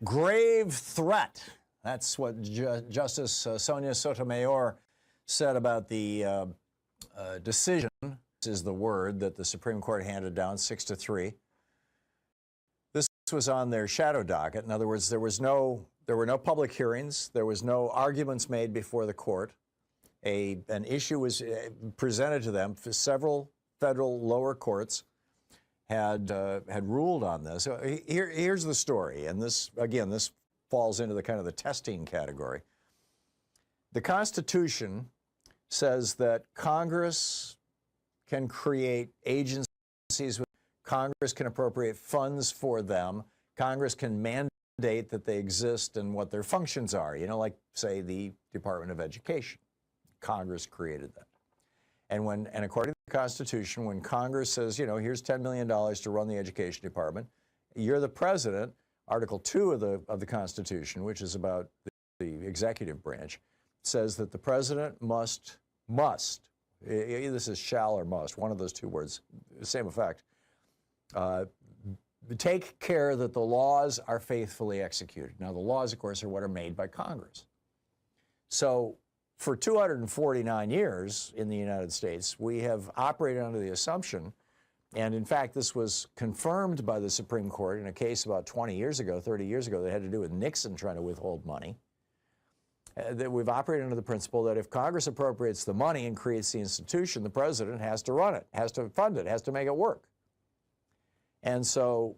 grave threat. That's what Justice Sonia Sotomayor said about the decision, this is the word, that the Supreme Court handed down 6-3. This was on their shadow docket. In other words, there were no public hearings. There was no arguments made before the court. An issue was presented to them. Several federal lower courts had ruled on this. So here's the story, and this falls into the kind of the testing category. The Constitution says that Congress can create agencies. Congress can appropriate funds for them. Congress can mandate that they exist and what their functions are. You know, like, say, the Department of Education. Congress created that. And according to the Constitution, when Congress says, you know, here's $10 million to run the Education Department, you're the president. Article 2 of the Constitution, which is about the executive branch, says that the president must, this is shall or must, one of those two words, same effect, take care that the laws are faithfully executed. Now, the laws, of course, are what are made by Congress. So for 249 years in the United States, we have operated under the assumption, and in fact, this was confirmed by the Supreme Court in a case about 20 years ago, 30 years ago, that had to do with Nixon trying to withhold money, that we've operated under the principle that if Congress appropriates the money and creates the institution, the president has to run it, has to fund it, has to make it work. And so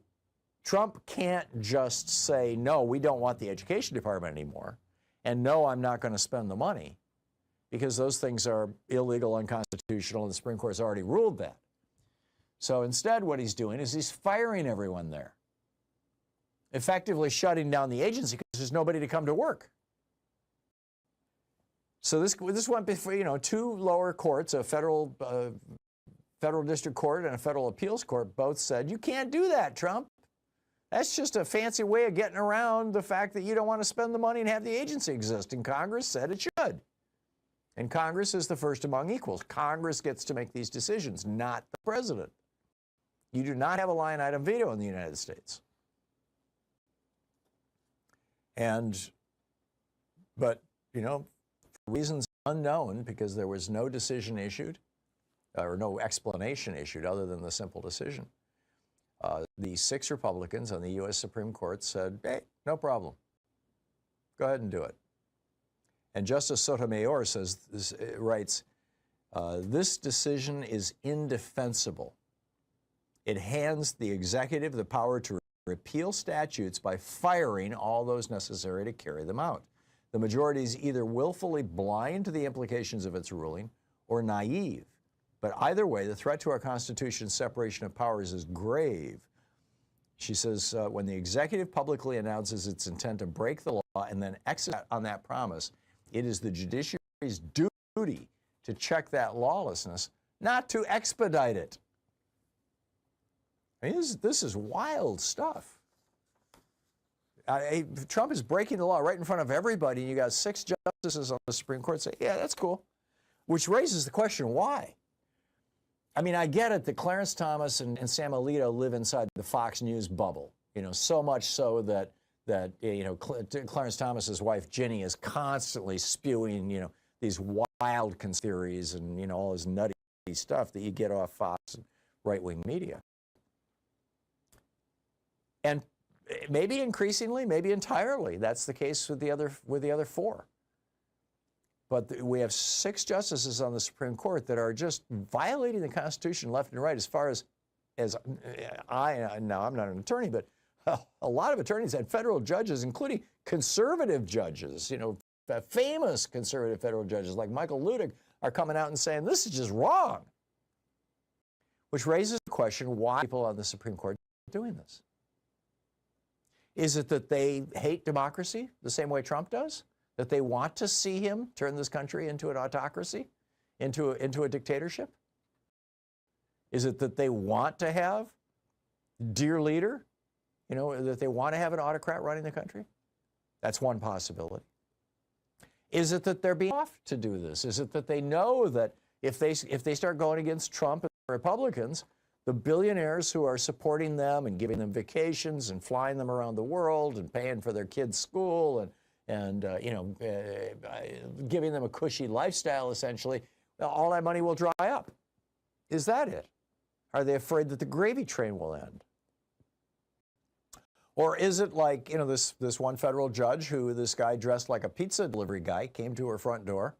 Trump can't just say, no, we don't want the Education Department anymore, and no, I'm not going to spend the money, because those things are illegal, unconstitutional, and the Supreme Court has already ruled that. So instead, what he's doing is he's firing everyone there, effectively shutting down the agency because there's nobody to come to work. So this went before, you know, two lower courts, a federal district court and a federal appeals court, both said, you can't do that, Trump. That's just a fancy way of getting around the fact that you don't want to spend the money and have the agency exist. And Congress said it should. And Congress is the first among equals. Congress gets to make these decisions, not the president. You do not have a line item veto in the United States. But, you know, for reasons unknown, because there was no decision issued, or no explanation issued other than the simple decision, the 6 Republicans on the U.S. Supreme Court said, hey, no problem. Go ahead and do it. And Justice Sotomayor writes, this decision is indefensible. It hands the executive the power to repeal statutes by firing all those necessary to carry them out. The majority is either willfully blind to the implications of its ruling or naive. But either way, the threat to our Constitution's separation of powers is grave. She says, when the executive publicly announces its intent to break the law and then execute on that promise, it is the judiciary's duty to check that lawlessness, not to expedite it. I mean, this is wild stuff. Trump is breaking the law right in front of everybody, and you got 6 justices on the Supreme Court say, yeah, that's cool. Which raises the question, why? I mean, I get it that Clarence Thomas and Sam Alito live inside the Fox News bubble, you know, so much so that you know, Clarence Thomas's wife, Ginny, is constantly spewing, you know, these wild conspiracies and, you know, all this nutty stuff that you get off Fox and right-wing media. And maybe increasingly, maybe entirely, that's the case with the other 4. But we have 6 justices on the Supreme Court that are just violating the Constitution left and right. As far as now I'm not an attorney, but a lot of attorneys and federal judges, including conservative judges, you know, famous conservative federal judges like Michael Ludig, are coming out and saying this is just wrong. Which raises the question, why people on the Supreme Court are doing this? Is it that they hate democracy the same way Trump does? That they want to see him turn this country into an autocracy, into a dictatorship? Is it that they want to have dear leader, you know, that they want to have an autocrat running the country? That's one possibility. Is it that they're being off to do this? Is it that they know that if they start going against Trump and the Republicans, The billionaires who are supporting them and giving them vacations and flying them around the world and paying for their kids' school and giving them a cushy lifestyle, essentially, all that money will dry up. Is that it? Are they afraid that the gravy train will end? Or is it like, this one federal judge who this guy dressed like a pizza delivery guy came to her front door,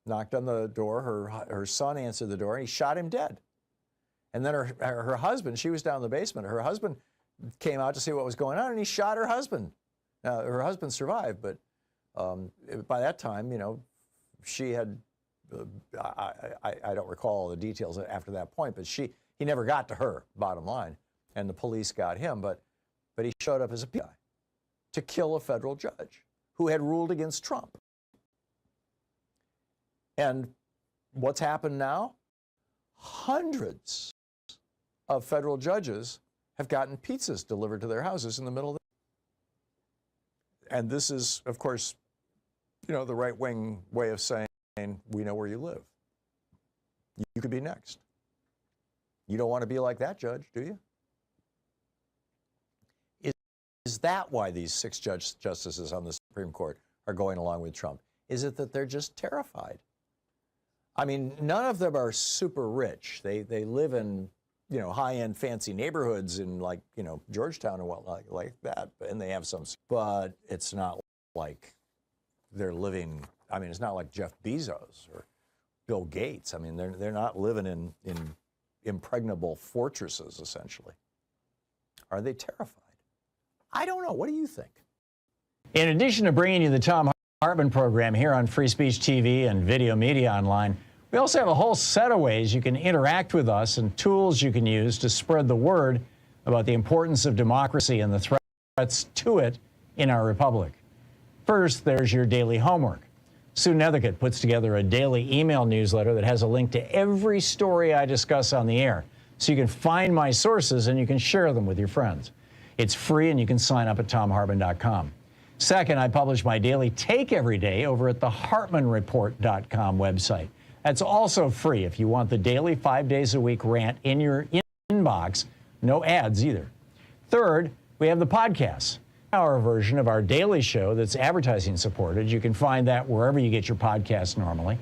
knocked on the door, her son answered the door, and he shot him dead. And then her husband, she was down in the basement, her husband came out to see what was going on, and he shot her husband. Now, her husband survived, but by that time, she had, I don't recall all the details after that point, but he never got to her, bottom line, and the police got him, but he showed up as a PI to kill a federal judge who had ruled against Trump. And what's happened now? Hundreds of federal judges have gotten pizzas delivered to their houses in the middle of the day. And this is, of course, the right-wing way of saying, we know where you live. You could be next. You don't want to be like that judge, do you? Is that why these 6 justices on the Supreme Court are going along with Trump? Is it that they're just terrified? I mean, none of them are super rich. They live in, high-end fancy neighborhoods in Georgetown and what like that, and they have some, but it's not like they're living, it's not like Jeff Bezos or Bill Gates. They're not living in impregnable fortresses, essentially. Are they terrified? I don't know. What do you think? In addition to bringing you the Thom Hartmann Program here on Free Speech TV and Video Media Online, we also have a whole set of ways you can interact with us and tools you can use to spread the word about the importance of democracy and the threats to it in our republic. First, there's your daily homework. Sue Nethercutt puts together a daily email newsletter that has a link to every story I discuss on the air, so you can find my sources and you can share them with your friends. It's free, and you can sign up at thomhartmann.com. Second, I publish my daily take every day over at the hartmannreport.com website. That's also free if you want the daily 5 days a week rant in your inbox. No ads either. Third, we have the podcast, our version of our daily show that's advertising supported. You can find that wherever you get your podcasts normally.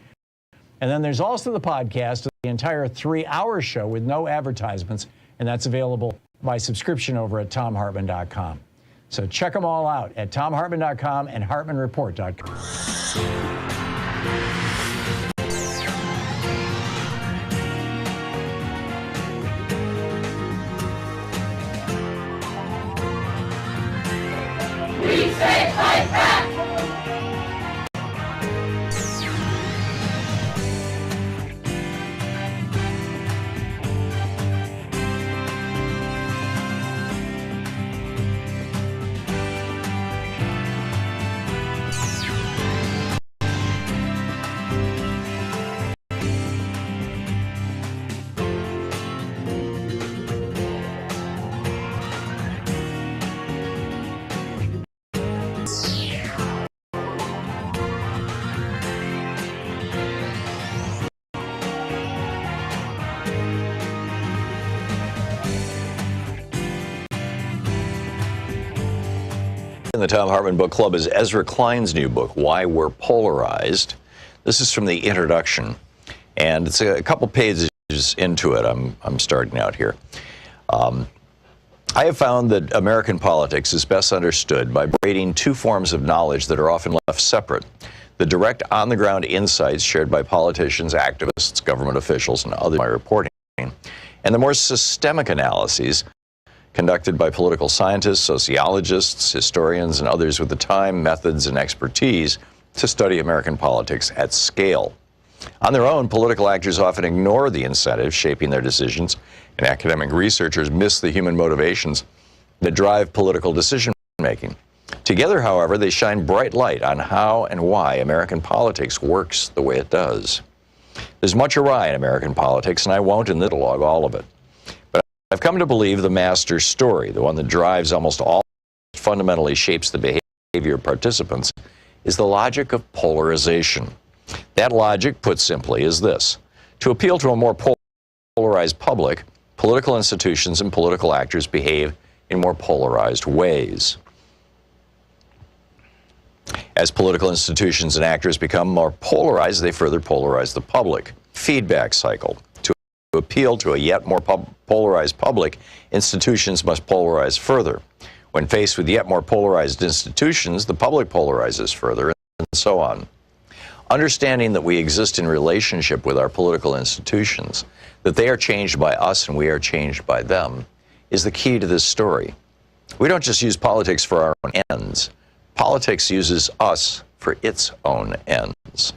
And then there's also the podcast of the entire 3-hour show with no advertisements, and that's available by subscription over at thomhartmann.com. So check them all out at thomhartmann.com and hartmannreport.com. In the Thom Hartmann Book Club is Ezra Klein's new book, Why We're Polarized. This is from the introduction, and it's a couple pages into it. I'm starting out here. I have found that American politics is best understood by braiding 2 forms of knowledge that are often left separate: the direct, on-the-ground insights shared by politicians, activists, government officials, and others by reporting, and the more systemic analyses conducted by political scientists, sociologists, historians, and others with the time, methods, and expertise to study American politics at scale. On their own, political actors often ignore the incentives shaping their decisions, and academic researchers miss the human motivations that drive political decision-making. Together, however, they shine bright light on how and why American politics works the way it does. There's much awry in American politics, and I won't in this dialogue all of it. I've come to believe the master story, the one that drives almost all, fundamentally shapes the behavior of participants, is the logic of polarization. That logic, put simply, is this: to appeal to a more polarized public, political institutions and political actors behave in more polarized ways. As political institutions and actors become more polarized, they further polarize the public. Feedback cycle. To appeal to a yet more polarized public, institutions must polarize further. When faced with yet more polarized institutions, the public polarizes further, and so on. Understanding that we exist in relationship with our political institutions, that they are changed by us and we are changed by them, is the key to this story. We don't just use politics for our own ends. Politics uses us for its own ends.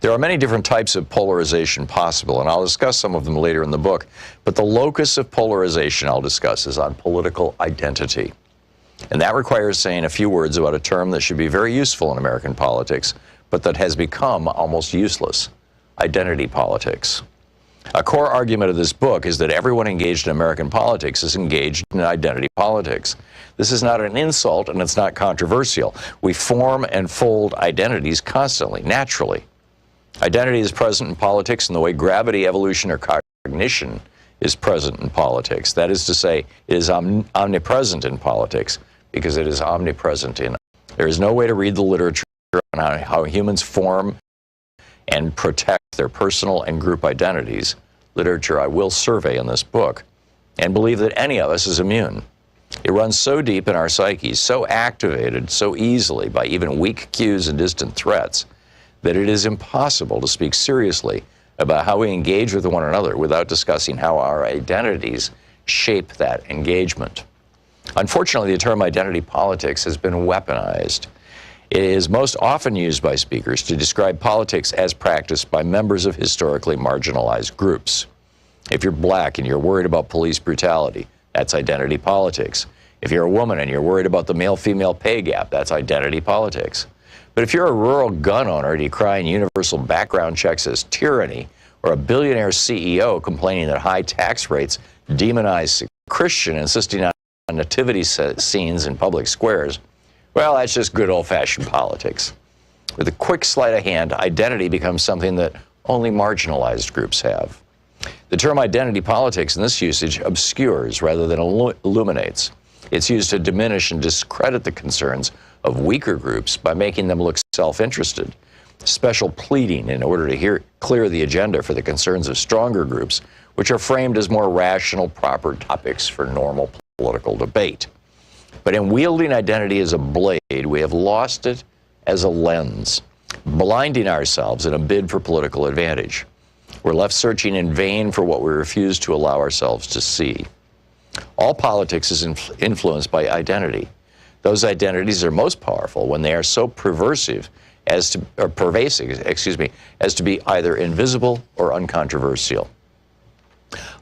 There are many different types of polarization possible, and I'll discuss some of them later in the book, but the locus of polarization I'll discuss is on political identity. And that requires saying a few words about a term that should be very useful in American politics, but that has become almost useless: identity politics. A core argument of this book is that everyone engaged in American politics is engaged in identity politics. This is not an insult, and it's not controversial. We form and fold identities constantly, naturally. Identity is present in politics in the way gravity, evolution, or cognition is present in politics. That is to say, it is omnipresent in politics because it is omnipresent in us. There is no way to read the literature on how humans form and protect their personal and group identities, literature I will survey in this book, and believe that any of us is immune. It runs so deep in our psyches, so activated so easily by even weak cues and distant threats, that it is impossible to speak seriously about how we engage with one another without discussing how our identities shape that engagement. Unfortunately, the term identity politics has been weaponized. It is most often used by speakers to describe politics as practiced by members of historically marginalized groups. If you're black and you're worried about police brutality, that's identity politics. If you're a woman and you're worried about the male-female pay gap, that's identity politics. But if you're a rural gun owner decrying universal background checks as tyranny, or a billionaire CEO complaining that high tax rates demonize Christian insisting on nativity scenes in public squares, well, that's just good old-fashioned politics. With a quick sleight of hand, identity becomes something that only marginalized groups have. The term identity politics in this usage obscures rather than illuminates. It's used to diminish and discredit the concerns of weaker groups by making them look self-interested. Special pleading in order to clear the agenda for the concerns of stronger groups, which are framed as more rational, proper topics for normal political debate. But in wielding identity as a blade, we have lost it as a lens, blinding ourselves in a bid for political advantage. We're left searching in vain for what we refuse to allow ourselves to see. All politics is influenced by identity. Those identities are most powerful when they are so pervasive as to be either invisible or uncontroversial.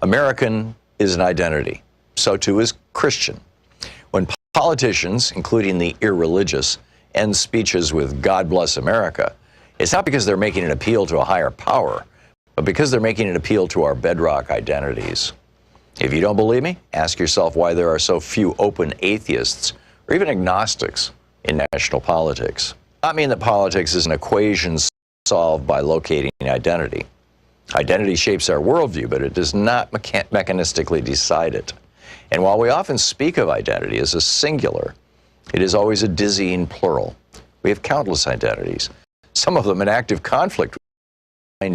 American is an identity. So too is Christian. When politicians, including the irreligious, end speeches with "God bless America," it's not because they're making an appeal to a higher power, but because they're making an appeal to our bedrock identities. If you don't believe me, ask yourself why there are so few open atheists or even agnostics in national politics. I mean that politics is an equation solved by locating identity. Identity shapes our worldview, but it does not mechanistically decide it. And while we often speak of identity as a singular, it is always a dizzying plural. We have countless identities, some of them in active conflict,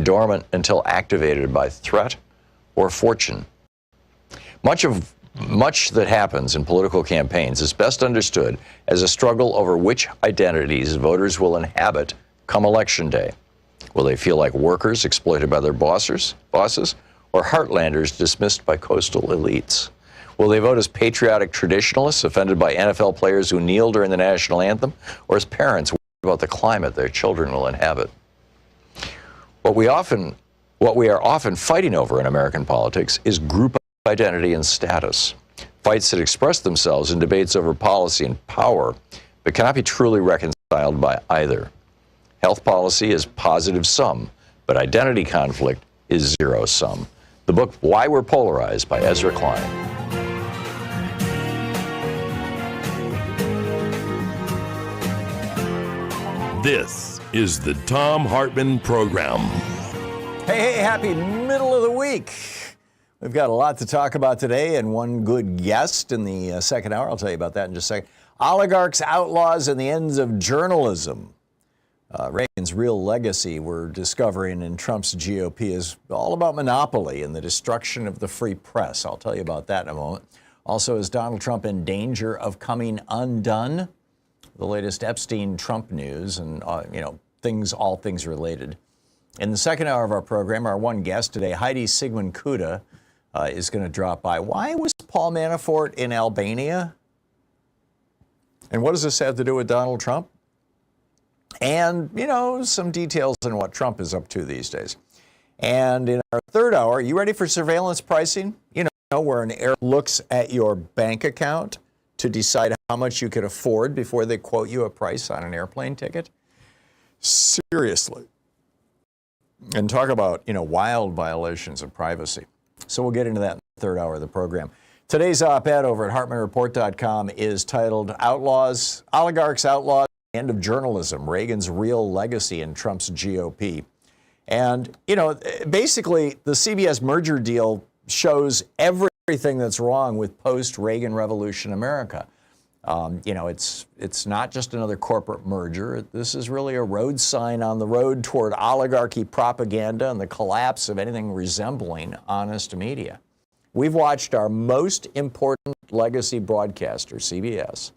dormant until activated by threat or fortune. Much that happens in political campaigns is best understood as a struggle over which identities voters will inhabit come election day. Will they feel like workers exploited by their bosses, or heartlanders dismissed by coastal elites? Will they vote as patriotic traditionalists offended by NFL players who kneel during the national anthem, or as parents worried about the climate their children will inhabit? What we are often fighting over in American politics is group identity and status, fights that express themselves in debates over policy and power, but cannot be truly reconciled by either. Health policy is positive sum, but identity conflict is zero sum. The book Why We're Polarized by Ezra Klein. This is the Thom Hartmann Program. Hey, happy middle of the week. We've got a lot to talk about today and one good guest in the second hour. I'll tell you about that in just a second. Oligarchs, outlaws, and the ends of journalism. Reagan's real legacy, we're discovering in Trump's GOP, is all about monopoly and the destruction of the free press. I'll tell you about that in a moment. Also, is Donald Trump in danger of coming undone? The latest Epstein-Trump news and, all things related. In the second hour of our program, our one guest today, Heidi Siegmund Cuda, is going to drop by. Why was Paul Manafort in Albania? And what does this have to do with Donald Trump? And, some details on what Trump is up to these days. And in our third hour, you ready for surveillance pricing? Where an airline looks at your bank account to decide how much you could afford before they quote you a price on an airplane ticket? Seriously. And talk about, wild violations of privacy. So we'll get into that in the third hour of the program. Today's op-ed over at HartmannReport.com is titled Outlaws, Oligarchs, Outlaws, End of Journalism, Reagan's Real Legacy in Trump's GOP. And, basically the CBS merger deal shows everything that's wrong with post-Reagan Revolution America. It's not just another corporate merger. This is really a road sign on the road toward oligarchy propaganda and the collapse of anything resembling honest media. We've watched our most important legacy broadcaster, CBS,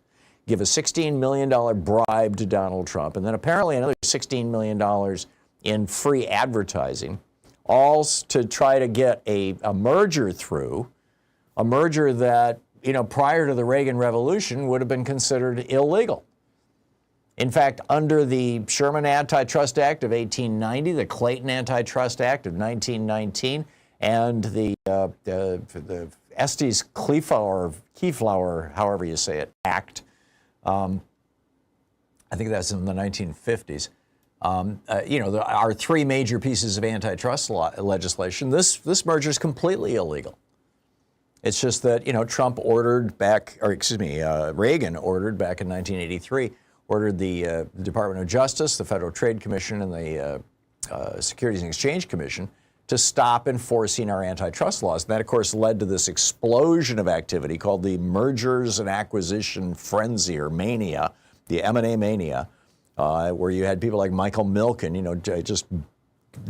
give a $16 million bribe to Donald Trump, and then apparently another $16 million in free advertising, all to try to get a merger through, a merger that prior to the Reagan Revolution would have been considered illegal. In fact, under the Sherman Antitrust Act of 1890, the Clayton Antitrust Act of 1919, and the Estes Keyflower, however you say it, Act, I think that's in the 1950s. There are three major pieces of antitrust legislation. This merger is completely illegal. It's just that, Reagan ordered back in 1983, ordered the Department of Justice, the Federal Trade Commission, and the Securities and Exchange Commission to stop enforcing our antitrust laws. And that, of course, led to this explosion of activity called the mergers and acquisition frenzy or mania, the M&A mania, where you had people like Michael Milken, just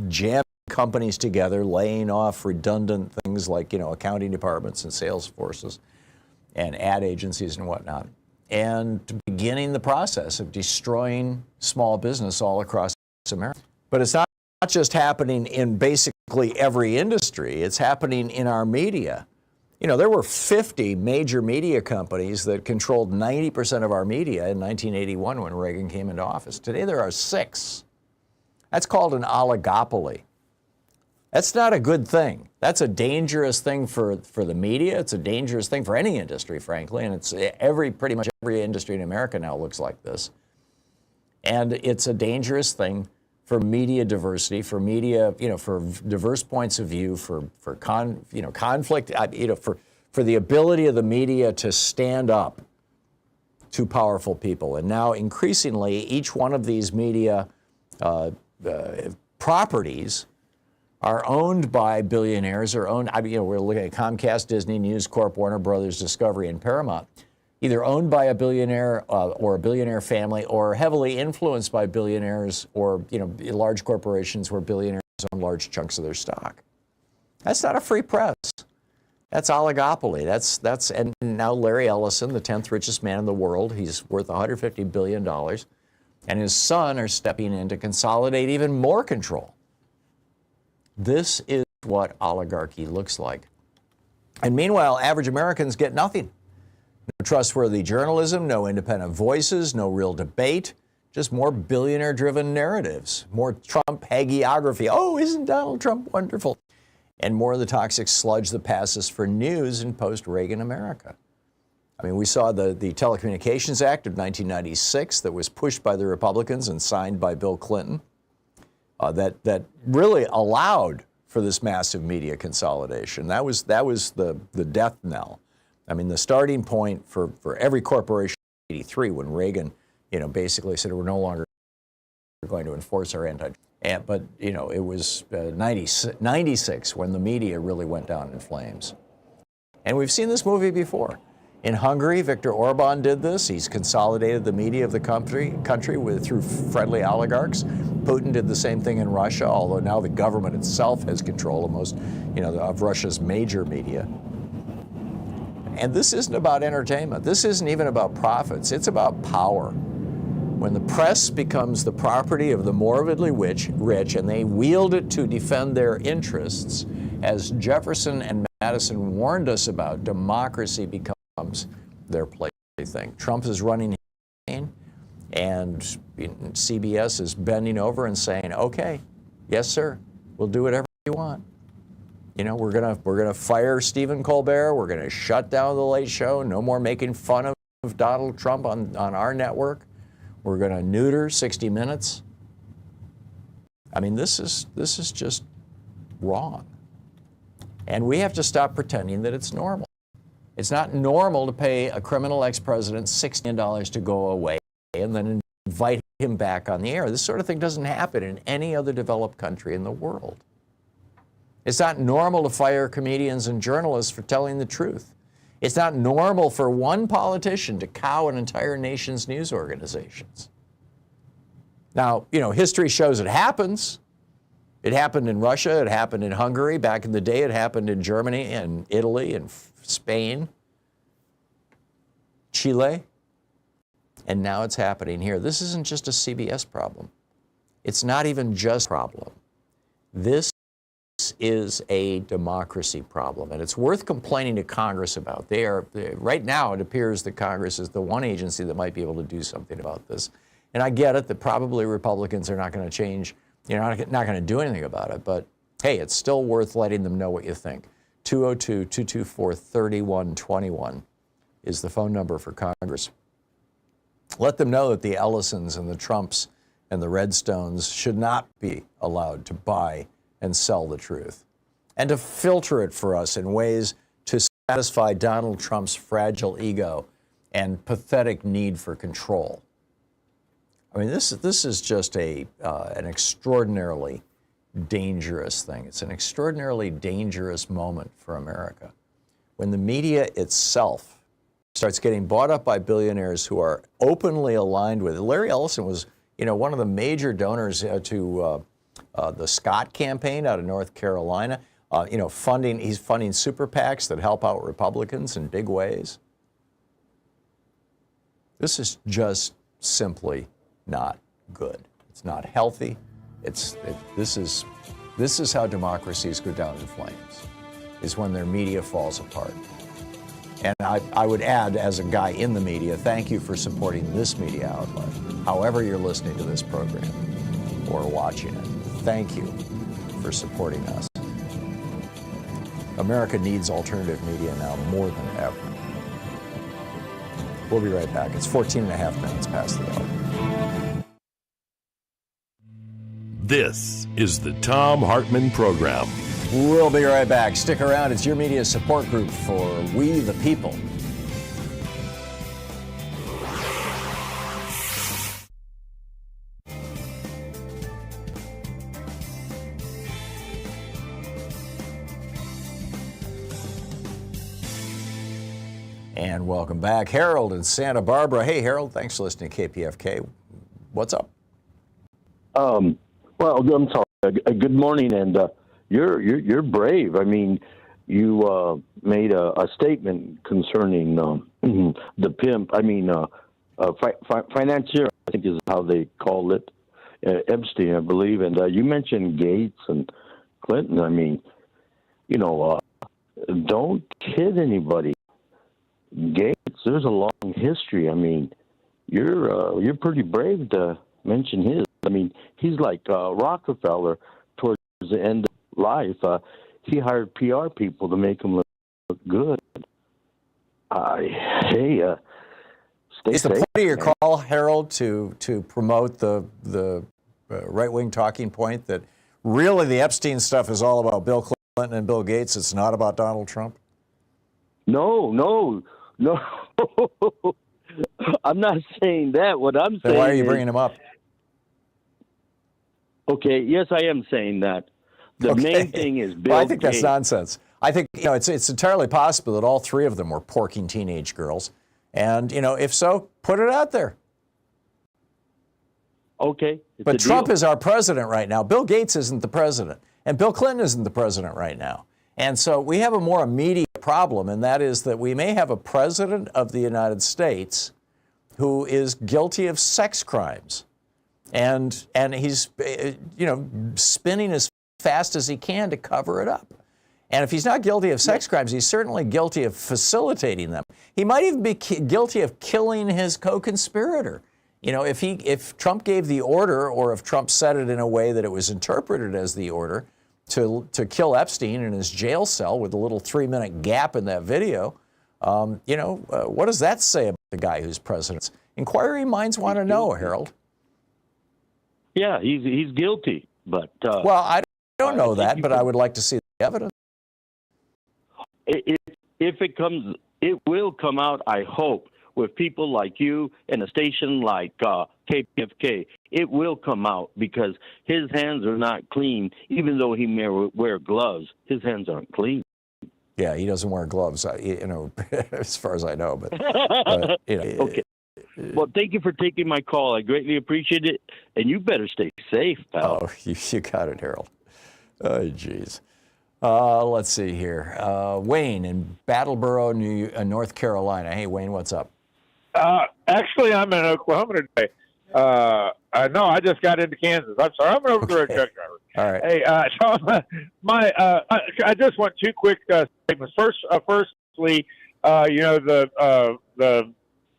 jamming companies together, laying off redundant things like, accounting departments and sales forces and ad agencies and whatnot, and beginning the process of destroying small business all across America. But it's not just happening in basically every industry. It's happening in our media. There were 50 major media companies that controlled 90% of our media in 1981 when Reagan came into office. Today there are 6. That's called an oligopoly. That's not a good thing. That's a dangerous thing for the media. It's a dangerous thing for any industry, frankly, and it's pretty much every industry in America now looks like this. And it's a dangerous thing for media diversity, for media, for diverse points of view, for conflict, for the ability of the media to stand up to powerful people. And now, increasingly, each one of these media properties are owned by billionaires, or owned. We're looking at Comcast, Disney, News Corp, Warner Brothers, Discovery, and Paramount. Either owned by a billionaire or a billionaire family, or heavily influenced by billionaires, or large corporations where billionaires own large chunks of their stock. That's not a free press. That's oligopoly. And now Larry Ellison, the 10th richest man in the world, he's worth $150 billion, and his son are stepping in to consolidate even more control. This is what oligarchy looks like. And meanwhile, average Americans get nothing. No trustworthy journalism, no independent voices, no real debate, just more billionaire-driven narratives, more Trump hagiography. Oh, isn't Donald Trump wonderful? And more of the toxic sludge that passes for news in post-Reagan America. We saw the Telecommunications Act of 1996 that was pushed by the Republicans and signed by Bill Clinton. That really allowed for this massive media consolidation. That was the death knell. The starting point for every corporation in 1983 when Reagan, basically said we're no longer going to enforce our but, you know, it was 96 when the media really went down in flames. And we've seen this movie before. In Hungary, Viktor Orban did this. He's consolidated the media of the country through friendly oligarchs. Putin did the same thing in Russia, although now the government itself has control of most, of Russia's major media. And this isn't about entertainment. This isn't even about profits. It's about power. When the press becomes the property of the morbidly rich and they wield it to defend their interests, as Jefferson and Madison warned us about, democracy becomes their plaything. Trump is running his campaign, and CBS is bending over and saying, "Okay, yes, sir, we'll do whatever you want. You know, we're gonna fire Stephen Colbert. We're gonna shut down the Late Show. No more making fun of Donald Trump on our network. We're gonna neuter 60 Minutes." I mean, this is just wrong. And we have to stop pretending that it's normal. It's not normal to pay a criminal ex-president $6 million to go away and then invite him back on the air. This sort of thing doesn't happen in any other developed country in the world. It's not normal to fire comedians and journalists for telling the truth. It's not normal for one politician to cow an entire nation's news organizations. Now, history shows it happens. It happened in Russia, it happened in Hungary. Back in the day, it happened in Germany and Italy and Spain, Chile, and now it's happening here. This isn't just a CBS problem. It's not even just a problem. This is a democracy problem, and it's worth complaining to Congress about. Right now, it appears that Congress is the one agency that might be able to do something about this. And I get it that probably Republicans are not going to change, not going to do anything about it, but hey, it's still worth letting them know what you think. 202-224-3121 is the phone number for Congress. Let them know that the Ellisons and the Trumps and the Redstones should not be allowed to buy and sell the truth, and to filter it for us in ways to satisfy Donald Trump's fragile ego and pathetic need for control. I mean, this is just an extraordinarily dangerous thing. It's an extraordinarily dangerous moment for America. When the media itself starts getting bought up by billionaires who are openly aligned with it. Larry Ellison was, one of the major donors to the Scott campaign out of North Carolina. He's funding super PACs that help out Republicans in big ways. This is just simply not good. It's not healthy. This is how democracies go down in flames, is when their media falls apart. And I would add, as a guy in the media, thank you for supporting this media outlet. However you're listening to this program or watching it, thank you for supporting us. America needs alternative media now more than ever. We'll be right back. It's 14 and a half minutes past the hour. This is the Thom Hartmann Program. We'll be right back. Stick around. It's your media support group for We the People. And welcome back. Harold in Santa Barbara. Hey, Harold, thanks for listening to KPFK. What's up? Well, I'm sorry. Good morning, and you're brave. I mean, you made a statement concerning the pimp. I mean, financier, I think is how they call it, Epstein, I believe. And you mentioned Gates and Clinton. I mean, don't kid anybody. Gates, there's a long history. I mean, you're pretty brave to mention his. I mean, he's like Rockefeller towards the end of life. He hired PR people to make him look good. Stay Is the safe, point of your man. call, Harold, to promote the right-wing talking point that really the Epstein stuff is all about Bill Clinton and Bill Gates? It's not about Donald Trump? No. I'm not saying that. What I'm saying Then why are you is, bringing him up? Okay, yes, I am saying that. The main thing is Bill Well, I think that's Gates. nonsense. I think it's entirely possible that all three of them were porking teenage girls, and if so, put it out there. Okay, But Trump is our president right now. Bill Gates isn't the president, and Bill Clinton isn't the president right now. And so we have a more immediate problem, and that is that we may have a president of the United States who is guilty of sex crimes, and he's spinning as fast as he can to cover it up. And if he's not guilty of sex crimes, he's certainly guilty of facilitating them. He might even be guilty of killing his co-conspirator. If Trump gave the order, or if Trump said it in a way that it was interpreted as the order to kill Epstein in his jail cell with a little 3-minute gap in that video, what does that say about the guy who's president? Inquiry minds want to know, Harold. Yeah, he's guilty, but well, I don't know that, but I would like to see the evidence. If it comes, it will come out, I hope, with people like you and a station like KPFK. It will come out because his hands are not clean, even though he may wear gloves. His hands aren't clean. Yeah, he doesn't wear gloves, as far as I know. But Okay. Well, thank you for taking my call. I greatly appreciate it, and you better stay safe, pal. Oh, you got it, Harold. Oh, jeez. Let's see here. Wayne in Battleboro, North Carolina. Hey, Wayne, what's up? Actually, I'm in Oklahoma today. No, I just got into Kansas. I'm sorry. I'm an over-the-road truck driver. All right. Hey, I just want two quick statements. Firstly, the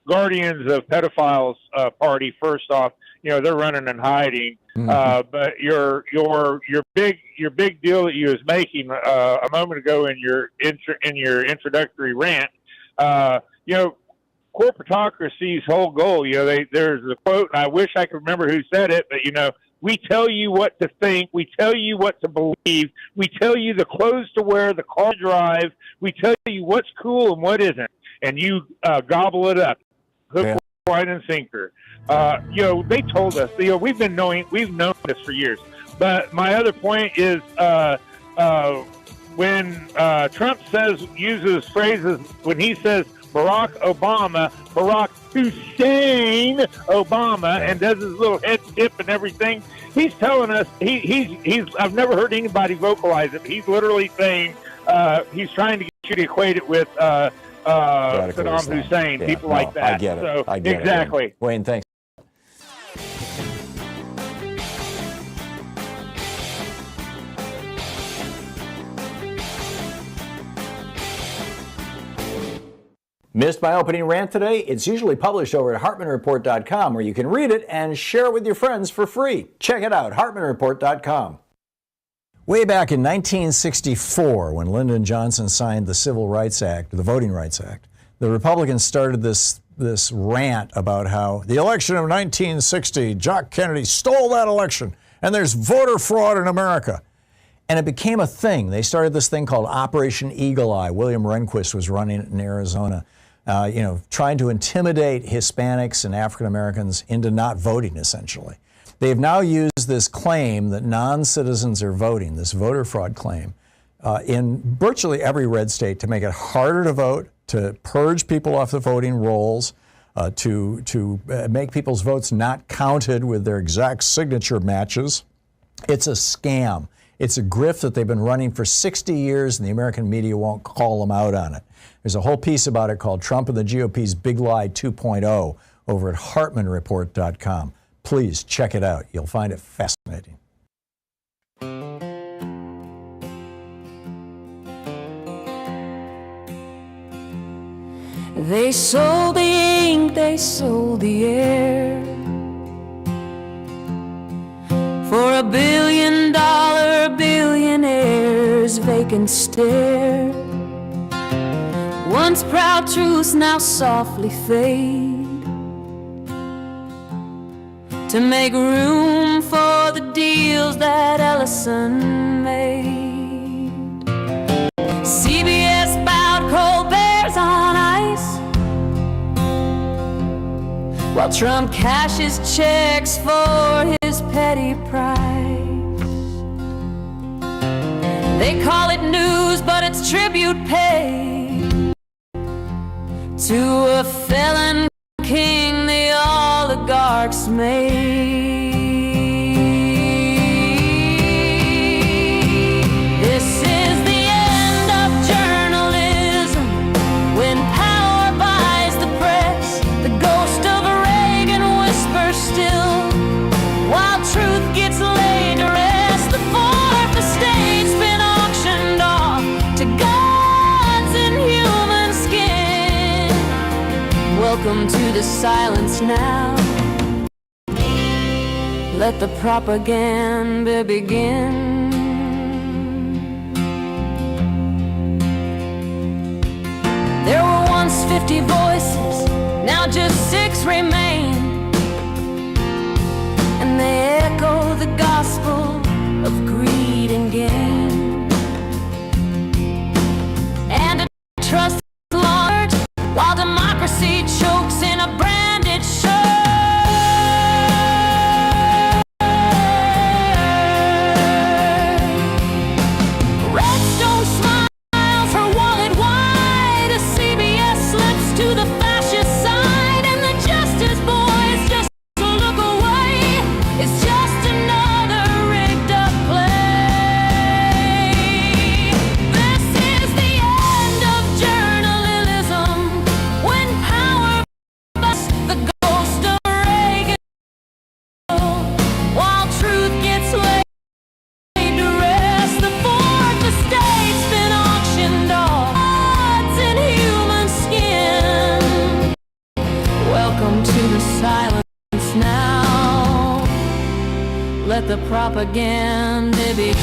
Guardians of Pedophiles party. First off, they're running and hiding. Mm-hmm. But your big deal that you was making a moment ago in your introductory rant, corporatocracy's whole goal, there's a quote, and I wish I could remember who said it, but we tell you what to think, we tell you what to believe, we tell you the clothes to wear, the car to drive, we tell you what's cool and what isn't, and you gobble it up, hook, line, and sinker. They told us, we've known this for years. But my other point is, when Trump uses phrases, when he says Barack Hussein Obama, and does his little head tip and everything, he's telling us I've never heard anybody vocalize it. He's literally saying he's trying to get you to equate it with Saddam Hussein, people like that. I get it. So, I get exactly. It. Wayne, thanks. Missed my opening rant today? It's usually published over at HartmannReport.com, where you can read it and share it with your friends for free. Check it out, HartmannReport.com. Way back in 1964, when Lyndon Johnson signed the Civil Rights Act, the Voting Rights Act, the Republicans started this rant about how the election of 1960, Jock Kennedy stole that election, and there's voter fraud in America. And it became a thing. They started this thing called Operation Eagle Eye. William Rehnquist was running it in Arizona, trying to intimidate Hispanics and African Americans into not voting, essentially. They've now used this claim that non-citizens are voting, this voter fraud claim, in virtually every red state to make it harder to vote, to purge people off the voting rolls, to make people's votes not counted with their exact signature matches. It's a scam. It's a grift that they've been running for 60 years, and the American media won't call them out on it. There's a whole piece about it called Trump and the GOP's Big Lie 2.0 over at HartmannReport.com. Please check it out. You'll find it fascinating. They sold the ink, they sold the air for $1 billion billionaire's vacant stare. Once proud truths now softly fade to make room for the deals that Ellison made. CBS bowed cold bears on ice while Trump cashes checks for his petty pride. They call it news, but it's tribute paid to a felon king the oligarchs made. This is the end of journalism when power buys the press. The ghost of Reagan whispers still while truth gets laid to rest. The fourth estate's been auctioned off to gods in human skin. Welcome to the silence now. Let the propaganda begin. There were once 50 voices, now just 6 remain. And they echo the gospel of greed and gain. And a trust large while democracy chokes in a branded shirt. Redstone smiles her wallet wide as CBS slips to the fascist side, and the justice boys just look away. It's just another rigged up play. This is the end of journalism when power busts the ghost of Reagan while truth gets laid to rest. The fourth estate's been auctioned off, odds in human skin. Welcome to the silence now. Let the propaganda begin.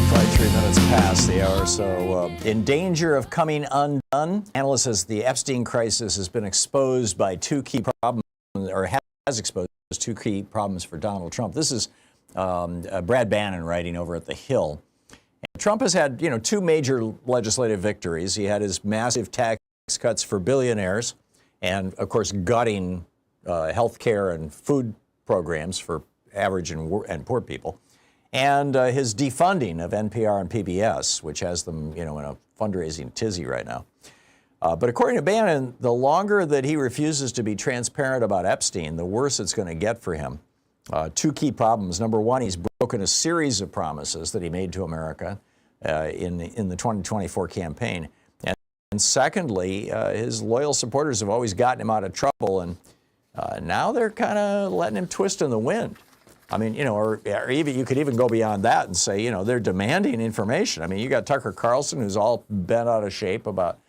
23 minutes past the hour, so in danger of coming undone. Analyst says the Epstein crisis has been exposed by 2 key problems, or has exposed 2 key problems for Donald Trump. This is Brad Bannon writing over at The Hill. And Trump has had, 2 major legislative victories. He had his massive tax cuts for billionaires, and of course gutting health care and food programs for average and poor people. And his defunding of NPR and PBS, which has them, in a fundraising tizzy right now. But according to Bannon, the longer that he refuses to be transparent about Epstein, the worse it's going to get for him. 2 key problems. Number one, he's broken a series of promises that he made to America in the 2024 campaign. And secondly, his loyal supporters have always gotten him out of trouble, and now they're kind of letting him twist in the wind. I mean, or even you could even go beyond that and say, they're demanding information. I mean, you got Tucker Carlson, who's all bent out of shape about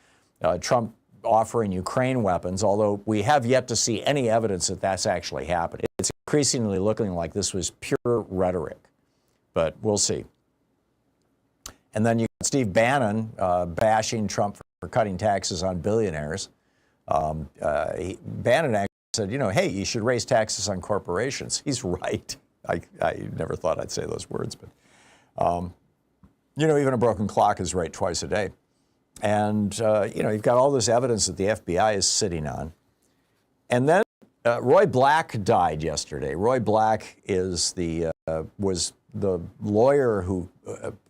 Trump offering Ukraine weapons, although we have yet to see any evidence that that's actually happened. It's increasingly looking like this was pure rhetoric, but we'll see. And then you got Steve Bannon bashing Trump for cutting taxes on billionaires. Bannon actually said, hey, you should raise taxes on corporations. He's right. I never thought I'd say those words, but, even a broken clock is right twice a day. And, you've got all this evidence that the FBI is sitting on. And then Roy Black died yesterday. Roy Black is was the lawyer who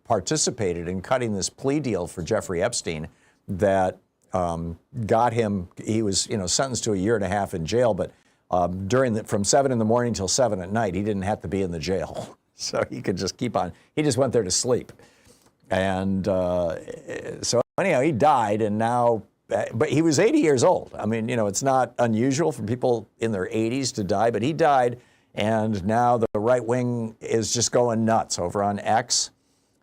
participated in cutting this plea deal for Jeffrey Epstein that got him, he was, sentenced to 1.5 years in jail, but from 7 in the morning till 7 at night, he didn't have to be in the jail. So he could just keep on, he just went there to sleep. And so anyhow, he died, and now, but he was 80 years old. I mean, it's not unusual for people in their 80s to die, but he died, and now the right wing is just going nuts over on X.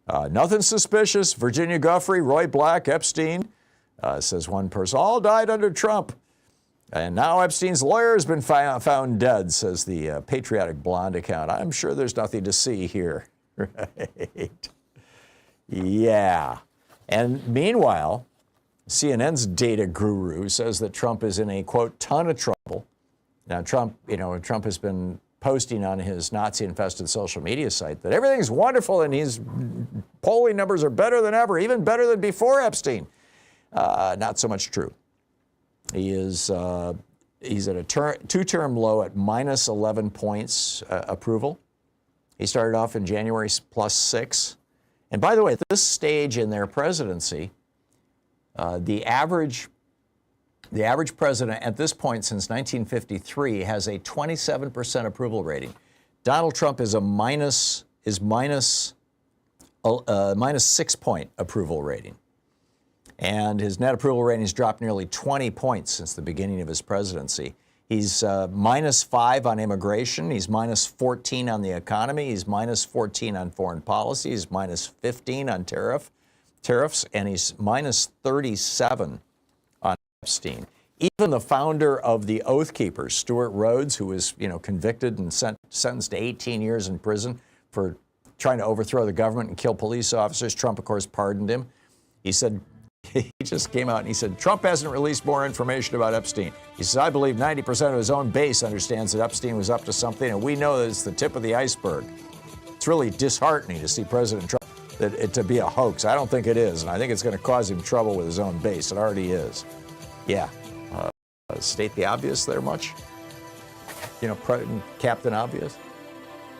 Nothing suspicious. Virginia Giuffre, Roy Black, Epstein, says one person, all died under Trump. And now Epstein's lawyer has been found dead, says the Patriotic Blonde account. I'm sure there's nothing to see here. Right. Yeah. And meanwhile, CNN's data guru says that Trump is in a, quote, ton of trouble. Now, Trump has been posting on his Nazi-infested social media site that everything's wonderful and his polling numbers are better than ever, even better than before Epstein. Not so much true. He's at a 2-term low at minus 11 points approval. He started off in January +6. And by the way, at this stage in their presidency, the average president at this point since 1953 has a 27% approval rating. Donald Trump is minus 6-point approval rating. And his net approval rating has dropped nearly 20 points since the beginning of his presidency. He's minus 5 on immigration. He's minus 14 on the economy. He's minus 14 on foreign policy. He's minus 15 on tariffs. And he's minus 37 on Epstein. Even the founder of the Oath Keepers, Stuart Rhodes, who was, convicted and sentenced to 18 years in prison for trying to overthrow the government and kill police officers. Trump, of course, pardoned him. He said, he just came out and he said, Trump hasn't released more information about Epstein. He says, I believe 90% of his own base understands that Epstein was up to something, and we know that it's the tip of the iceberg. It's really disheartening to see President Trump to be a hoax. I don't think it is, and I think it's going to cause him trouble with his own base. It already is. Yeah. State the obvious there much? Captain Obvious?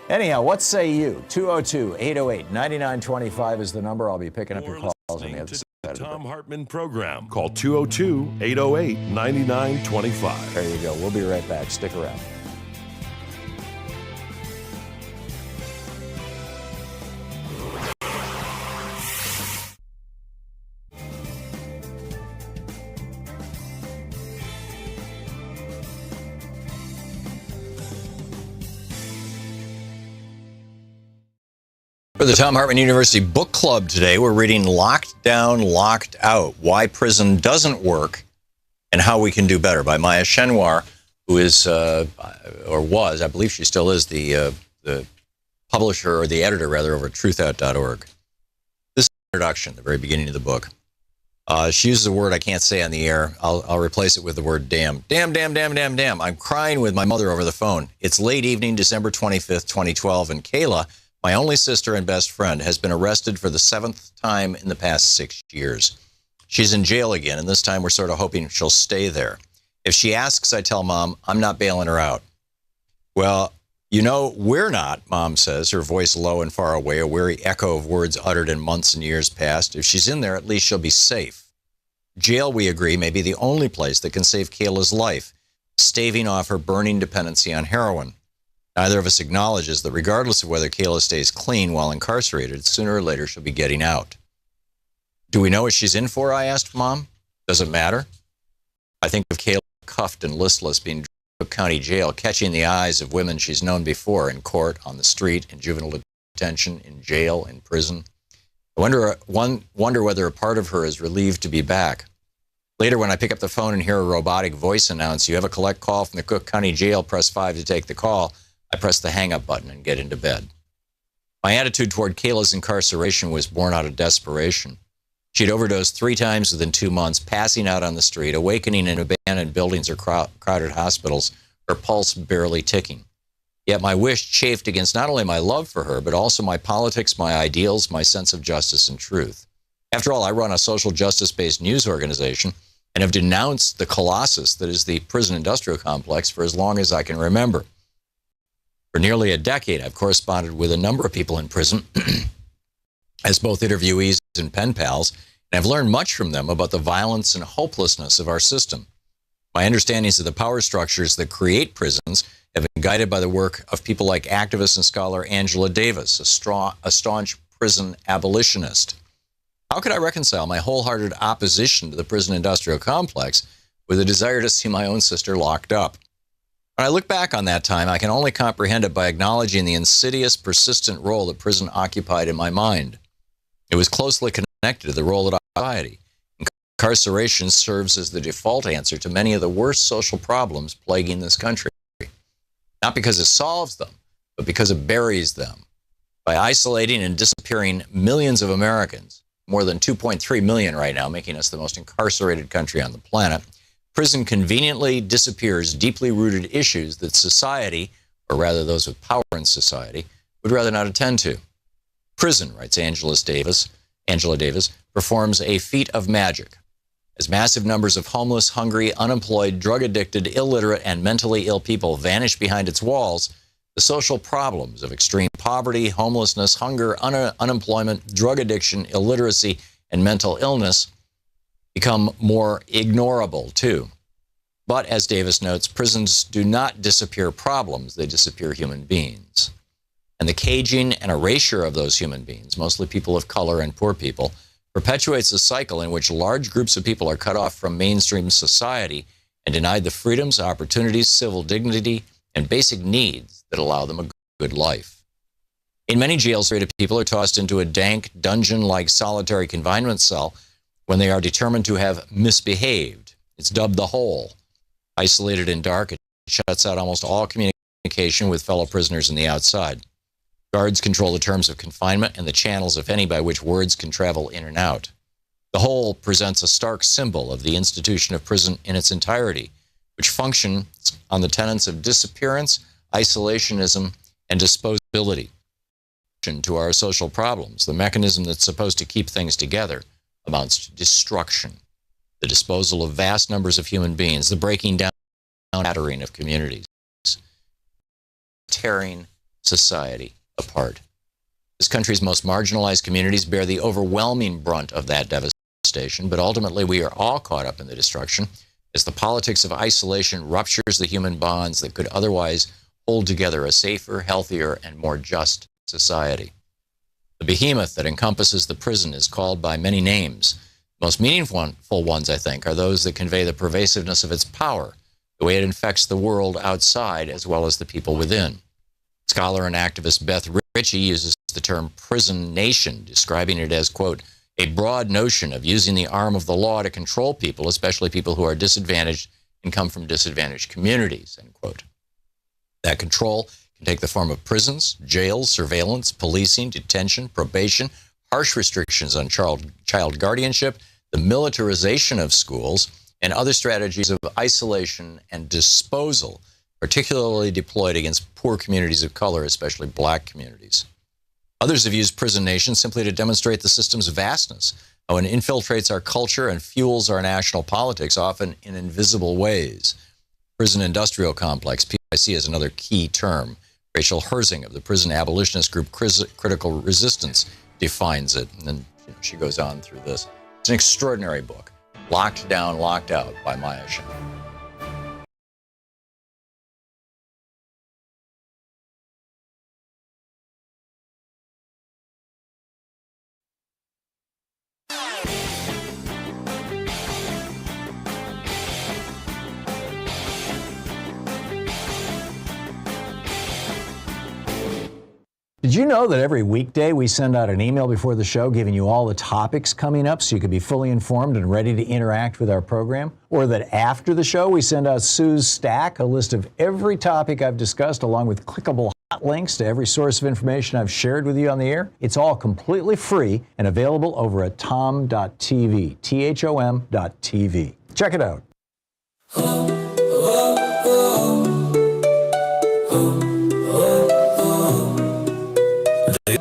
Anyhow, what say you? 202-808-9925 is the number. I'll be picking up your calls on the other side. The Thom Hartmann Program. Call 202-808-9925. There you go. We'll be right back. Stick around. For the Thom Hartmann University Book Club today, we're reading Locked Down, Locked Out, Why Prison Doesn't Work and How We Can Do Better by Maya Schenwar, who is, or was, I believe she still is, the publisher, or the editor, rather, over at truthout.org. This is the introduction, the very beginning of the book. She uses a word I can't say on the air. I'll replace it with the word damn. Damn, damn, damn, damn, damn. I'm crying with my mother over the phone. It's late evening, December 25th, 2012, and Kayla, my only sister and best friend, has been arrested for the 7th time in the past 6 years. She's in jail again, and this time we're sort of hoping she'll stay there. If she asks, I tell Mom, I'm not bailing her out. Well, we're not, Mom says, her voice low and far away, a weary echo of words uttered in months and years past. If she's in there, at least she'll be safe. Jail, we agree, may be the only place that can save Kayla's life, staving off her burning dependency on heroin. Neither of us acknowledges that regardless of whether Kayla stays clean while incarcerated, sooner or later she'll be getting out. Do we know what she's in for, I asked Mom. Does it matter? I think of Kayla cuffed and listless being driven to county jail, catching the eyes of women she's known before in court, on the street, in juvenile detention, in jail, in prison. I wonder whether a part of her is relieved to be back. Later, when I pick up the phone and hear a robotic voice announce, you have a collect call from the Cook County Jail, press 5 to take the call, I press the hang-up button and get into bed. My attitude toward Kayla's incarceration was born out of desperation. She'd overdosed 3 times within 2 months, passing out on the street, awakening in abandoned buildings or crowded hospitals, her pulse barely ticking. Yet my wish chafed against not only my love for her, but also my politics, my ideals, my sense of justice and truth. After all, I run a social justice-based news organization and have denounced the colossus that is the prison industrial complex for as long as I can remember. For nearly a decade, I've corresponded with a number of people in prison as both interviewees and pen pals, and I've learned much from them about the violence and hopelessness of our system. My understandings of the power structures that create prisons have been guided by the work of people like activist and scholar Angela Davis, a staunch prison abolitionist. How could I reconcile my wholehearted opposition to the prison industrial complex with a desire to see my own sister locked up? When I look back on that time, I can only comprehend it by acknowledging the insidious, persistent role that prison occupied in my mind. It was closely connected to the role of society. Incarceration serves as the default answer to many of the worst social problems plaguing this country. Not because it solves them, but because it buries them. By isolating and disappearing millions of Americans, more than 2.3 million right now, making us the most incarcerated country on the planet, prison conveniently disappears deeply rooted issues that society, or rather those with power in society, would rather not attend to. Prison, writes Angela Davis, performs a feat of magic. As massive numbers of homeless, hungry, unemployed, drug-addicted, illiterate, and mentally ill people vanish behind its walls, the social problems of extreme poverty, homelessness, hunger, unemployment, drug addiction, illiteracy, and mental illness become more ignorable too. But as Davis notes, prisons do not disappear problems, they disappear human beings. And the caging and erasure of those human beings, mostly people of color and poor people, perpetuates a cycle in which large groups of people are cut off from mainstream society and denied the freedoms, opportunities, civil dignity, and basic needs that allow them a good life. In many jails, people are tossed into a dank, dungeon-like solitary confinement cell when they are determined to have misbehaved. It's dubbed the hole. Isolated and dark, it shuts out almost all communication with fellow prisoners in the outside. Guards control the terms of confinement and the channels, if any, by which words can travel in and out. The whole presents a stark symbol of the institution of prison in its entirety, which functions on the tenets of disappearance, isolationism, and disposability. To our social problems, the mechanism that's supposed to keep things together amounts to destruction, the disposal of vast numbers of human beings, the breaking down and shattering of communities, tearing society apart. This country's most marginalized communities bear the overwhelming brunt of that devastation, but ultimately we are all caught up in the destruction as the politics of isolation ruptures the human bonds that could otherwise hold together a safer, healthier, and more just society. The behemoth that encompasses the prison is called by many names. The most meaningful ones, I think, are those that convey the pervasiveness of its power, the way it infects the world outside as well as the people within. Scholar and activist Beth Ritchie uses the term prison nation, describing it as, quote, a broad notion of using the arm of the law to control people, especially people who are disadvantaged and come from disadvantaged communities, end quote. That control can take the form of prisons, jails, surveillance, policing, detention, probation, harsh restrictions on child guardianship, the militarization of schools, and other strategies of isolation and disposal, particularly deployed against poor communities of color, especially black communities. Others have used prison nation simply to demonstrate the system's vastness, how it infiltrates our culture and fuels our national politics, often in invisible ways. Prison industrial complex, PIC, is another key term. Rachel Herzing of the prison abolitionist group Critical Resistance defines it, and then she goes on through this. It's an extraordinary book, Locked Down, Locked Out by Maya Shen. Did you know that every weekday we send out an email before the show giving you all the topics coming up so you can be fully informed and ready to interact with our program? Or that after the show we send out Sue's Stack, a list of every topic I've discussed along with clickable hot links to every source of information I've shared with you on the air? It's all completely free and available over at thom.tv, THOM.tv. Check it out.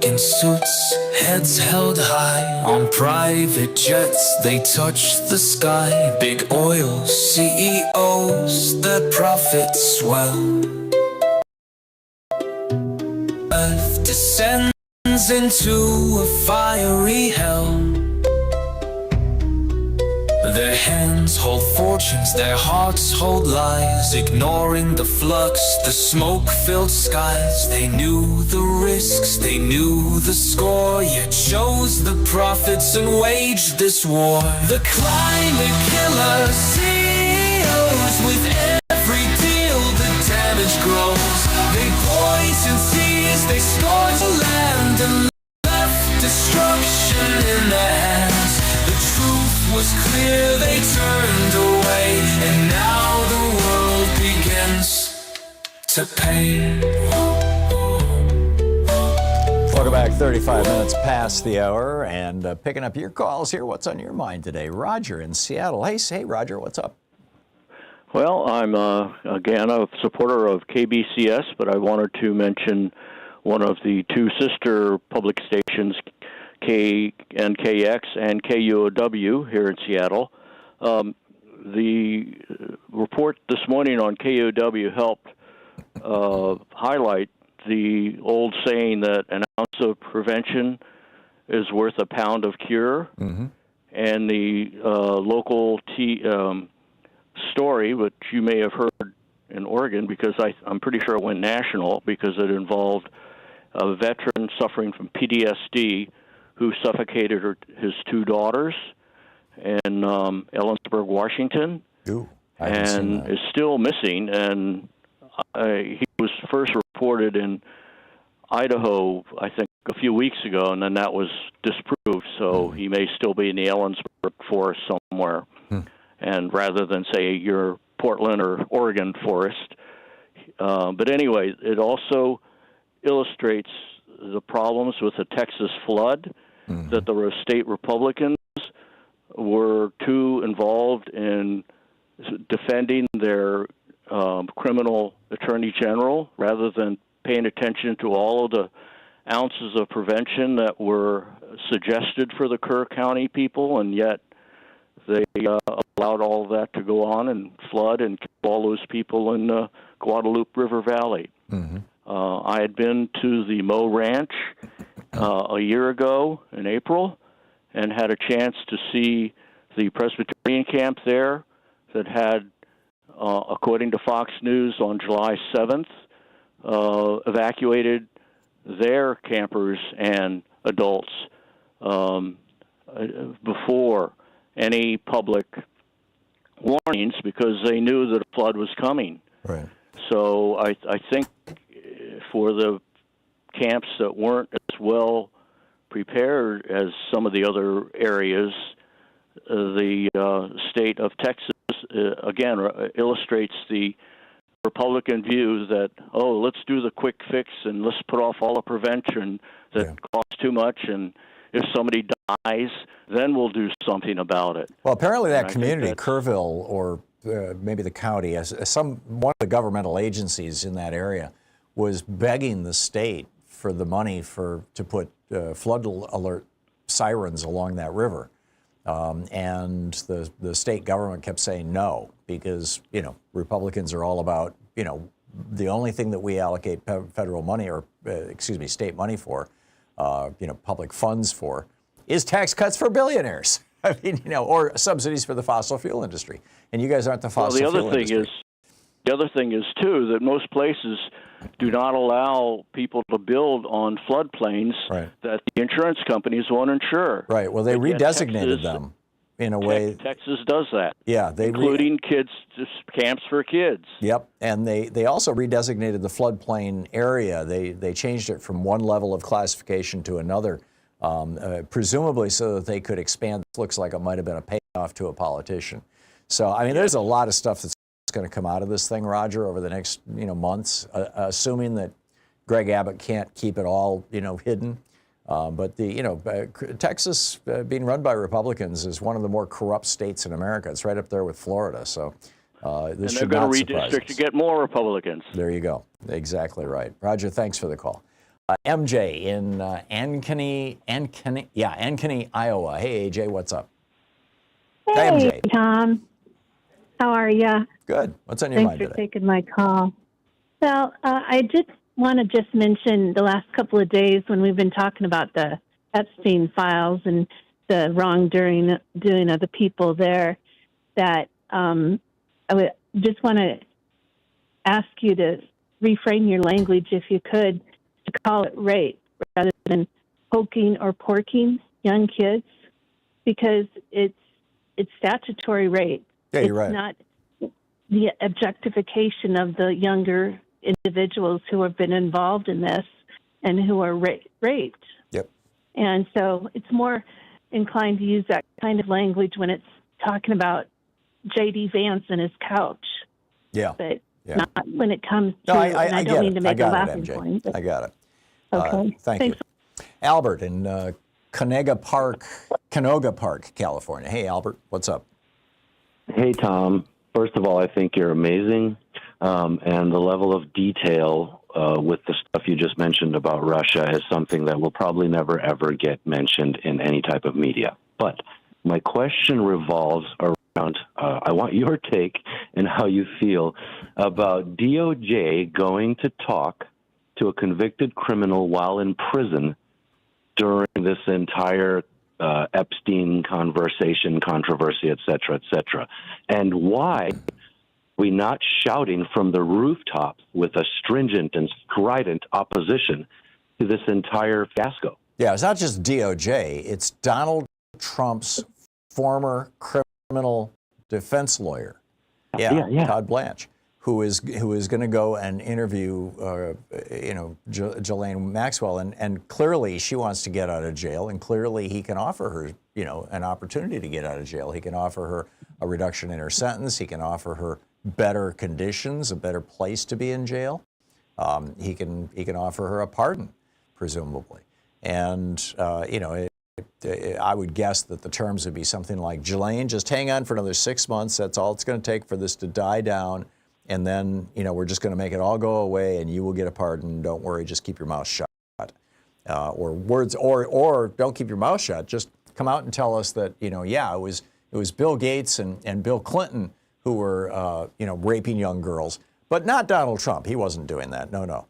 In suits, heads held high, on private jets, they touch the sky. Big oil CEOs, their profits swell. Earth descends into a fiery hell. Their hands hold fortunes, their hearts hold lies, ignoring the flux, the smoke-filled skies. They knew the risks, they knew the score, yet chose the profits and waged this war. The climate killer CEOs, with every deal the damage grows. They poison seas, they scourge the land and left destruction in their hands. The truth was clear, they turned away, and now the world begins to pay. Welcome back, 35 minutes past the hour, and picking up your calls here. What's on your mind today? Roger in Seattle. Hey, Roger, what's up? Well, I'm, again, a supporter of KBCS, but I wanted to mention one of the two sister public stations, KNKX and KUOW here in Seattle. The report this morning on KUOW helped highlight the old saying that an ounce of prevention is worth a pound of cure. Mm-hmm. And the local story, which you may have heard in Oregon, because I'm pretty sure it went national, because it involved a veteran suffering from PTSD who suffocated his two daughters in Ellensburg, Washington, and is still missing. And he was first reported in Idaho, I think, a few weeks ago, and then that was disproved. So he may still be in the Ellensburg forest somewhere. And rather than say your Portland or Oregon forest. But anyway, it also illustrates the problems with the Texas flood, that the state Republicans were too involved in defending their criminal attorney general rather than paying attention to all of the ounces of prevention that were suggested for the Kerr County people, and yet they allowed all of that to go on and flood and kill all those people in the Guadalupe River Valley. I had been to the Moe Ranch a year ago in April and had a chance to see the Presbyterian camp there that had, according to Fox News, on July 7th, evacuated their campers and adults before any public warnings, because they knew that a flood was coming. Right. So I think for the camps that weren't as well prepared as some of the other areas, the state of Texas, again, illustrates the Republican view that, let's do the quick fix and let's put off all the prevention that costs too much, and if somebody dies, then we'll do something about it. Well, apparently that community, Kerrville, or maybe the county, one of the governmental agencies in that area was begging the state for the money to put flood alert sirens along that river. And the state government kept saying no, because, Republicans are all about, the only thing that we allocate federal money or, state money for, public funds for, is tax cuts for billionaires. I mean, or subsidies for the fossil fuel industry. And you guys aren't the fossil fuel industry. The other thing is, too, that most places do not allow people to build on floodplains that the insurance companies won't insure. Right. Well, they redesignated them in a way. Texas does that. Yeah. Including camps for kids. Yep. And they also redesignated the floodplain area. They changed it from one level of classification to another, presumably so that they could expand. This looks like it might have been a payoff to a politician. So, I mean, there's a lot of stuff that's going to come out of this thing, Roger, over the next months, assuming that Greg Abbott can't keep it all hidden. But Texas, being run by Republicans, is one of the more corrupt states in America. It's right up there with Florida. So this should not surprise us. And they're going to redistrict to get more Republicans. There you go. Exactly right. Roger, thanks for the call. MJ in Ankeny, Iowa. Hey, AJ, what's up? Hey, MJ. Tom. How are you? Good. What's on your mind today? Thanks for taking my call. Well, I just want to just mention the last couple of days when we've been talking about the Epstein files and the wrongdoing of the people there, that I would just want to ask you to reframe your language, if you could, to call it rape rather than poking or porking young kids, because it's statutory rape. Yeah, you're right. It's not the objectification of the younger individuals who have been involved in this and who are raped. Yep. And so it's more inclined to use that kind of language when it's talking about J.D. Vance and his couch. Yeah. But not when it comes to, and I don't mean to make a laughing point. I got it. Okay. Thanks you. Albert in Canoga Park, California. Hey, Albert, what's up? Hey, Tom. First of all, I think you're amazing. And the level of detail with the stuff you just mentioned about Russia is something that will probably never, ever get mentioned in any type of media. But my question revolves around, I want your take and how you feel about DOJ going to talk to a convicted criminal while in prison during this entire Epstein conversation, controversy, et cetera, and why are we not shouting from the rooftops with a stringent and strident opposition to this entire fiasco? Yeah, it's not just DOJ, it's Donald Trump's former criminal defense lawyer, Todd Blanche, who is going to go and interview, Ghislaine Maxwell, and clearly she wants to get out of jail, and clearly he can offer her, an opportunity to get out of jail. He can offer her a reduction in her sentence. He can offer her better conditions, a better place to be in jail. He can offer her a pardon, presumably, and I would guess that the terms would be something like, Ghislaine, just hang on for another 6 months. That's all it's going to take for this to die down. And then, we're just going to make it all go away and you will get a pardon. Don't worry, just keep your mouth shut. Or don't keep your mouth shut. Just come out and tell us that, it was Bill Gates and Bill Clinton who were, raping young girls, but not Donald Trump. He wasn't doing that. No.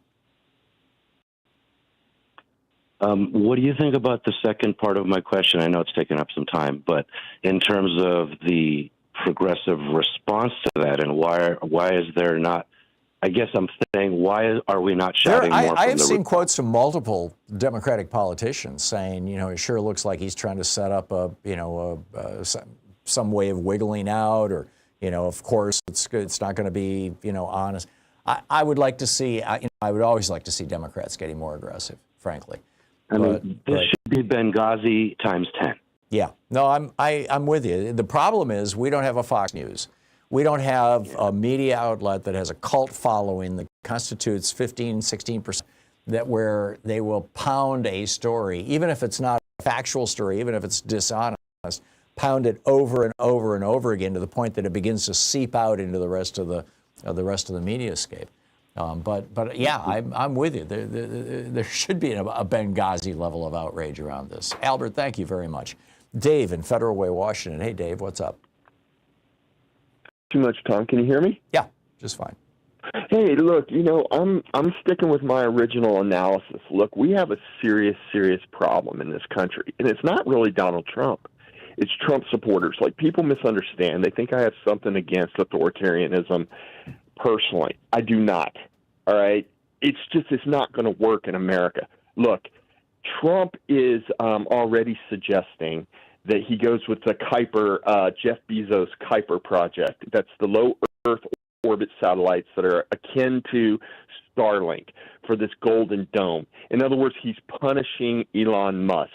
What do you think about the second part of my question? I know it's taken up some time, but in terms of the progressive response to that, and why is there not? I guess I'm saying, why are we not shouting more? I have seen quotes from multiple Democratic politicians saying, it sure looks like he's trying to set up some way of wiggling out, or of course it's not going to be honest. I would like to see. I would always like to see Democrats getting more aggressive, frankly. This should be Benghazi times 10. Yeah, no, I'm with you. The problem is we don't have a Fox News. We don't have a media outlet that has a cult following that constitutes 15, 16%, where they will pound a story, even if it's not a factual story, even if it's dishonest, pound it over and over and over again to the point that it begins to seep out into the rest of the mediascape. But yeah, I'm with you. There should be a Benghazi level of outrage around this. Albert, thank you very much. Dave in Federal Way, Washington. Hey, Dave, what's up? Too much, Tom. Can you hear me? Yeah, just fine. Hey, look, I'm sticking with my original analysis. Look, we have a serious problem in this country, and it's not really Donald Trump. It's Trump supporters. Like, people misunderstand. They think I have something against authoritarianism. Personally, I do not. All right? It's not going to work in America. Look, Trump is already suggesting that he goes with the Kuiper, Jeff Bezos' Kuiper project. That's the low Earth orbit satellites that are akin to Starlink for this golden dome. In other words, he's punishing Elon Musk.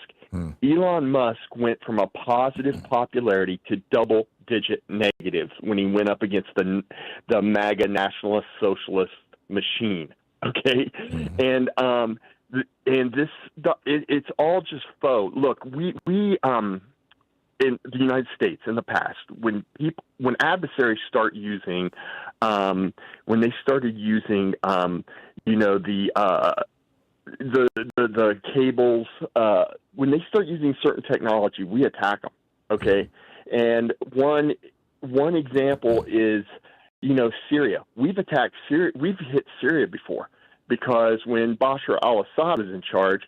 Elon Musk went from a positive popularity to double-digit negatives when he went up against the MAGA nationalist socialist machine. Okay, and this it's all just faux. Look, we in the United States in the past, when adversaries start using when they started using the cables, when they start using certain technology, we attack them. Okay, and one example is Syria. We've attacked Syria. We've hit Syria before because when Bashar al-Assad was in charge,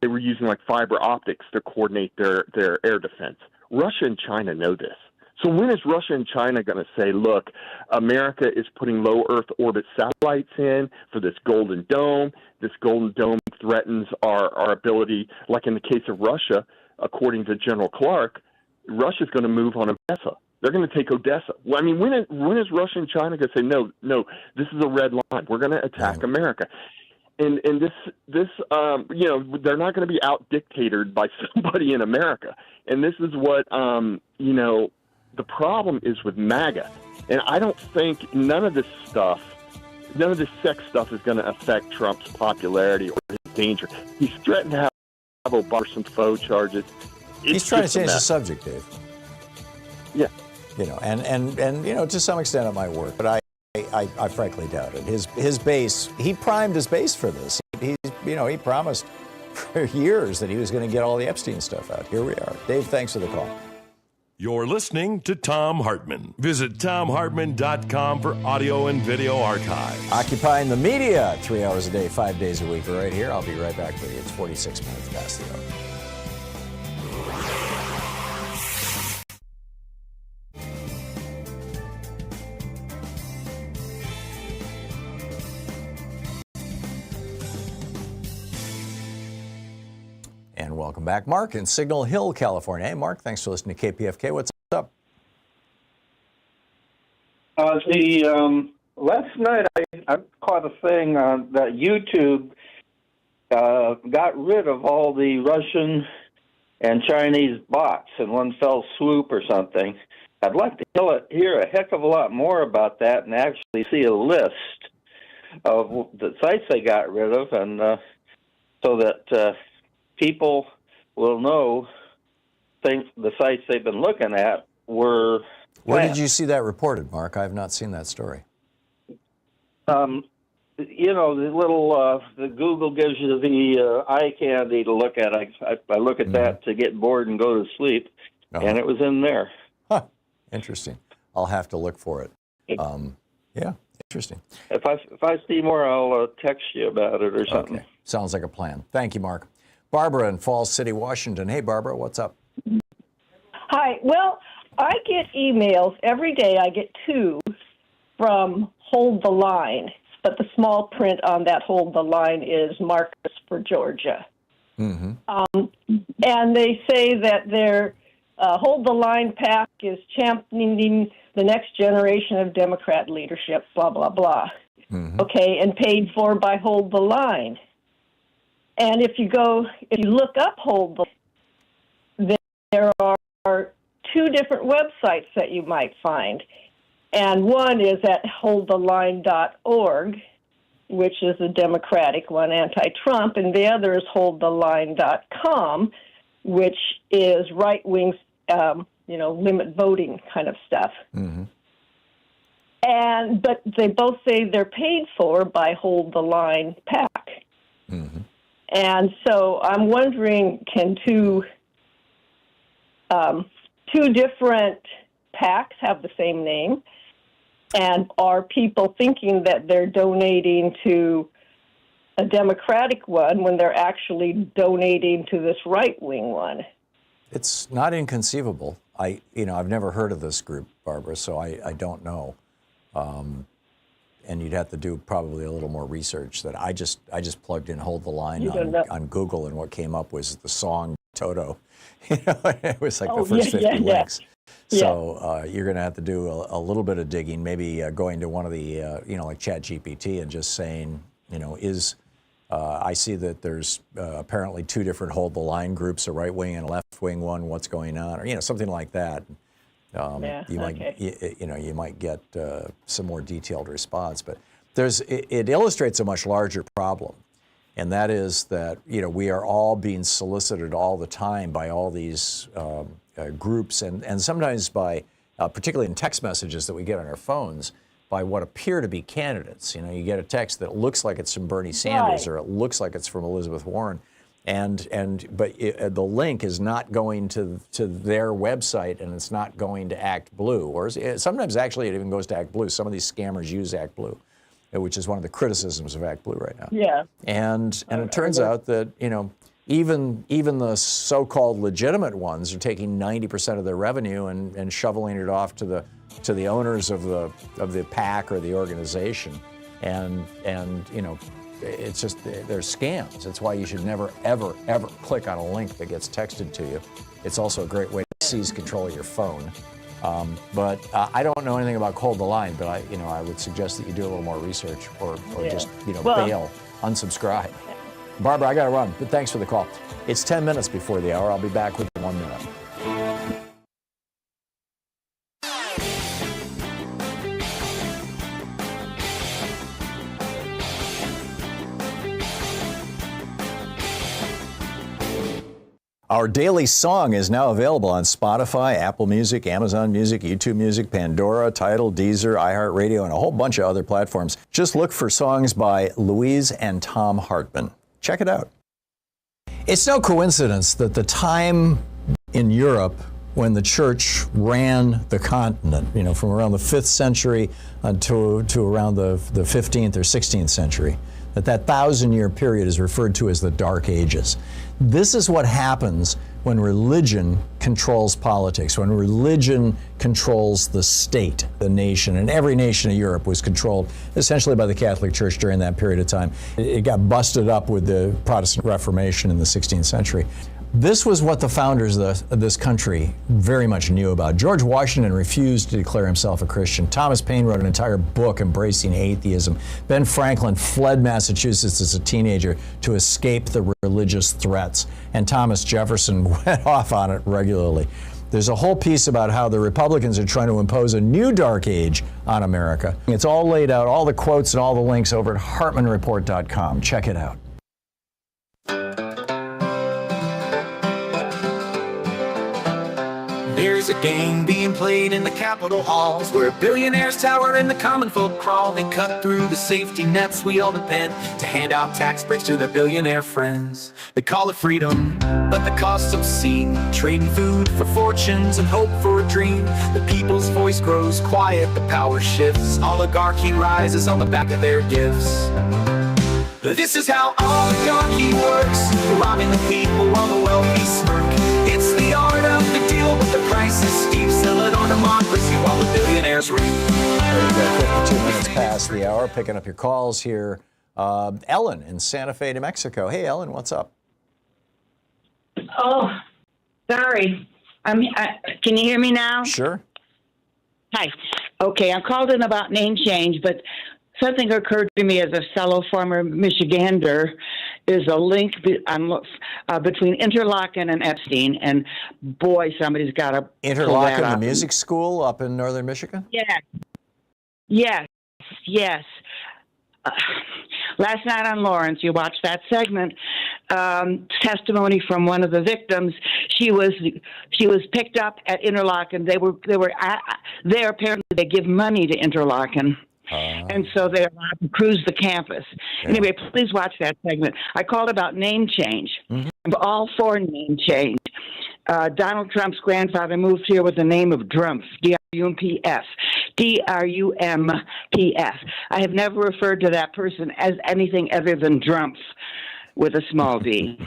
they were using like fiber optics to coordinate their air defense. Russia and China know this. So when is Russia and China going to say, look, America is putting low Earth orbit satellites in for this Golden Dome. This Golden Dome threatens our ability, like in the case of Russia, according to General Clark, Russia's going to move on Odessa. They're going to take Odessa. Well, I mean, when is Russia and China going to say, no, this is a red line. We're going to attack America. And this they're not going to be out-dictatored by somebody in America. And this is what, the problem is with MAGA. And I don't think none of this sex stuff is going to affect Trump's popularity or his danger. He's threatened to have Obama some faux charges. He's trying to change the subject, Dave. Yeah. And to some extent it might work, but I frankly doubt it. His base, he primed his base for this. He promised for years that he was going to get all the Epstein stuff out. Here we are. Dave, thanks for the call. You're listening to Thom Hartmann. Visit thomhartmann.com for audio and video archives. Occupying the media 3 hours a day, 5 days a week, right here. I'll be right back with you. It's 46 minutes past the hour. And welcome back, Mark, in Signal Hill, California. Hey, Mark, thanks for listening to KPFK. What's up? Last night I caught a thing that YouTube got rid of all the Russian and Chinese bots in one fell swoop or something. I'd like to hear a heck of a lot more about that and actually see a list of the sites they got rid of, and so that people will know the sites they've been looking at were. Where did you see that reported, Mark? I have not seen that story. You know, the little the Google gives you the eye candy to look at. I look at that to get bored and go to sleep, and it was in there. Huh. Interesting. I'll have to look for it. Yeah, interesting. If I see more, I'll text you about it or something. Okay. Sounds like a plan. Thank you, Mark. Barbara in Falls City, Washington. Hey, Barbara, what's up? Hi. Well, I get emails every day. I get 2 from Hold the Line, but the small print on that Hold the Line is Marcus for Georgia. Mm-hmm. And they say that their Hold the Line PAC is championing the next generation of Democrat leadership, blah, blah, blah. Mm-hmm. Okay, and paid for by Hold the Line. And if you look up Hold the Line, there are 2 different websites that you might find. And one is at holdtheline.org, which is a Democratic one, anti-Trump, and the other is holdtheline.com, which is right-wing, limit voting kind of stuff. Mm-hmm. But they both say they're paid for by Hold the Line PAC. Mm-hmm. And so I'm wondering, can two different PACs have the same name? And are people thinking that they're donating to a Democratic one when they're actually donating to this right-wing one? It's not inconceivable. I've never heard of this group, Barbara, so I don't know. And you'd have to do probably a little more research. That I just plugged in Hold the Line on Google, and what came up was the song Toto. It was like the first 50 links. So you're going to have to do a little bit of digging, maybe going to one of the, like ChatGPT and just saying, I see that there's apparently 2 different Hold the Line groups, a right-wing and a left-wing one. What's going on? Or, something like that. You might get some more detailed response. But it illustrates a much larger problem. And that is that, we are all being solicited all the time by all these groups and sometimes by, particularly in text messages that we get on our phones, by what appear to be candidates. You get a text that looks like it's from Bernie Sanders or it looks like it's from Elizabeth Warren. But the link is not going to their website, and it's not going to ActBlue. Or sometimes actually it even goes to ActBlue. Some of these scammers use ActBlue, which is one of the criticisms of ActBlue right now. Yeah. And it turns out that even the so-called legitimate ones are taking 90% of their revenue and shoveling it off to the owners of the PAC or the organization, and it's just they're scams. That's why you should never ever click on a link that gets texted to you. It's also a great way to seize control of your phone. But I don't know anything about Hold the Line, but I would suggest that you do a little more research or just bail, unsubscribe. Barbara, I got to run, but thanks for the call. It's 10 minutes before the hour. I'll be back with 1 minute. Our daily song is now available on Spotify, Apple Music, Amazon Music, YouTube Music, Pandora, Tidal, Deezer, iHeartRadio, and a whole bunch of other platforms. Just look for songs by Louise and Thom Hartmann. Check it out. It's no coincidence that the time in Europe when the church ran the continent, from around the 5th century to around the 15th or 16th century, that 1,000-year period is referred to as the Dark Ages. This is what happens when religion controls politics, when religion controls the state, the nation, and every nation of Europe was controlled essentially by the Catholic Church during that period of time. It got busted up with the Protestant Reformation in the 16th century. This was what the founders of this country very much knew about. George Washington refused to declare himself a Christian. Thomas Paine wrote an entire book embracing atheism. Ben Franklin fled Massachusetts as a teenager to escape the religious threats. And Thomas Jefferson went off on it regularly. There's a whole piece about how the Republicans are trying to impose a new dark age on America. It's all laid out, all the quotes and all the links over at HartmannReport.com. Check it out. There's a game being played in the Capitol halls where billionaires tower and the common folk crawl. They cut through the safety nets we all depend to hand out tax breaks to their billionaire friends. They call it freedom, but the cost's obscene. Trading food for fortunes and hope for a dream. The people's voice grows quiet, the power shifts. Oligarchy rises on the back of their gifts. This is how oligarchy works, robbing the people while the wealthy smirk. It's the art of the deal, but the price is steep. Sell it on democracy while the billionaires reap. There you go, 52 minutes past the hour. Picking up your calls here. Ellen in Santa Fe, New Mexico. Hey, Ellen, what's up? Oh, sorry. Can you hear me now? Sure. Hi. Okay, I called in about name change, but something occurred to me as a fellow former Michigander is a link between Interlochen and Epstein, and boy, somebody's got to Interlochen, the music school up in northern Michigan? Yes. Last night on Lawrence, you watched that segment. Testimony from one of the victims. She was picked up at Interlochen. They were there. Apparently, they give money to Interlochen. And so they're allowed to cruise the campus. Yeah. Anyway, please watch that segment. I called about name change. Mm-hmm. I'm all for name change. Donald Trump's grandfather moved here with the name of Drumpf, D-R-U-M-P-F. D-R-U-M-P-F. I have never referred to that person as anything other than Drumpf with a small d.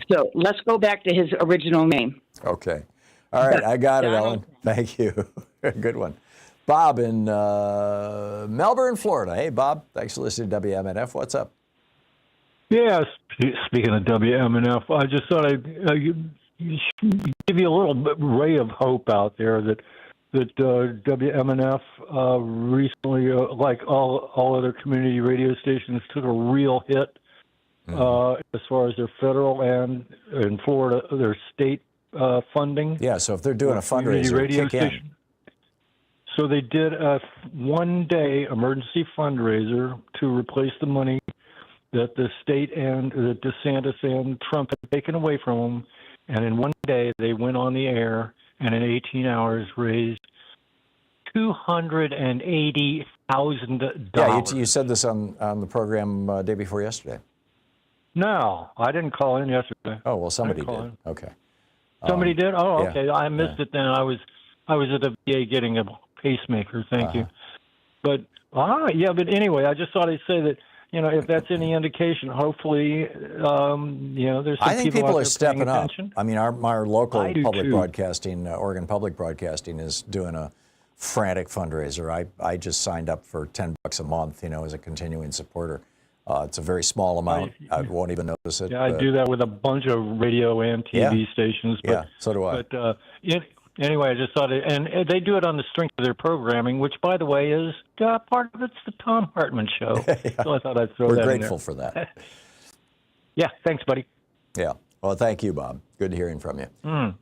So let's go back to his original name. Okay. All right, I got it, Ellen. Thank you. Good one. Bob in Melbourne, Florida. Hey, Bob. Thanks for listening to WMNF. What's up? Yeah, speaking of WMNF, I just thought I'd give you a little ray of hope out there that WMNF recently, like all other community radio stations, took a real hit as far as their federal and in Florida, their state funding. Yeah, so if they're doing a fundraiser, kick in. So they did a one-day emergency fundraiser to replace the money that the state and that DeSantis and Trump had taken away from them. And in one day, they went on the air and in 18 hours raised $280,000. Yeah, you said this on the program day before yesterday. No, I didn't call in yesterday. Oh, well, somebody did. Okay. Somebody did? Oh, okay. Yeah. I missed it then. I was at the VA getting a pacemaker. Thank you. But anyway, I just thought I'd say that, if that's any indication, hopefully, there's some I think people are stepping up. Attention. I mean, our local public broadcasting, Oregon Public Broadcasting, is doing a frantic fundraiser. I just signed up for $10 a month, as a continuing supporter. It's a very small amount. I won't even notice it. Yeah, I do that with a bunch of radio and TV stations. But, so do I. But anyway, I just thought and they do it on the strength of their programming, which, by the way, is part of it's the Thom Hartmann Show. So I thought I'd throw that in there. We're grateful for that. Yeah, thanks, buddy. Yeah. Well, thank you, Bob. Good hearing from you. Tony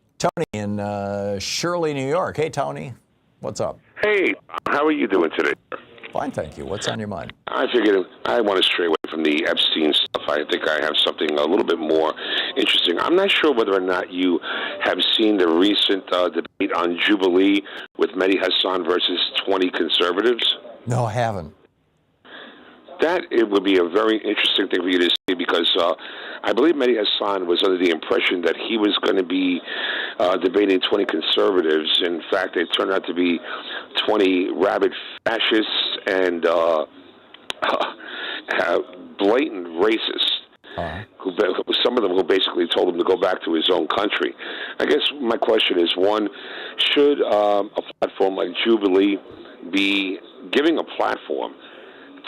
in Shirley, New York. Hey, Tony. What's up? Hey, how are you doing today? Fine, thank you. What's on your mind? I figured I want to stray away from the Epstein stuff. I think I have something a little bit more interesting. I'm not sure whether or not you have seen the recent debate on Jubilee with Mehdi Hassan versus 20 conservatives. No, I haven't. that it would be a very interesting thing for you to see, because I believe Mehdi Hassan was under the impression that he was going to be debating 20 conservatives. In fact, they turned out to be 20 rabid fascists and blatant racists. Some of them who basically told him to go back to his own country. I guess my question is, one, should a platform like Jubilee be giving a platform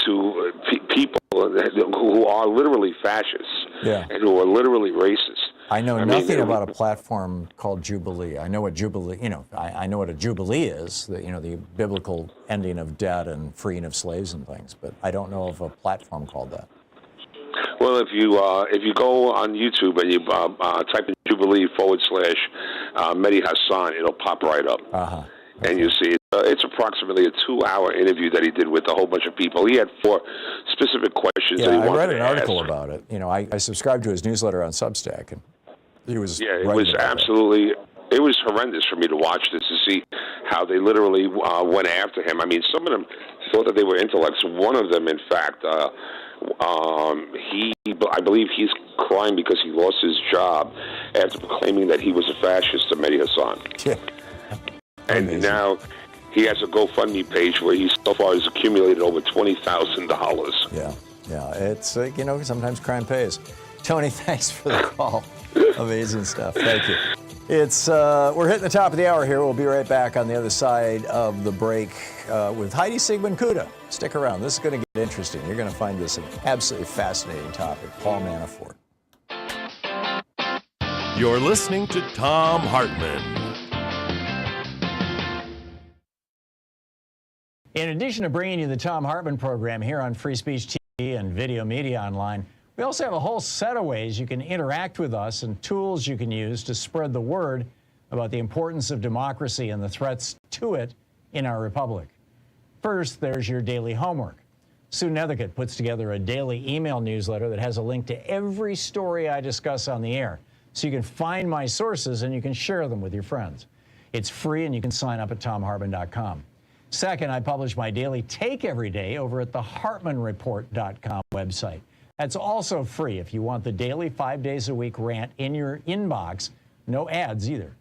to people who are literally fascists and who are literally racist? I know nothing about a platform called Jubilee. I know what Jubilee, I know what a Jubilee is, the biblical ending of debt and freeing of slaves and things, but I don't know of a platform called that. Well, if you go on YouTube and you type in Jubilee / Mehdi Hassan, it'll pop right up. And you see it's approximately a 2-hour interview that he did with a whole bunch of people. He had 4 specific questions that he wanted to ask. I read an article about it. I subscribed to his newsletter on Substack, and he was it was absolutely. It was horrendous for me to watch this, to see how they literally went after him. I mean, some of them thought that they were intellects. One of them, in fact, I believe he's crying because he lost his job after proclaiming that he was a fascist to Mehdi Hassan. And now he has a GoFundMe page where he so far has accumulated over $20,000. Yeah, it's sometimes crime pays. Tony, thanks for the call. Amazing stuff. Thank you. We're hitting the top of the hour here. We'll be right back on the other side of the break with Heidi, Siegmund, Cuda. Stick around. This is going to get interesting. You're going to find this an absolutely fascinating topic. Paul Manafort. You're listening to Thom Hartmann. In addition to bringing you the Thom Hartmann Program here on Free Speech TV and Video Media Online, we also have a whole set of ways you can interact with us and tools you can use to spread the word about the importance of democracy and the threats to it in our republic. First, there's your daily homework. Sue Nethercutt puts together a daily email newsletter that has a link to every story I discuss on the air, so you can find my sources and you can share them with your friends. It's free and you can sign up at thomhartmann.com. Second, I publish my daily take every day over at the hartmannreport.com website. That's also free if you want the daily 5 days a week rant in your inbox. No ads either.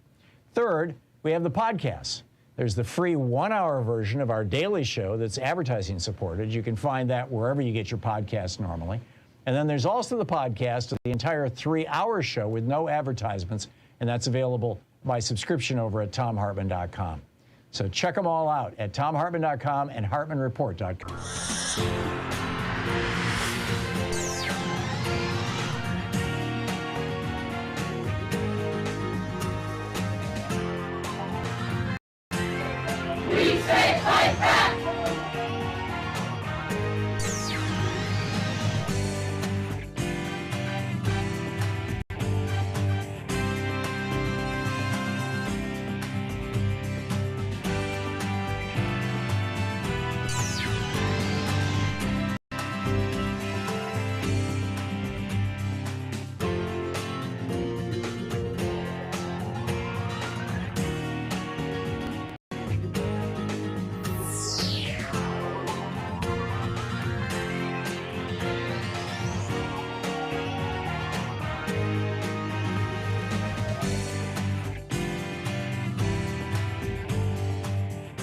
Third, we have the podcasts. There's the free 1-hour version of our daily show that's advertising supported. You can find that wherever you get your podcasts normally. And then there's also the podcast of the entire 3-hour show with no advertisements, and that's available by subscription over at thomhartmann.com. So check them all out at thomhartmann.com and hartmannreport.com. We say fight back!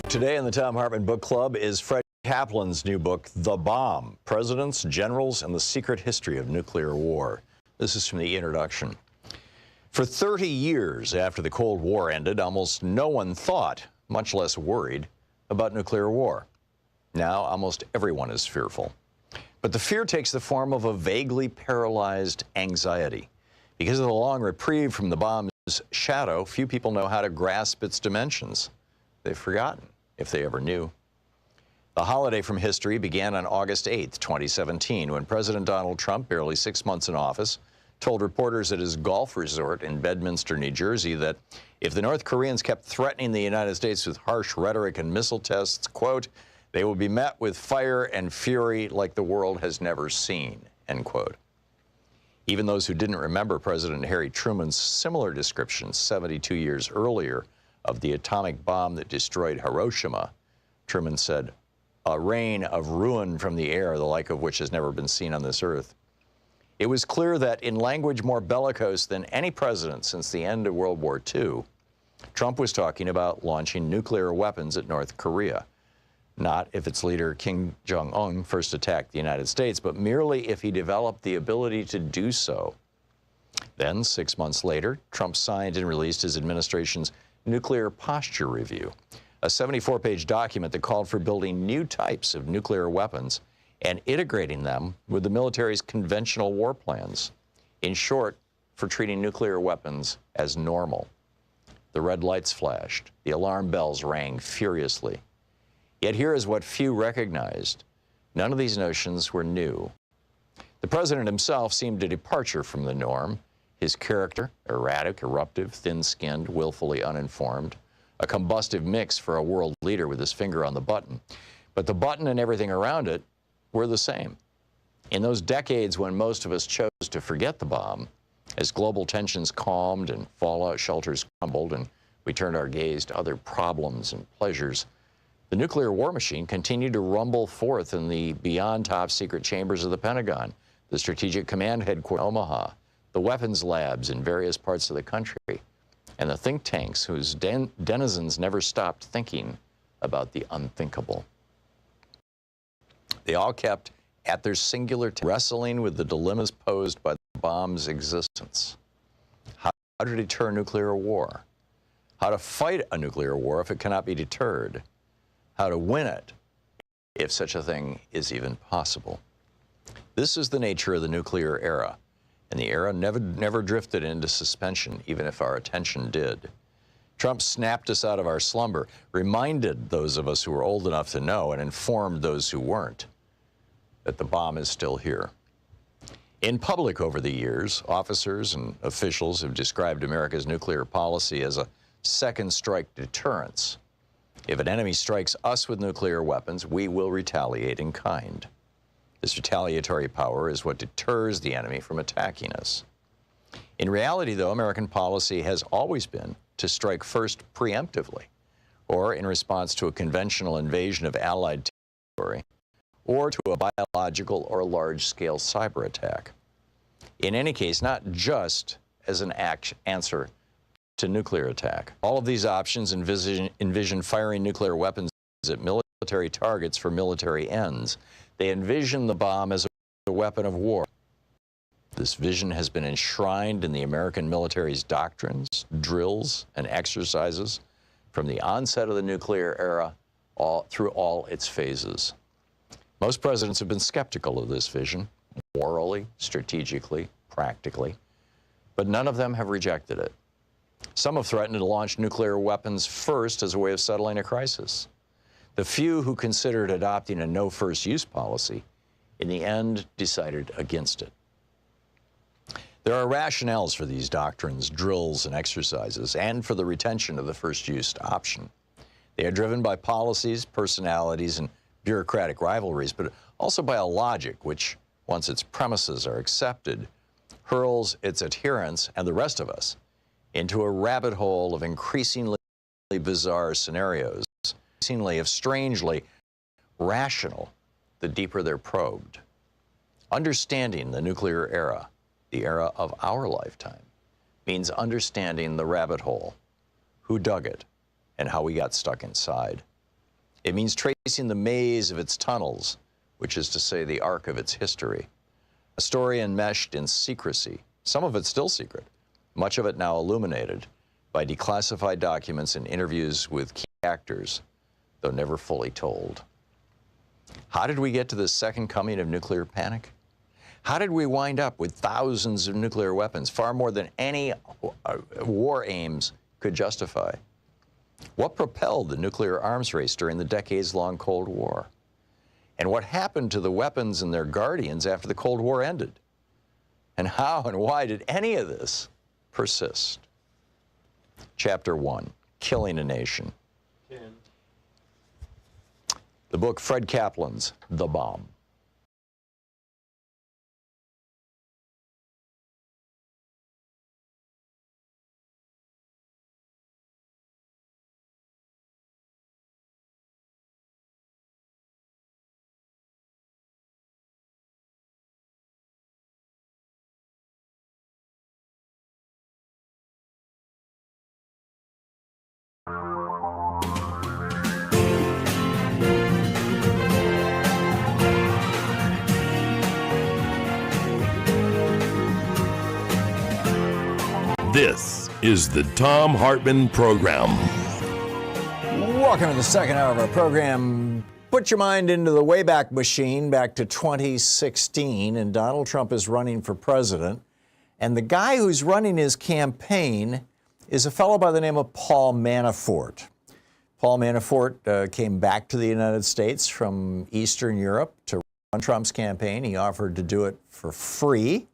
Today in the Thom Hartmann Book Club is Fred Kaplan's new book, The Bomb: Presidents, Generals, and the Secret History of Nuclear War. This is from the introduction. For 30 years after the Cold War ended, almost no one thought, much less worried, about nuclear war. Now almost everyone is fearful. But the fear takes the form of a vaguely paralyzed anxiety. Because of the long reprieve from the bomb's shadow, few people know how to grasp its dimensions. They've forgotten, if they ever knew. The holiday from history began on August 8th, 2017, when President Donald Trump, barely 6 months in office, told reporters at his golf resort in Bedminster, New Jersey, that if the North Koreans kept threatening the United States with harsh rhetoric and missile tests, quote, they will be met with fire and fury like the world has never seen, end quote. Even those who didn't remember President Harry Truman's similar description 72 years earlier of the atomic bomb that destroyed Hiroshima, Truman said, a rain of ruin from the air, the like of which has never been seen on this earth. It was clear that in language more bellicose than any president since the end of World War II, Trump was talking about launching nuclear weapons at North Korea. Not if its leader, Kim Jong-un, first attacked the United States, but merely if he developed the ability to do so. Then, 6 months later, Trump signed and released his administration's Nuclear Posture Review, a 74-page document that called for building new types of nuclear weapons and integrating them with the military's conventional war plans. In short, for treating nuclear weapons as normal. The red lights flashed. The alarm bells rang furiously. Yet here is what few recognized. None of these notions were new. The president himself seemed a departure from the norm. His character, erratic, eruptive, thin-skinned, willfully uninformed, a combustive mix for a world leader with his finger on the button. But the button and everything around it were the same. In those decades when most of us chose to forget the bomb, as global tensions calmed and fallout shelters crumbled and we turned our gaze to other problems and pleasures, the nuclear war machine continued to rumble forth in the beyond top secret chambers of the Pentagon, the Strategic Command Headquarters in Omaha, the weapons labs in various parts of the country, and the think tanks whose denizens never stopped thinking about the unthinkable. They all kept at their singular wrestling with the dilemmas posed by the bomb's existence. How to deter nuclear war, how to fight a nuclear war if it cannot be deterred, how to win it if such a thing is even possible. This is the nature of the nuclear era, and the era never drifted into suspension, even if our attention did. Trump snapped us out of our slumber, reminded those of us who were old enough to know, and informed those who weren't, that the bomb is still here. In public over the years, officers and officials have described America's nuclear policy as a second strike deterrence. If an enemy strikes us with nuclear weapons, we will retaliate in kind. This retaliatory power is what deters the enemy from attacking us. In reality, though, American policy has always been to strike first preemptively, or in response to a conventional invasion of Allied territory, or to a biological or large-scale cyber attack. In any case, not just as an answer to nuclear attack. All of these options envision firing nuclear weapons at military targets for military ends. They envision the bomb as a weapon of war. This vision has been enshrined in the American military's doctrines, drills, and exercises from the onset of the nuclear era through all its phases. Most presidents have been skeptical of this vision, morally, strategically, practically, but none of them have rejected it. Some have threatened to launch nuclear weapons first as a way of settling a crisis. The few who considered adopting a no first use policy, in the end, decided against it. There are rationales for these doctrines, drills, and exercises, and for the retention of the first use option. They are driven by policies, personalities, and bureaucratic rivalries, but also by a logic which, once its premises are accepted, hurls its adherents and the rest of us into a rabbit hole of increasingly bizarre scenarios, increasingly of strangely rational, the deeper they're probed. Understanding the nuclear era, the era of our lifetime, means understanding the rabbit hole, who dug it, and how we got stuck inside. It means tracing the maze of its tunnels, which is to say the arc of its history. A story enmeshed in secrecy, some of it still secret, much of it now illuminated by declassified documents and interviews with key actors, though never fully told. How did we get to this second coming of nuclear panic? How did we wind up with thousands of nuclear weapons, far more than any war aims could justify? What propelled the nuclear arms race during the decades-long Cold War? And what happened to the weapons and their guardians after the Cold War ended? And how and why did any of this persist? Chapter 1, Killing a Nation. The book Fred Kaplan's The Bomb. This is the Thom Hartmann Program. Welcome to the second hour of our program. Put your mind into the Wayback Machine back to 2016, and Donald Trump is running for president. And the guy who's running his campaign is a fellow by the name of Paul Manafort. Paul Manafort came back to the United States from Eastern Europe to run Trump's campaign. He offered to do it for free.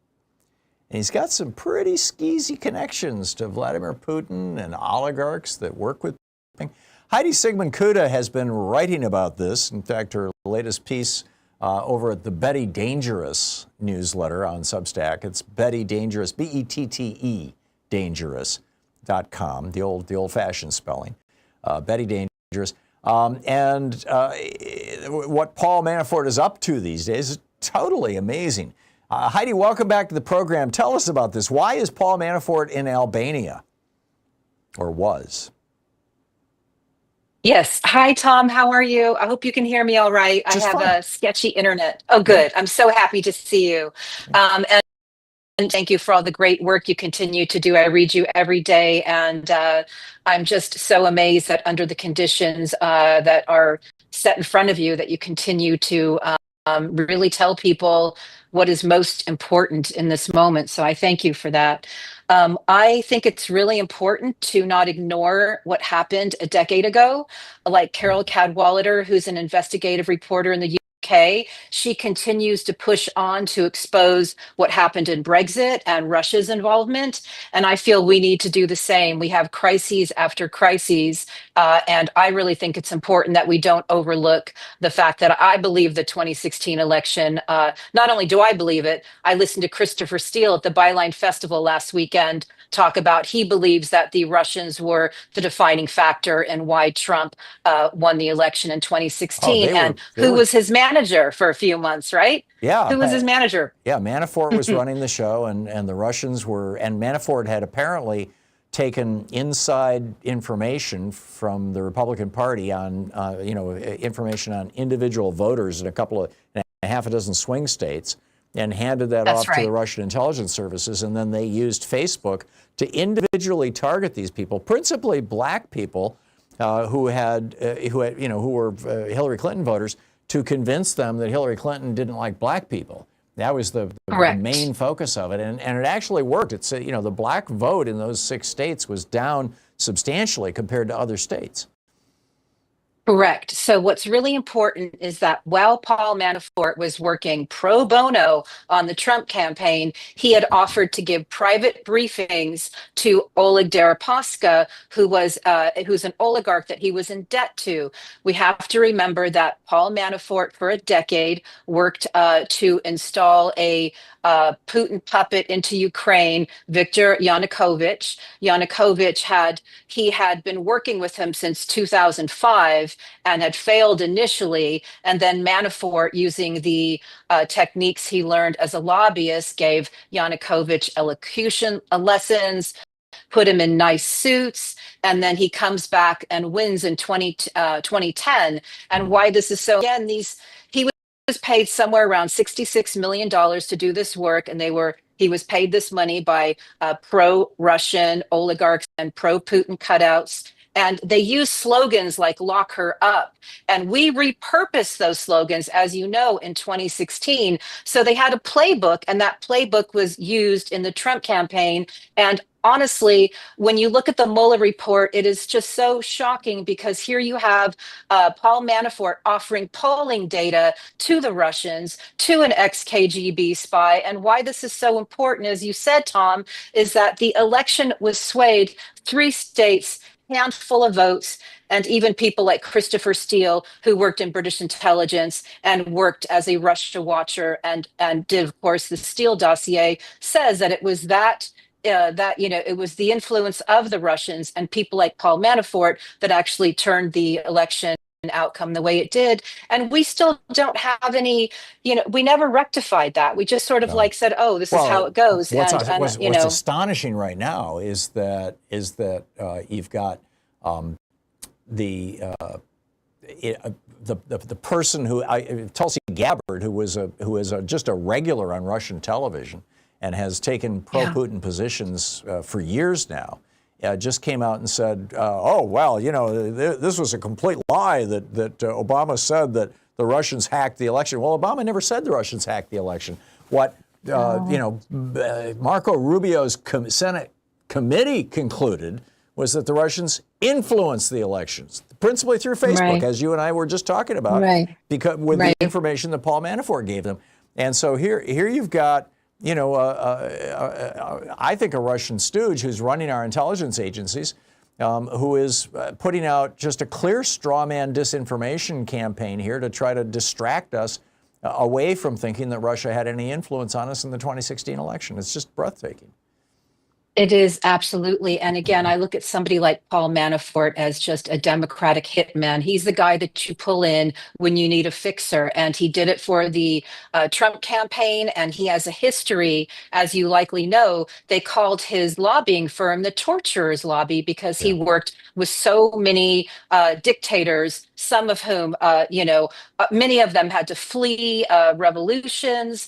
And he's got some pretty skeezy connections to Vladimir Putin and oligarchs that work with Putin. Heidi Siegmund Cuda has been writing about this. In fact, her latest piece over at the Betty Dangerous newsletter on Substack. It's Betty Dangerous, B-E-T-T-E, dangerous.com, the old-fashioned spelling. Betty Dangerous. And what Paul Manafort is up to these days is totally amazing. Heidi, welcome back to the program. Tell us about this. Why is Paul Manafort in Albania, or was? Yes. Hi, Tom. How are you? I hope you can hear me all right. Just I have fine. a sketchy internet. Oh, good. I'm so happy to see you. And thank you for all the great work you continue to do. I read you every day, and I'm just so amazed that under the conditions that are set in front of you, that you continue to really tell people what is most important in this moment. So I thank you for that. I think it's really important to not ignore what happened a decade ago. Like Carol Cadwalader, who's an investigative reporter in the UK, she continues to push on to expose what happened in Brexit and Russia's involvement. And I feel we need to do the same. We have crises after crises. And I really think it's important that we don't overlook the fact that I believe the 2016 election, not only do I believe it, I listened to Christopher Steele at the Byline Festival last weekend talk about he believes that the Russians were the defining factor in why Trump won the election in 2016. Who was his manager for a few months, right? Yeah. Who was his manager? Yeah, Manafort was running the show, and the Russians were, and Manafort had apparently taken inside information from the Republican Party on, information on individual voters in a half a dozen swing states, and handed that off to the Russian intelligence services, and then they used Facebook to individually target these people, principally black people who were Hillary Clinton voters, to convince them that Hillary Clinton didn't like black people. That was the main focus of it, and it actually worked. It's the black vote in those 6 states was down substantially compared to other states. Correct. So what's really important is that while Paul Manafort was working pro bono on the Trump campaign, he had offered to give private briefings to Oleg Deripaska, who's an oligarch that he was in debt to. We have to remember that Paul Manafort, for a decade, worked to install a Putin puppet into Ukraine, Viktor Yanukovych. Yanukovych had been working with him since 2005 and had failed initially. And then Manafort, using the techniques he learned as a lobbyist, gave Yanukovych elocution lessons, put him in nice suits, and then he comes back and wins in 2010. And why this is so, again, he was paid somewhere around $66 million to do this work, and he was paid this money by pro-Russian oligarchs and pro-Putin cutouts. And they use slogans like "lock her up." And we repurposed those slogans, as you know, in 2016. So they had a playbook, and that playbook was used in the Trump campaign. And honestly, when you look at the Mueller report, it is just so shocking, because here you have Paul Manafort offering polling data to the Russians, to an ex-KGB spy. And why this is so important, as you said, Tom, is that the election was swayed 3 states, handful of votes, and even people like Christopher Steele, who worked in British intelligence and worked as a Russia watcher and did, of course, the Steele dossier, says that it was it was the influence of the Russians and people like Paul Manafort that actually turned the election outcome the way it did. And we still don't have any, we never rectified that. We just sort of said, oh, this is how it goes. What's astonishing right now is that you've got the person who Tulsi Gabbard, who was just a regular on Russian television, and has taken pro-Putin positions for years now, just came out and said, oh, well, you know, this was a complete lie that Obama said that the Russians hacked the election. Well, Obama never said the Russians hacked the election. What, you know, Marco Rubio's Senate committee concluded was that the Russians influenced the elections, principally through Facebook, as you and I were just talking about, because with the information that Paul Manafort gave them. And so here you've got, you know, I think a Russian stooge who's running our intelligence agencies, who is putting out just a clear straw man disinformation campaign here to try to distract us away from thinking that Russia had any influence on us in the 2016 election. It's just breathtaking. It is, absolutely. And again, I look at somebody like Paul Manafort as just a Democratic hitman. He's the guy that you pull in when you need a fixer. And he did it for the Trump campaign. And he has a history, as you likely know. They called his lobbying firm the Torturer's Lobby because he worked with so many dictators, some of whom, you know, many of them had to flee revolutions.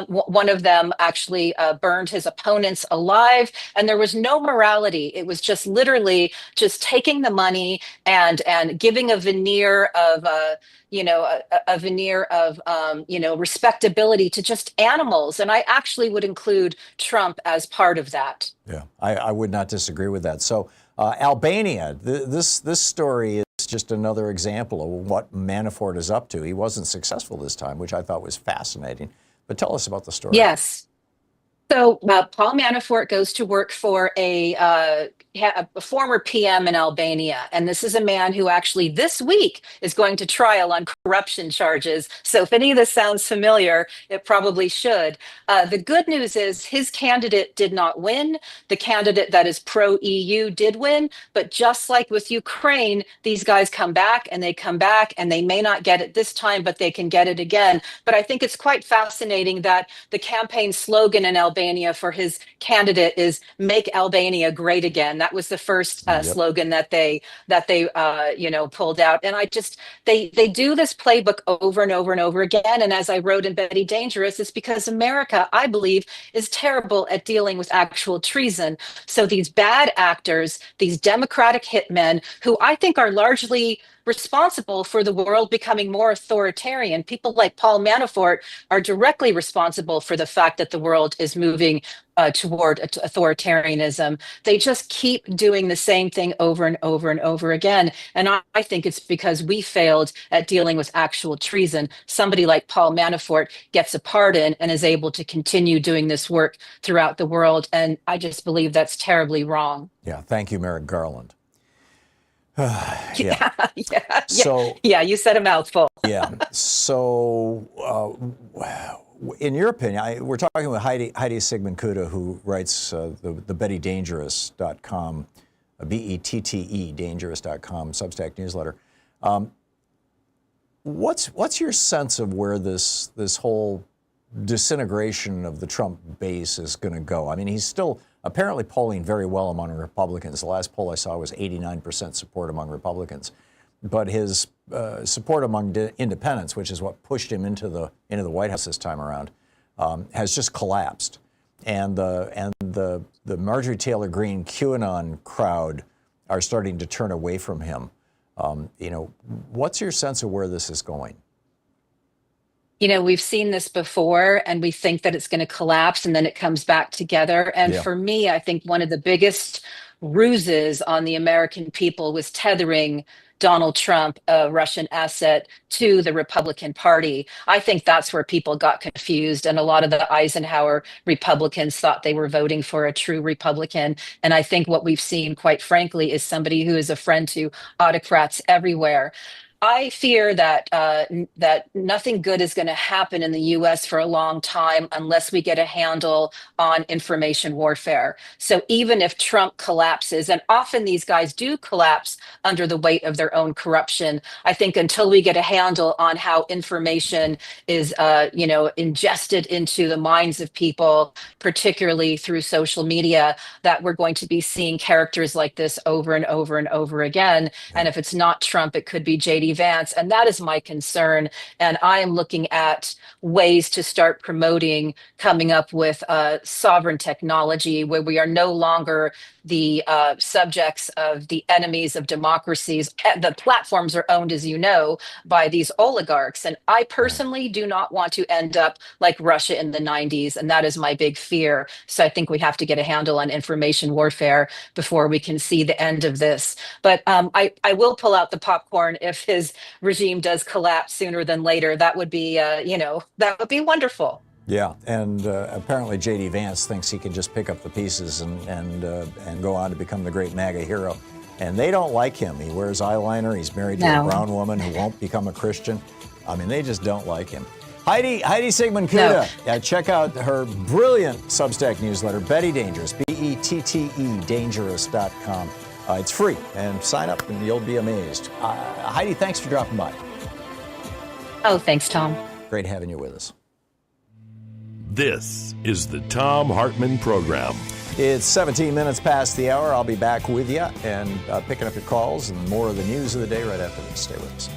One of them actually burned his opponents alive. And there was no morality. It was just literally just taking the money and giving a veneer of, you know, a veneer of, you know, respectability to just animals. And I actually would include Trump as part of that. Yeah, I would not disagree with that. So Albania, this story is just another example of what Manafort is up to. He wasn't successful this time, which I thought was fascinating. But tell us about the story. Yes. So Paul Manafort goes to work for a former PM in Albania. And this is a man who actually this week is going to trial on corruption charges. So if any of this sounds familiar, it probably should. The good news is his candidate did not win. The candidate that is pro-EU did win. But just like with Ukraine, these guys come back and they may not get it this time, but they can get it again. But I think it's quite fascinating that the campaign slogan in Albania for his candidate is "Make Albania Great Again." That was the first slogan that they you know, pulled out. And I just they do this playbook over and over and over again. And as I wrote in Betty Dangerous, it's because America, I believe, is terrible at dealing with actual treason. So these bad actors, these Democratic hitmen, who I think are largely responsible for the world becoming more authoritarian. People like Paul Manafort are directly responsible for the fact that the world is moving toward authoritarianism. They just keep doing the same thing over and over and over again. And I think it's because we failed at dealing with actual treason. Somebody like Paul Manafort gets a pardon and is able to continue doing this work throughout the world. And I just believe that's terribly wrong. Yeah. Thank you, Merrick Garland. So, you said a mouthful. So, in your opinion, we're talking with Heidi Siegmund Cuda, who writes the BettyDangerous.com, BETTE, dangerous.com Substack newsletter. What's your sense of where this whole disintegration of the Trump base is going to go? I mean, he's still apparently polling very well among Republicans. The last poll I saw was 89% support among Republicans. But his support among independents, which is what pushed him into the White House this time around, has just collapsed. And the Marjorie Taylor Greene QAnon crowd are starting to turn away from him. You know, what's your sense of where this is going? You know, we've seen this before and we think that it's going to collapse and then it comes back together. And for me, I think one of the biggest ruses on the American people was tethering Donald Trump, a Russian asset, to the Republican Party. I think that's where people got confused. And a lot of the Eisenhower Republicans thought they were voting for a true Republican. And I think what we've seen, quite frankly, is somebody who is a friend to autocrats everywhere. I fear that that nothing good is going to happen in the U.S. for a long time unless we get a handle on information warfare. So even if Trump collapses, and often these guys do collapse under the weight of their own corruption, I think until we get a handle on how information is, you know, ingested into the minds of people, particularly through social media, that we're going to be seeing characters like this over and over and over again. And if it's not Trump, it could be J.D. J.D. Vance, and that is my concern. And I am looking at ways to start promoting coming up with sovereign technology where we are no longer the subjects of the enemies of democracies. The platforms are owned, as you know, by these oligarchs. And I personally do not want to end up like Russia in the 90s. And that is my big fear. So I think we have to get a handle on information warfare before we can see the end of this. But I will pull out the popcorn if his regime does collapse sooner than later. That would be, that would be wonderful. Yeah, and apparently J.D. Vance thinks he can just pick up the pieces and go on to become the great MAGA hero. And they don't like him. He wears eyeliner. He's married to a brown woman who won't become a Christian. I mean, they just don't like him. Heidi Siegmund Cuda. No. Yeah, check out her brilliant Substack newsletter, Betty Dangerous, BETTE, dangerous.com. It's free, and sign up and you'll be amazed. Heidi, thanks for dropping by. Oh, thanks, Tom. Great having you with us. This is the Thom Hartmann Program. It's 17 minutes past the hour. I'll be back with you and picking up your calls and more of the news of the day right after this. Stay with us.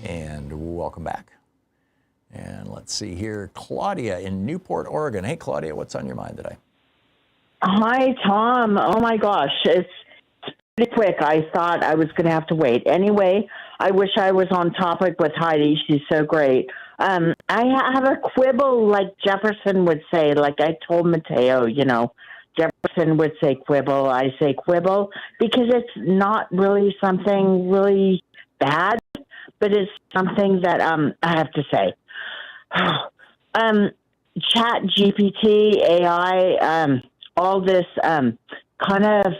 And welcome back. And let's see here. Claudia in Newport, Oregon. Hey, Claudia, what's on your mind today? Hi, Tom. Oh, my gosh. It's pretty quick. I thought I was going to have to wait. Anyway, I wish I was on topic with Heidi. She's so great. I have a quibble like Jefferson would say, like I told Mateo, Jefferson would say quibble. I say quibble because it's not really something really bad, but it's something that I have to say. Chat GPT, AI, all this kind of,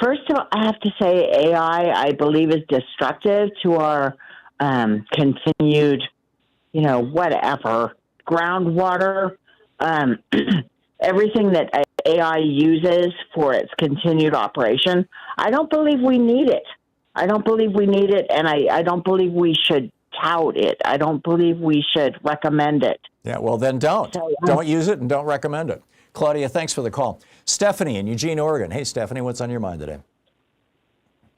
first of all, I have to say AI, I believe, is destructive to our continued, whatever, groundwater, everything that AI uses for its continued operation. I don't believe we need it. I don't believe we need it, and I don't believe we should tout it. I don't believe we should recommend it. Yeah, well, then don't. Don't use it and don't recommend it. Claudia, thanks for the call. Stephanie in Eugene, Oregon. Hey, Stephanie, what's on your mind today?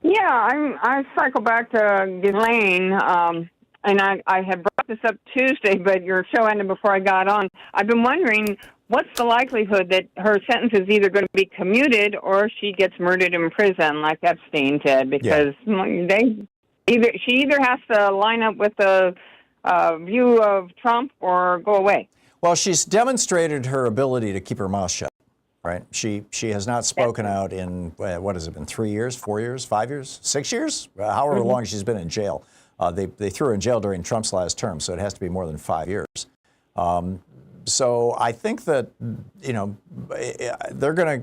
Yeah, I cycle back to Ghislaine, and I had brought this up Tuesday, but your show ended before I got on. I've been wondering, what's the likelihood that her sentence is either going to be commuted or she gets murdered in prison like Epstein did? Because she either has to line up with the view of Trump or go away. Well, she's demonstrated her ability to keep her mouth shut, right? She has not spoken out in, what has it been, 3 years, 4 years, 5 years, 6 years? However long she's been in jail. They threw her in jail during Trump's last term, so it has to be more than 5 years. So I think that, they're going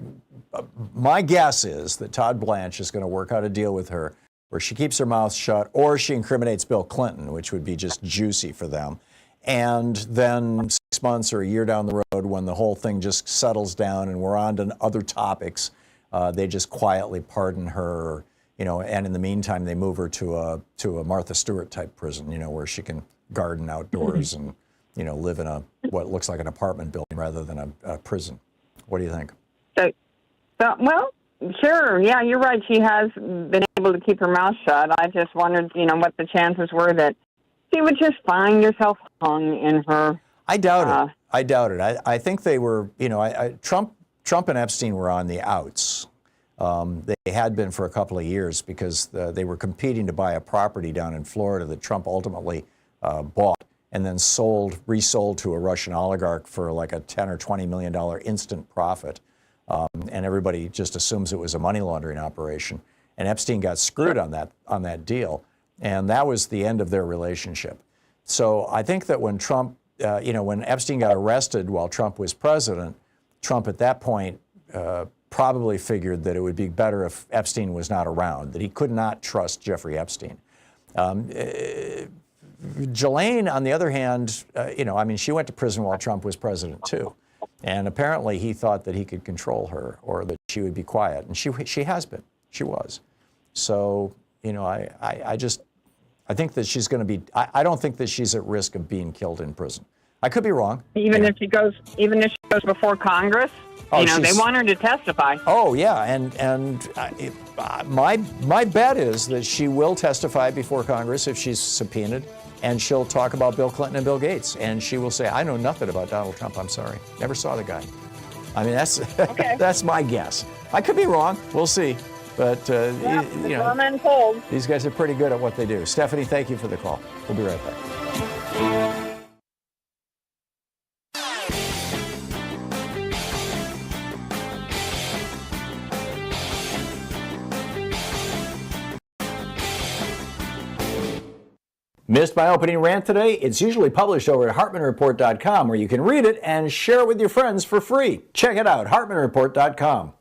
to, my guess is that Todd Blanche is going to work out a deal with her where she keeps her mouth shut or she incriminates Bill Clinton, which would be just juicy for them. And then 6 months or a year down the road, when the whole thing just settles down and we're on to other topics, they just quietly pardon her, and in the meantime, they move her to a Martha Stewart type prison, where she can garden outdoors and, live in what looks like an apartment building rather than a prison. What do you think? Well, sure. Yeah, you're right. She has been able to keep her mouth shut. I just wondered, what the chances were that she would just find herself hung in her. I doubt it. I doubt it. I think they were, Trump and Epstein were on the outs. They had been for a couple of years because they were competing to buy a property down in Florida that Trump ultimately bought and then resold to a Russian oligarch for like a $10 or $20 million instant profit. And everybody just assumes it was a money laundering operation. And Epstein got screwed on that deal. And that was the end of their relationship. So I think that when Trump, when Epstein got arrested while Trump was president, Trump at that point probably figured that it would be better if Epstein was not around, that he could not trust Jeffrey Epstein. Ghislaine, on the other hand, she went to prison while Trump was president too. And apparently he thought that he could control her or that she would be quiet. And she has been. She was. So, I I think that she's going to be, I don't think that she's at risk of being killed in prison. I could be wrong. Even if she goes before Congress, Oh, they want her to testify. Oh, yeah, and my bet is that she will testify before Congress if she's subpoenaed, and she'll talk about Bill Clinton and Bill Gates, and she will say, I know nothing about Donald Trump, I'm sorry. Never saw the guy. I mean, that's that's my guess. I could be wrong. We'll see. But, these guys are pretty good at what they do. Stephanie, thank you for the call. We'll be right back. Missed my opening rant today? It's usually published over at HartmannReport.com, where you can read it and share it with your friends for free. Check it out, HartmannReport.com.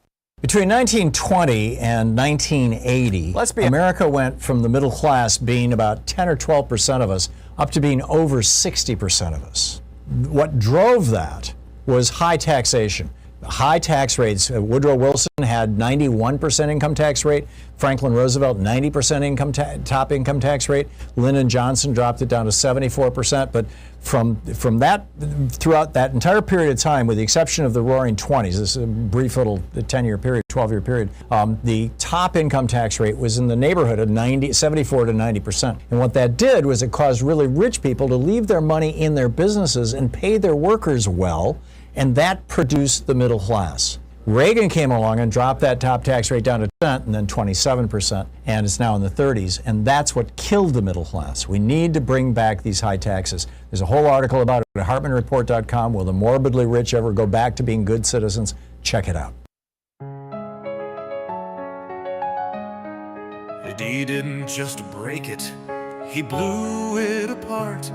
Between 1920 and 1980, America went from the middle class being about 10 or 12% of us up to being over 60% of us. What drove that was high taxation. High tax rates. Woodrow Wilson had 91% income tax rate. Franklin Roosevelt, 90% top income tax rate. Lyndon Johnson dropped it down to 74%. But from that, throughout that entire period of time, with the exception of the Roaring 20s, this is a brief little 10-year period, 12-year period, the top income tax rate was in the neighborhood of 74 to 90%. And what that did was it caused really rich people to leave their money in their businesses and pay their workers well. And that produced the middle class. Reagan came along and dropped that top tax rate down to 10% and then 27%, and it's now in the 30s, and that's what killed the middle class. We need to bring back these high taxes. There's a whole article about it at HartmannReport.com. Will the morbidly rich ever go back to being good citizens? Check it out. He didn't just break it, he blew it apart.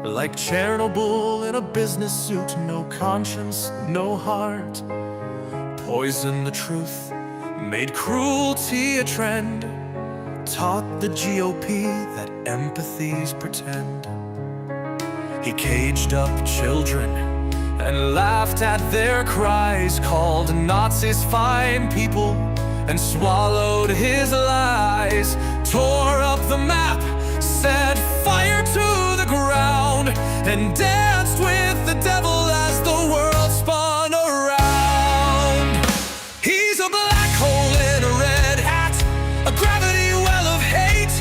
Like Chernobyl in a business suit, no conscience, no heart. Poisoned the truth, made cruelty a trend. Taught the GOP that empathies pretend. He caged up children and laughed at their cries. Called Nazis fine people and swallowed his lies. Tore up the map, set fire to the ground, and danced with the devil as the world spun around. He's a black hole in a red hat, a gravity well of hate,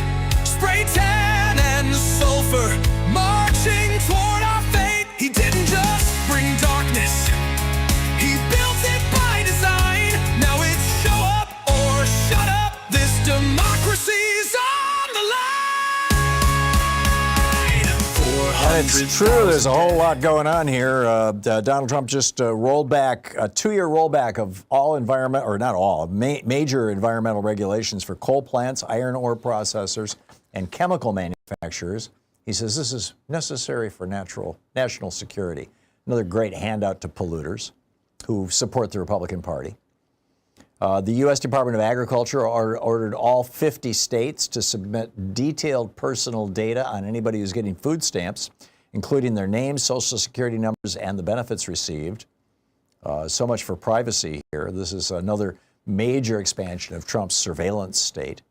spray tan and sulfur, marching toward our fate. He didn't just bring darkness, he built it by design. Now it's show up or shut up, this democracy's on the line. And it's true, there's a whole lot going on here. Donald Trump just rolled back a 2-year rollback of all environment, or not all, major environmental regulations for coal plants, iron ore processors, and chemical manufacturers. He says this is necessary for national security. Another great handout to polluters who support the Republican Party. The U.S. Department of Agriculture ordered all 50 states to submit detailed personal data on anybody who's getting food stamps, including their names, social security numbers, and the benefits received. So much for privacy here. This is another major expansion of Trump's surveillance state.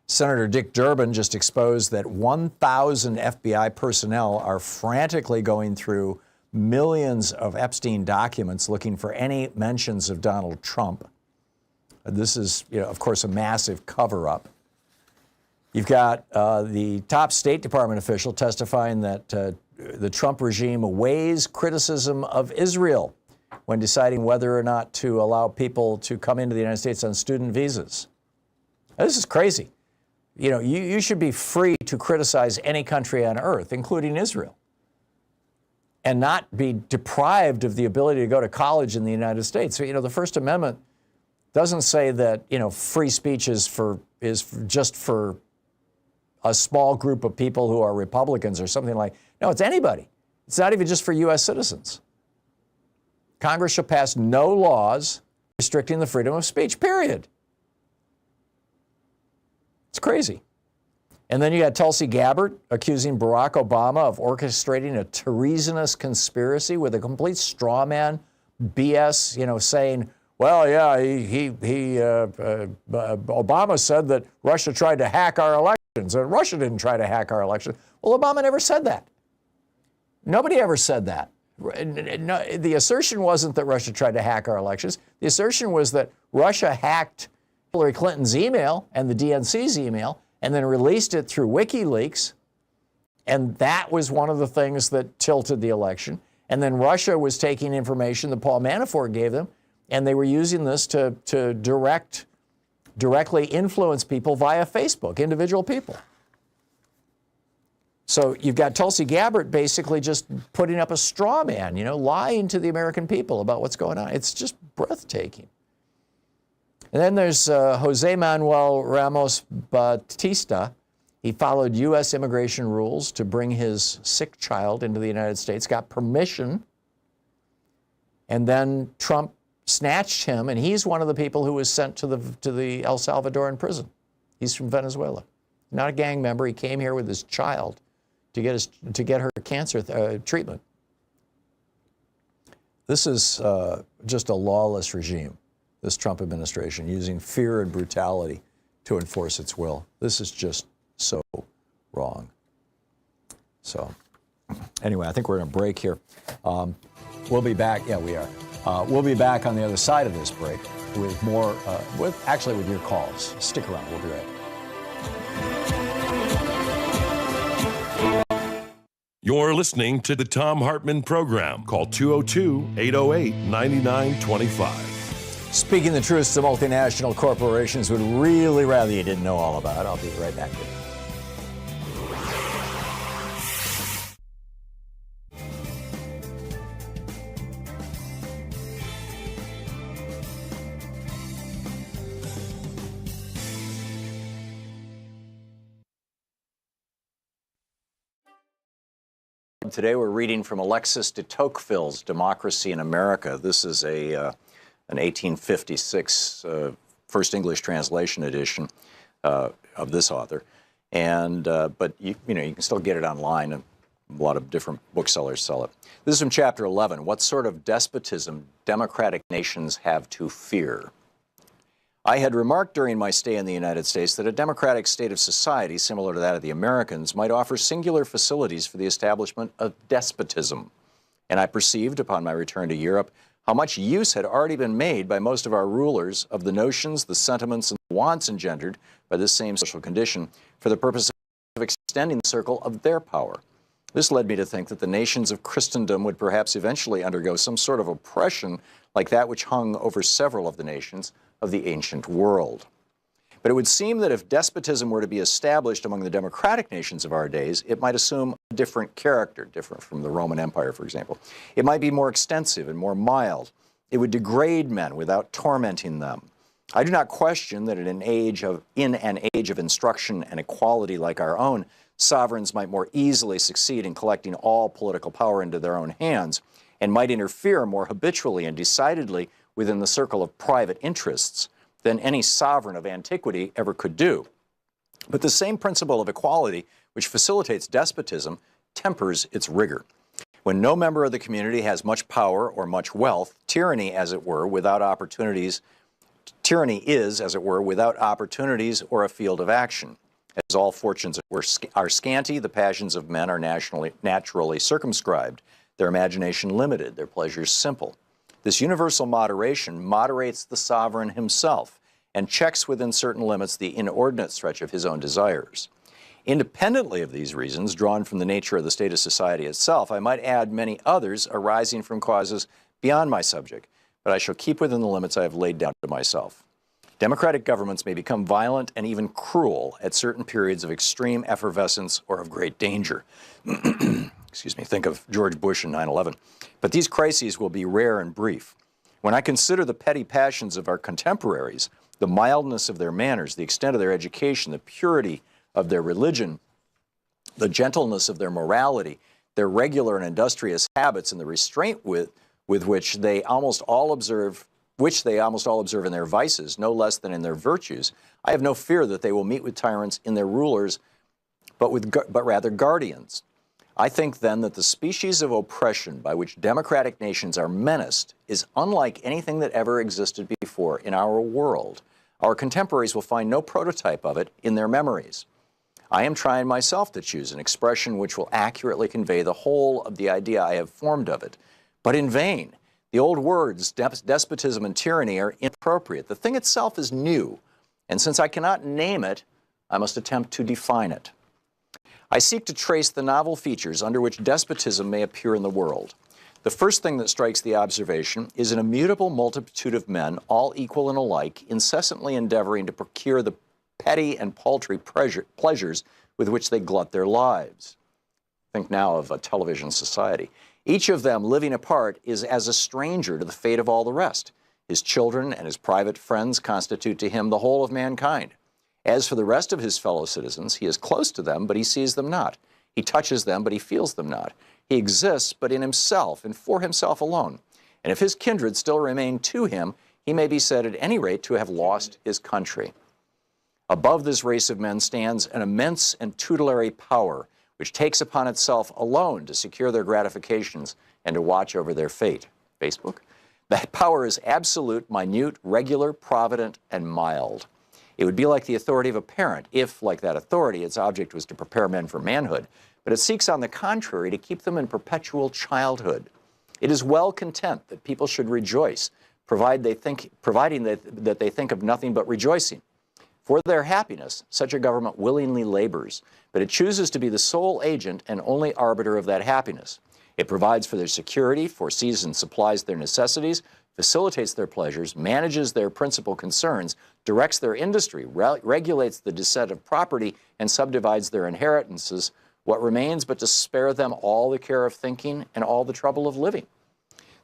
Senator Dick Durbin just exposed that 1,000 FBI personnel are frantically going through millions of Epstein documents looking for any mentions of Donald Trump. This is, of course, a massive cover-up. You've got the top State Department official testifying that the Trump regime weighs criticism of Israel when deciding whether or not to allow people to come into the United States on student visas. Now, this is crazy. You should be free to criticize any country on earth, including Israel, and not be deprived of the ability to go to college in the United States. So, the First Amendment doesn't say that, free speech is just for a small group of people who are Republicans or something like. No, it's anybody. It's not even just for U.S. citizens. Congress shall pass no laws restricting the freedom of speech, period. It's crazy. And then you got Tulsi Gabbard accusing Barack Obama of orchestrating a treasonous conspiracy with a complete straw man BS, saying, well, yeah, Obama said that Russia tried to hack our election. Russia didn't try to hack our election. Well, Obama never said that. Nobody ever said that. No, the assertion wasn't that Russia tried to hack our elections. The assertion was that Russia hacked Hillary Clinton's email and the DNC's email and then released it through WikiLeaks. And that was one of the things that tilted the election. And then Russia was taking information that Paul Manafort gave them, and they were using this to directly influence people via Facebook, individual people. So you've got Tulsi Gabbard basically just putting up a straw man, lying to the American people about what's going on. It's just breathtaking. And then there's Jose Manuel Ramos Batista. He followed U.S. immigration rules to bring his sick child into the United States, got permission, and then Trump snatched him, and he's one of the people who was sent to the El Salvadoran prison. He's from Venezuela. Not a gang member. He came here with his child to get her cancer treatment. This is just a lawless regime, this Trump administration, using fear and brutality to enforce its will. This is just so wrong. So anyway, I think we're going to break here. We'll be back. Yeah, we are. We'll be back on the other side of this break with more, with your calls. Stick around. We'll be right back. You're listening to the Thom Hartmann Program. Call 202-808-9925. Speaking the truths the multinational corporations would really rather you didn't know all about. I'll be right back with you. Today we're reading from Alexis de Tocqueville's Democracy in America. This is an 1856 first English translation edition of this author, but you can still get it online. A lot of different booksellers sell it. This is from chapter 11. What sort of despotism democratic nations have to fear? I had remarked during my stay in the United States that a democratic state of society, similar to that of the Americans, might offer singular facilities for the establishment of despotism. And I perceived, upon my return to Europe, how much use had already been made by most of our rulers of the notions, the sentiments, and the wants engendered by this same social condition for the purpose of extending the circle of their power. This led me to think that the nations of Christendom would perhaps eventually undergo some sort of oppression like that which hung over several of the nations of the ancient world. But it would seem that if despotism were to be established among the democratic nations of our days, it might assume a different character, different from the Roman Empire, for example. It might be more extensive and more mild. It would degrade men without tormenting them. I do not question that in an age of instruction and equality like our own, sovereigns might more easily succeed in collecting all political power into their own hands and might interfere more habitually and decidedly within the circle of private interests than any sovereign of antiquity ever could do. But the same principle of equality which facilitates despotism tempers its rigor. When no member of the community has much power or much wealth, tyranny is, as it were, without opportunities or a field of action. As all fortunes are scanty, the passions of men are naturally circumscribed, their imagination limited, their pleasures simple. This universal moderation moderates the sovereign himself and checks within certain limits the inordinate stretch of his own desires. Independently of these reasons, drawn from the nature of the state of society itself, I might add many others arising from causes beyond my subject, but I shall keep within the limits I have laid down to myself. Democratic governments may become violent and even cruel at certain periods of extreme effervescence or of great danger. Excuse me, think of George Bush in 9/11. But these crises will be rare and brief. When I consider the petty passions of our contemporaries, the mildness of their manners, the extent of their education, the purity of their religion, the gentleness of their morality, their regular and industrious habits, and the restraint with which they almost all observe in their vices, no less than in their virtues, I have no fear that they will meet with tyrants in their rulers, but rather guardians. I think then that the species of oppression by which democratic nations are menaced is unlike anything that ever existed before in our world. Our contemporaries will find no prototype of it in their memories. I am trying myself to choose an expression which will accurately convey the whole of the idea I have formed of it. But in vain. The old words, despotism and tyranny, are inappropriate. The thing itself is new, and since I cannot name it, I must attempt to define it. I seek to trace the novel features under which despotism may appear in the world. The first thing that strikes the observation is an immutable multitude of men, all equal and alike, incessantly endeavoring to procure the petty and paltry pleasures with which they glut their lives. Think now of a television society. Each of them, living apart, is as a stranger to the fate of all the rest. His children and his private friends constitute to him the whole of mankind. As for the rest of his fellow citizens, he is close to them, but he sees them not. He touches them, but he feels them not. He exists, but in himself and for himself alone. And if his kindred still remain to him, he may be said at any rate to have lost his country. Above this race of men stands an immense and tutelary power, which takes upon itself alone to secure their gratifications and to watch over their fate. Facebook? That power is absolute, minute, regular, provident, and mild. It would be like the authority of a parent if, like that authority, its object was to prepare men for manhood, but it seeks, on the contrary, to keep them in perpetual childhood. It is well content that people should rejoice, providing that they think of nothing but rejoicing. For their happiness, such a government willingly labors, but it chooses to be the sole agent and only arbiter of that happiness. It provides for their security, foresees and supplies their necessities, facilitates their pleasures, manages their principal concerns, directs their industry, regulates the descent of property, and subdivides their inheritances. What remains but to spare them all the care of thinking and all the trouble of living?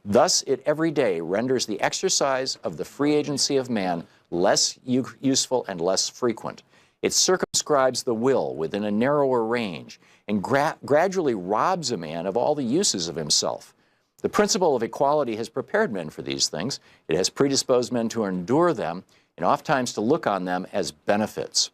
Thus, it every day renders the exercise of the free agency of man less useful and less frequent. It circumscribes the will within a narrower range and gradually robs a man of all the uses of himself. The principle of equality has prepared men for these things. It has predisposed men to endure them and oftentimes to look on them as benefits.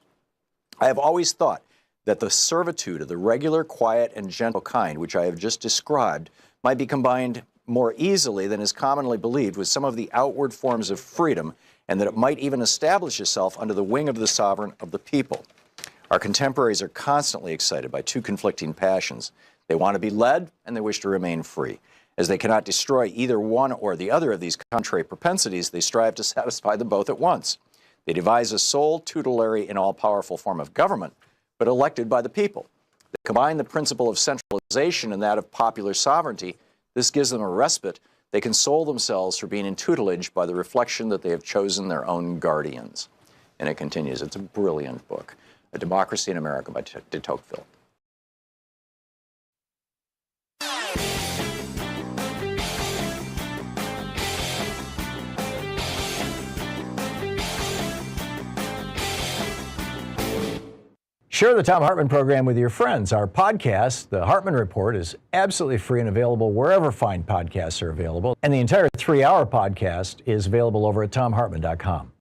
I have always thought that the servitude of the regular, quiet, and gentle kind, which I have just described, might be combined more easily than is commonly believed with some of the outward forms of freedom, and that it might even establish itself under the wing of the sovereign of the people. Our contemporaries are constantly excited by two conflicting passions. They want to be led, and they wish to remain free. As they cannot destroy either one or the other of these contrary propensities, they strive to satisfy them both at once. They devise a sole, tutelary, and all-powerful form of government, but elected by the people. They combine the principle of centralization and that of popular sovereignty. This gives them a respite. They console themselves for being in tutelage by the reflection that they have chosen their own guardians. And it continues. It's a brilliant book. A Democracy in America by de Tocqueville. Share the Thom Hartmann Program with your friends. Our podcast, The Hartmann Report, is absolutely free and available wherever fine podcasts are available. And the entire 3-hour podcast is available over at thomhartmann.com.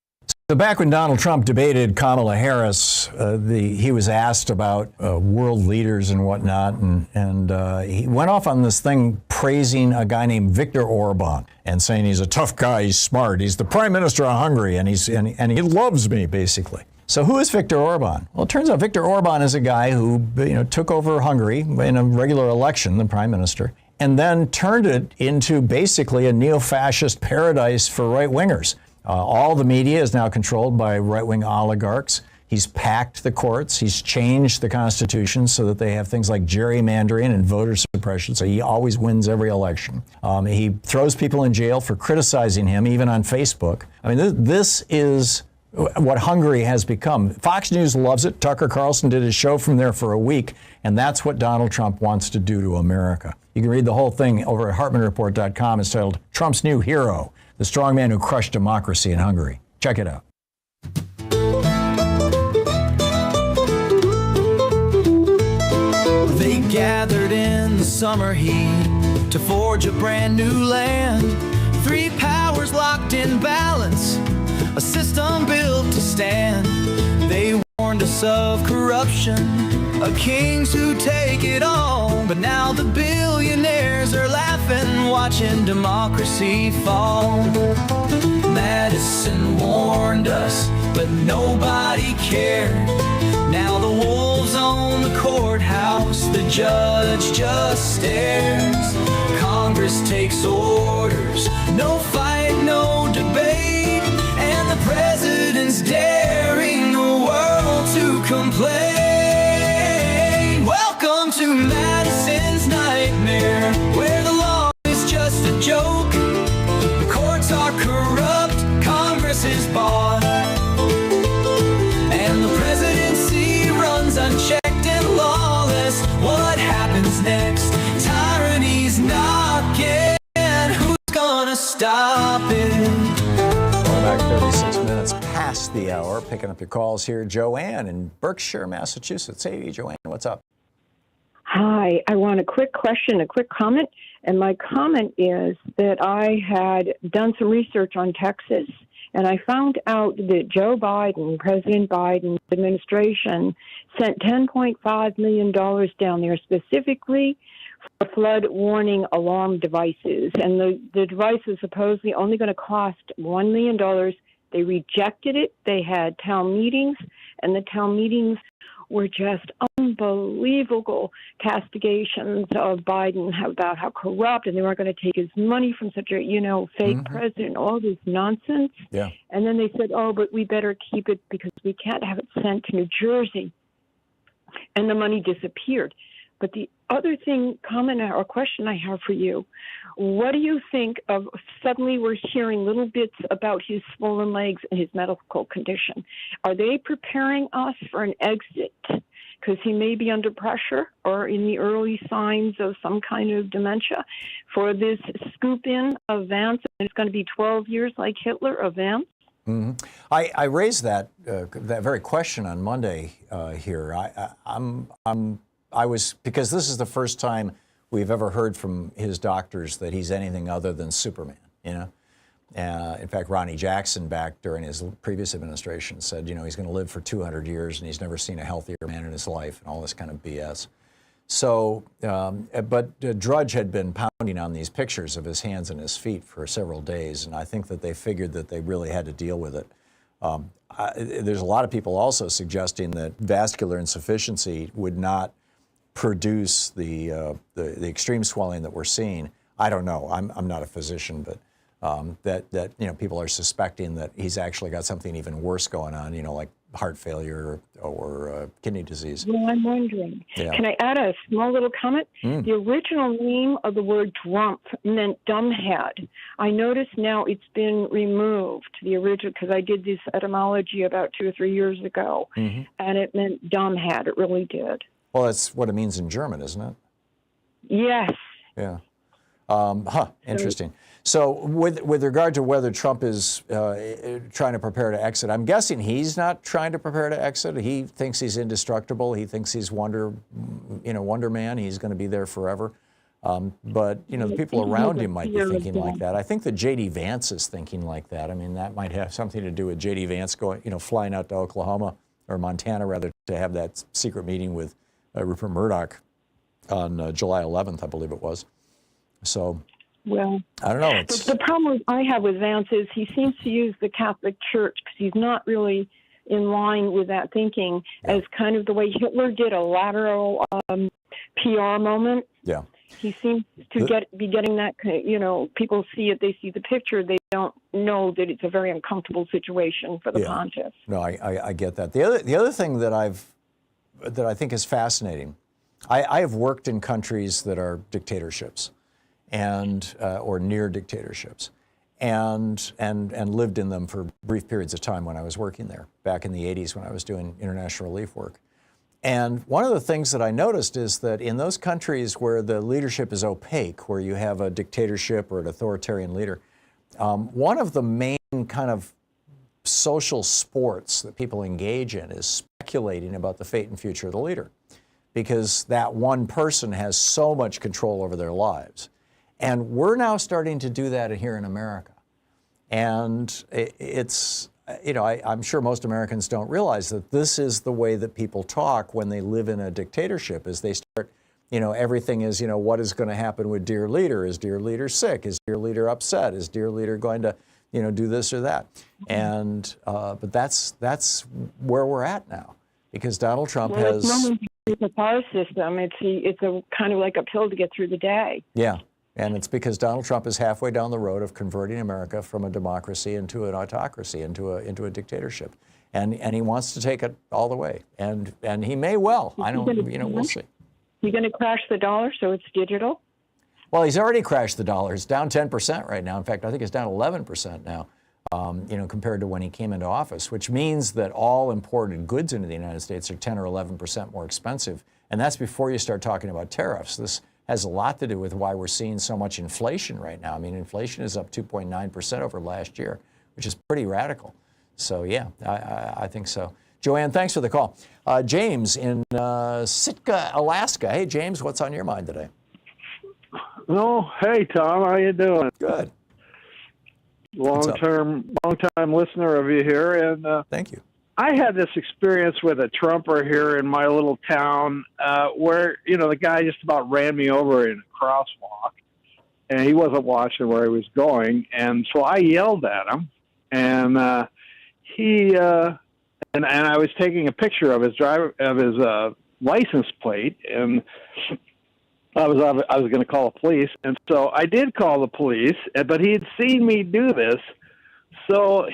So back when Donald Trump debated Kamala Harris, he was asked about world leaders and whatnot, and he went off on this thing praising a guy named Viktor Orban and saying he's a tough guy, he's smart, he's the prime minister of Hungary, and he loves me, basically. So who is Viktor Orban? Well, it turns out Viktor Orban is a guy who took over Hungary in a regular election, the prime minister, and then turned it into basically a neo-fascist paradise for right-wingers. All the media is now controlled by right-wing oligarchs. He's packed the courts. He's changed the Constitution so that they have things like gerrymandering and voter suppression, so he always wins every election. He throws people in jail for criticizing him, even on Facebook. I mean, this is what Hungary has become. Fox News loves it. Tucker Carlson did his show from there for a week, and that's what Donald Trump wants to do to America. You can read the whole thing over at HartmannReport.com. It's titled Trump's New Hero, the strong man who crushed democracy in Hungary. Check it out. They gathered in the summer heat to forge a brand new land. 3 powers locked in balance, a system built to stand. They warned us of corruption, of kings who take it all. But now the billionaires are laughing, watching democracy fall. Madison warned us, but nobody cared. Now the wolves on judge just stares. Congress takes orders, no fight, no debate, and the president's daring the world to complain. Welcome to Madison's nightmare, where the law is just a joke. The courts are corrupt, Congress is bought, and the presidency runs unchecked and lawless. What happens next? Tyranny's knocking. Who's gonna stop it? Going back 36 minutes past the hour, picking up your calls here. Joanne in Berkshire, Massachusetts. Hey, Joanne, what's up? Hi, I want a quick question, a quick comment. And my comment is that I had done some research on Texas, and I found out that Joe Biden, President Biden's administration, sent $10.5 million down there specifically for flood warning alarm devices. And the device is supposedly only going to cost $1 million. They rejected it. They had town meetings, and the town meetings were just unbelievable castigations of Biden about how corrupt, and they weren't going to take his money from such a, fake president, all this nonsense. Yeah. And then they said, oh, but we better keep it because we can't have it sent to New Jersey. And the money disappeared. But the other comment or question I have for you, what do you think of suddenly we're hearing little bits about his swollen legs and his medical condition? Are they preparing us for an exit? Because he may be under pressure or in the early signs of some kind of dementia for this scoop in of Vance. And it's going to be 12 years like Hitler of Vance. Mm-hmm. I raised that very question on Monday here. Because this is the first time we've ever heard from his doctors that he's anything other than Superman, In fact, Ronnie Jackson back during his previous administration said, he's going to live for 200 years and he's never seen a healthier man in his life and all this kind of BS. So, but Drudge had been pounding on these pictures of his hands and his feet for several days, and I think that they figured that they really had to deal with it. There's a lot of people also suggesting that vascular insufficiency would not produce the extreme swelling that we're seeing. I don't know. I'm not a physician, but that people are suspecting that he's actually got something even worse going on. Like heart failure or kidney disease. Well, I'm wondering. Yeah. Can I add a small little comment? The original name of the word "drump" meant dumbhead. I notice now it's been removed. The original, because I did this etymology about 2 or 3 years ago, and it meant dumbhead. It really did. Well, that's what it means in German, isn't it? Yes. Yeah. Interesting. So with regard to whether Trump is trying to prepare to exit, I'm guessing he's not trying to prepare to exit. He thinks he's indestructible. He thinks he's Wonder Man. He's going to be there forever. But the people around him might be thinking like that. I think that J.D. Vance is thinking like that. I mean, that might have something to do with J.D. Vance flying out to Oklahoma or Montana rather to have that secret meeting with Rupert Murdoch on July 11th, I believe it was. So, well, I don't know. The problem I have with Vance is he seems to use the Catholic Church because he's not really in line with that thinking as kind of the way Hitler did a lateral PR moment. Yeah. He seems to be getting that, people see it, they see the picture, they don't know that it's a very uncomfortable situation for the pontiff. No, I get that. The other thing that I think is fascinating, I have worked in countries that are dictatorships and or near dictatorships and lived in them for brief periods of time when I was working there back in the 80s when I was doing international relief work. And one of the things that I noticed is that in those countries where the leadership is opaque, where you have a dictatorship or an authoritarian leader, one of the main kind of social sports that people engage in is speculating about the fate and future of the leader, because that one person has so much control over their lives. And we're now starting to do that here in America. And it's, I'm sure most Americans don't realize that this is the way that people talk when they live in a dictatorship, is they start, everything is, what is going to happen with dear leader? Is dear leader sick? Is dear leader upset? Is dear leader going to, do this or that? And, but that's where we're at now, because Donald Trump has... electrical car system. It's a kind of like a pill to get through the day. Yeah. And it's because Donald Trump is halfway down the road of converting America from a democracy into an autocracy, into a dictatorship. And he wants to take it all the way. And he may well. We'll see. You're going to crash the dollar so it's digital? Well, he's already crashed the dollar. It's down 10% right now. In fact, I think it's down 11% now, compared to when he came into office, which means that all imported goods into the United States are 10 or 11% more expensive. And that's before you start talking about tariffs. This has a lot to do with why we're seeing so much inflation right now. I mean, inflation is up 2.9% over last year, which is pretty radical. So, yeah, I think so. Joanne, thanks for the call. James in Sitka, Alaska. Hey, James, what's on your mind today? Oh, hey, Tom. How you doing? Good. Long-time listener of you here. And thank you. I had this experience with a Trumper here in my little town where, the guy just about ran me over in a crosswalk, and he wasn't watching where he was going. And so I yelled at him, and and I was taking a picture of his license plate, and I was going to call the police, and so I did call the police, but he had seen me do this, so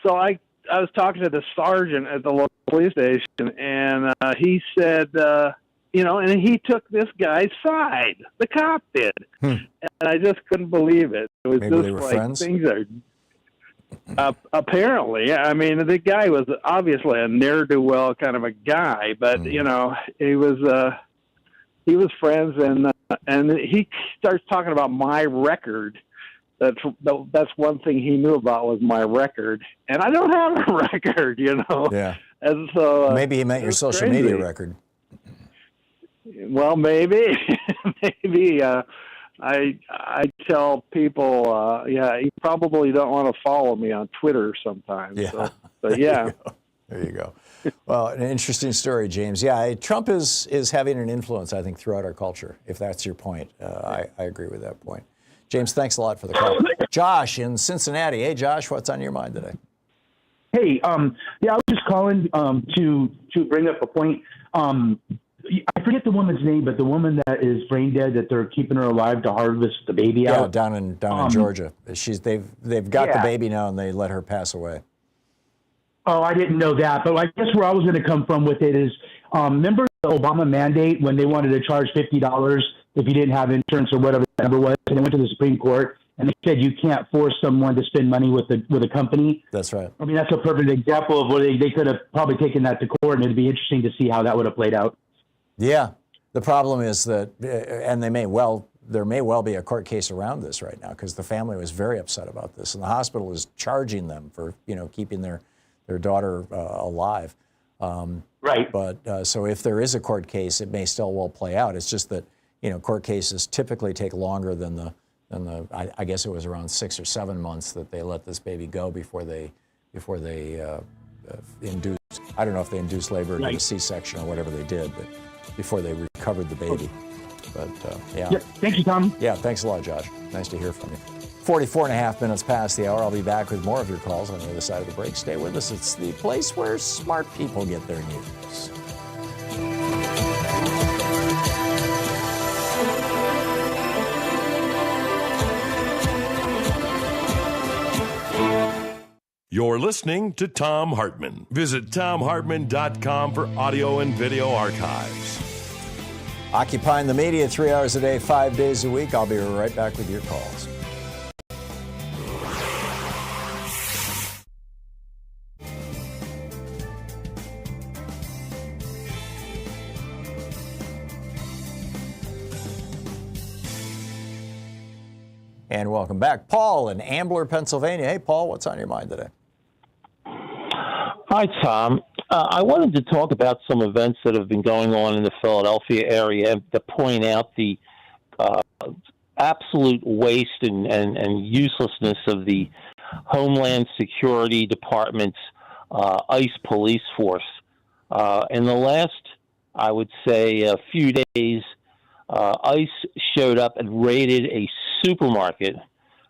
I was talking to the sergeant at the local police station, and he said, and he took this guy's side. The cop did, and I just couldn't believe it. It was Maybe just they were like friends? Things are. Apparently, I mean, the guy was obviously a ne'er-do-well kind of a guy, but he was friends, and he starts talking about my record. That's one thing he knew about was my record, and I don't have a record, Yeah. And so maybe he meant your social media record. Well, maybe, maybe. I tell people, you probably don't want to follow me on Twitter sometimes. Yeah. So, but yeah. There you go. Well, an interesting story, James. Yeah, Trump is having an influence, I think, throughout our culture, if that's your point. I agree with that point. James, thanks a lot for the call. Josh in Cincinnati. Hey, Josh, what's on your mind today? Hey, I was just calling to bring up a point. I forget the woman's name, but the woman that is brain dead, that they're keeping her alive to harvest the baby out. Yeah, down in Georgia. They've got the baby now, and they let her pass away. Oh, I didn't know that. But I guess where I was going to come from with it is, remember the Obama mandate when they wanted to charge $50 if you didn't have insurance or whatever the number was, and they went to the Supreme Court and they said you can't force someone to spend money with a company. That's right. I mean, that's a perfect example of where they could have probably taken that to court, and it'd be interesting to see how that would have played out. Yeah. The problem is that, and there may well be a court case around this right now, because the family was very upset about this, and the hospital is charging them for keeping their daughter alive. Right. But so if there is a court case, it may still well play out. It's just that court cases typically take longer than the I guess it was around 6 or 7 months that they let this baby go before they induced. I don't know if they induced labor or did a C-section or whatever they did, but before they recovered the baby. But yeah. Thank you, Tom. Yeah, thanks a lot, Josh. Nice to hear from you. 44 and a half minutes past the hour. I'll be back with more of your calls on the other side of the break. Stay with us. It's the place where smart people get their news. You're listening to Thom Hartmann. Visit thomhartmann.com for audio and video archives. Occupying the media 3 hours a day, 5 days a week. I'll be right back with your calls. And welcome back. Paul in Ambler, Pennsylvania. Hey, Paul, what's on your mind today? Hi, Tom. I wanted to talk about some events that have been going on in the Philadelphia area to point out the absolute waste and uselessness of the Homeland Security Department's ICE police force. In the last, I would say, a few days, ICE showed up and raided a supermarket.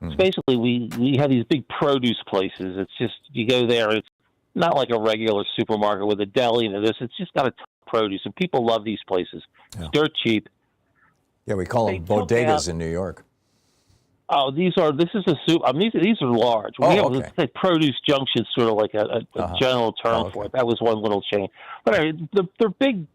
It's basically, we have these big produce places. It's just, you go there, it's not like a regular supermarket with a deli and this. It's just got a ton of produce, and people love these places. Yeah. It's dirt cheap. Yeah, we call them bodegas in New York. Oh, this is a soup. I mean, these are large. Okay. It's like Produce Junction, sort of like a general term for it. That was one little chain. But I mean, they're big,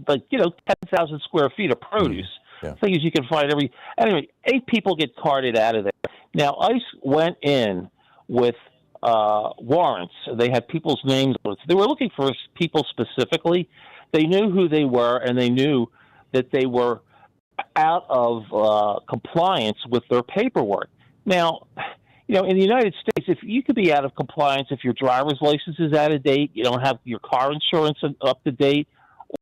like, 10,000 square feet of produce. Yeah. Things you can find Anyway, 8 people get carted out of there. Now, ICE went in with warrants. They had people's names on it. They were looking for people specifically. They knew who they were, and they knew that they were out of compliance with their paperwork. Now, in the United States, if you could be out of compliance if your driver's license is out of date, you don't have your car insurance up to date,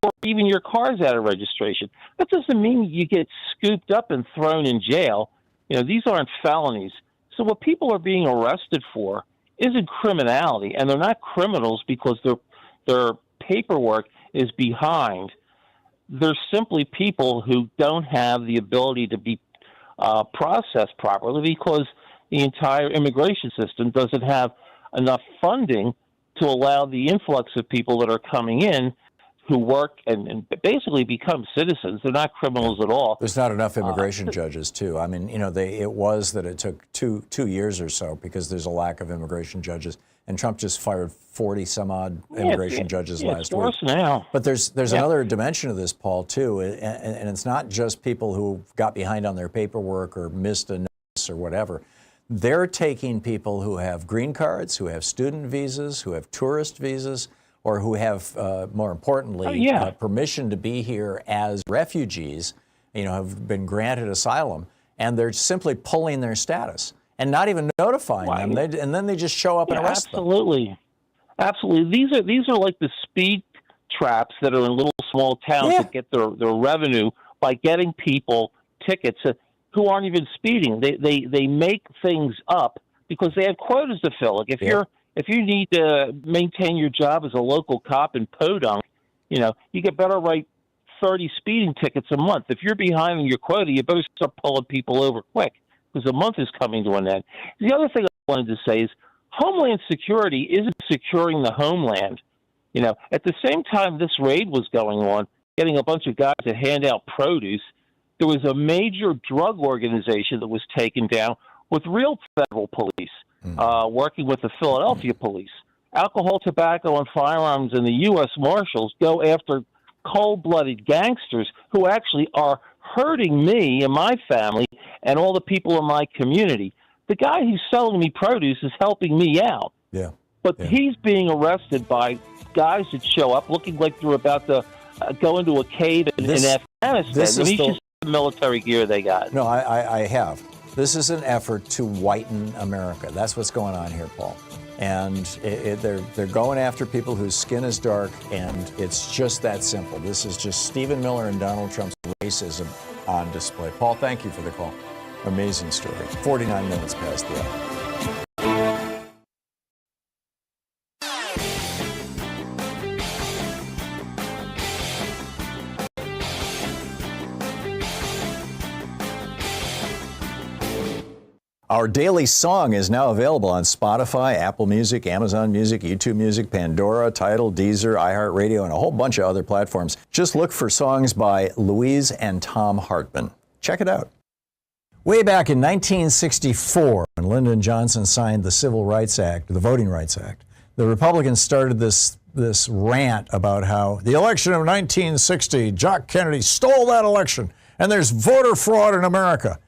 or even your car's out of registration. That doesn't mean you get scooped up and thrown in jail. These aren't felonies. So what people are being arrested for isn't criminality, and they're not criminals because their paperwork is behind. They're simply people who don't have the ability to be processed properly because the entire immigration system doesn't have enough funding to allow the influx of people that are coming in who work and basically become citizens. They're not criminals at all. There's not enough immigration judges, too. I mean, it was that it took two years or so because there's a lack of immigration judges. And Trump just fired 40-some-odd immigration judges last week. It's worse now. But there's another dimension of this, Paul, too. And it's not just people who got behind on their paperwork or missed a notice or whatever. They're taking people who have green cards, who have student visas, who have tourist visas, or who have, more importantly, permission to be here as refugees, have been granted asylum, and they're simply pulling their status and not even notifying them. And then they just show up and arrest them. Absolutely. These are like the speed traps that are in little small towns that get their revenue by getting people tickets who aren't even speeding. They make things up because they have quotas to fill. Like if you need to maintain your job as a local cop in Podunk, you get better write 30 speeding tickets a month. If you're behind on your quota, you better start pulling people over quick because the month is coming to an end. The other thing I wanted to say is Homeland Security isn't securing the homeland. At the same time this raid was going on, getting a bunch of guys to hand out produce, there was a major drug organization that was taken down with real federal police. Working with the Philadelphia police. Alcohol, tobacco, and firearms and the U.S. Marshals go after cold-blooded gangsters who actually are hurting me and my family and all the people in my community. The guy who's selling me produce is helping me out. But he's being arrested by guys that show up looking like they're about to go into a cave in Afghanistan. He's just the military gear they got. No, I have. This is an effort to whiten America. That's what's going on here, Paul. And they're going after people whose skin is dark, and it's just that simple. This is just Stephen Miller and Donald Trump's racism on display. Paul, thank you for the call. Amazing story. 49 minutes past the hour. Our daily song is now available on Spotify, Apple Music, Amazon Music, YouTube Music, Pandora, Tidal, Deezer, iHeartRadio, and a whole bunch of other platforms. Just look for songs by Louise and Thom Hartmann. Check it out. Way back in 1964, when Lyndon Johnson signed the Civil Rights Act, the Voting Rights Act, the Republicans started this rant about how the election of 1960, Jock Kennedy stole that election, and there's voter fraud in America.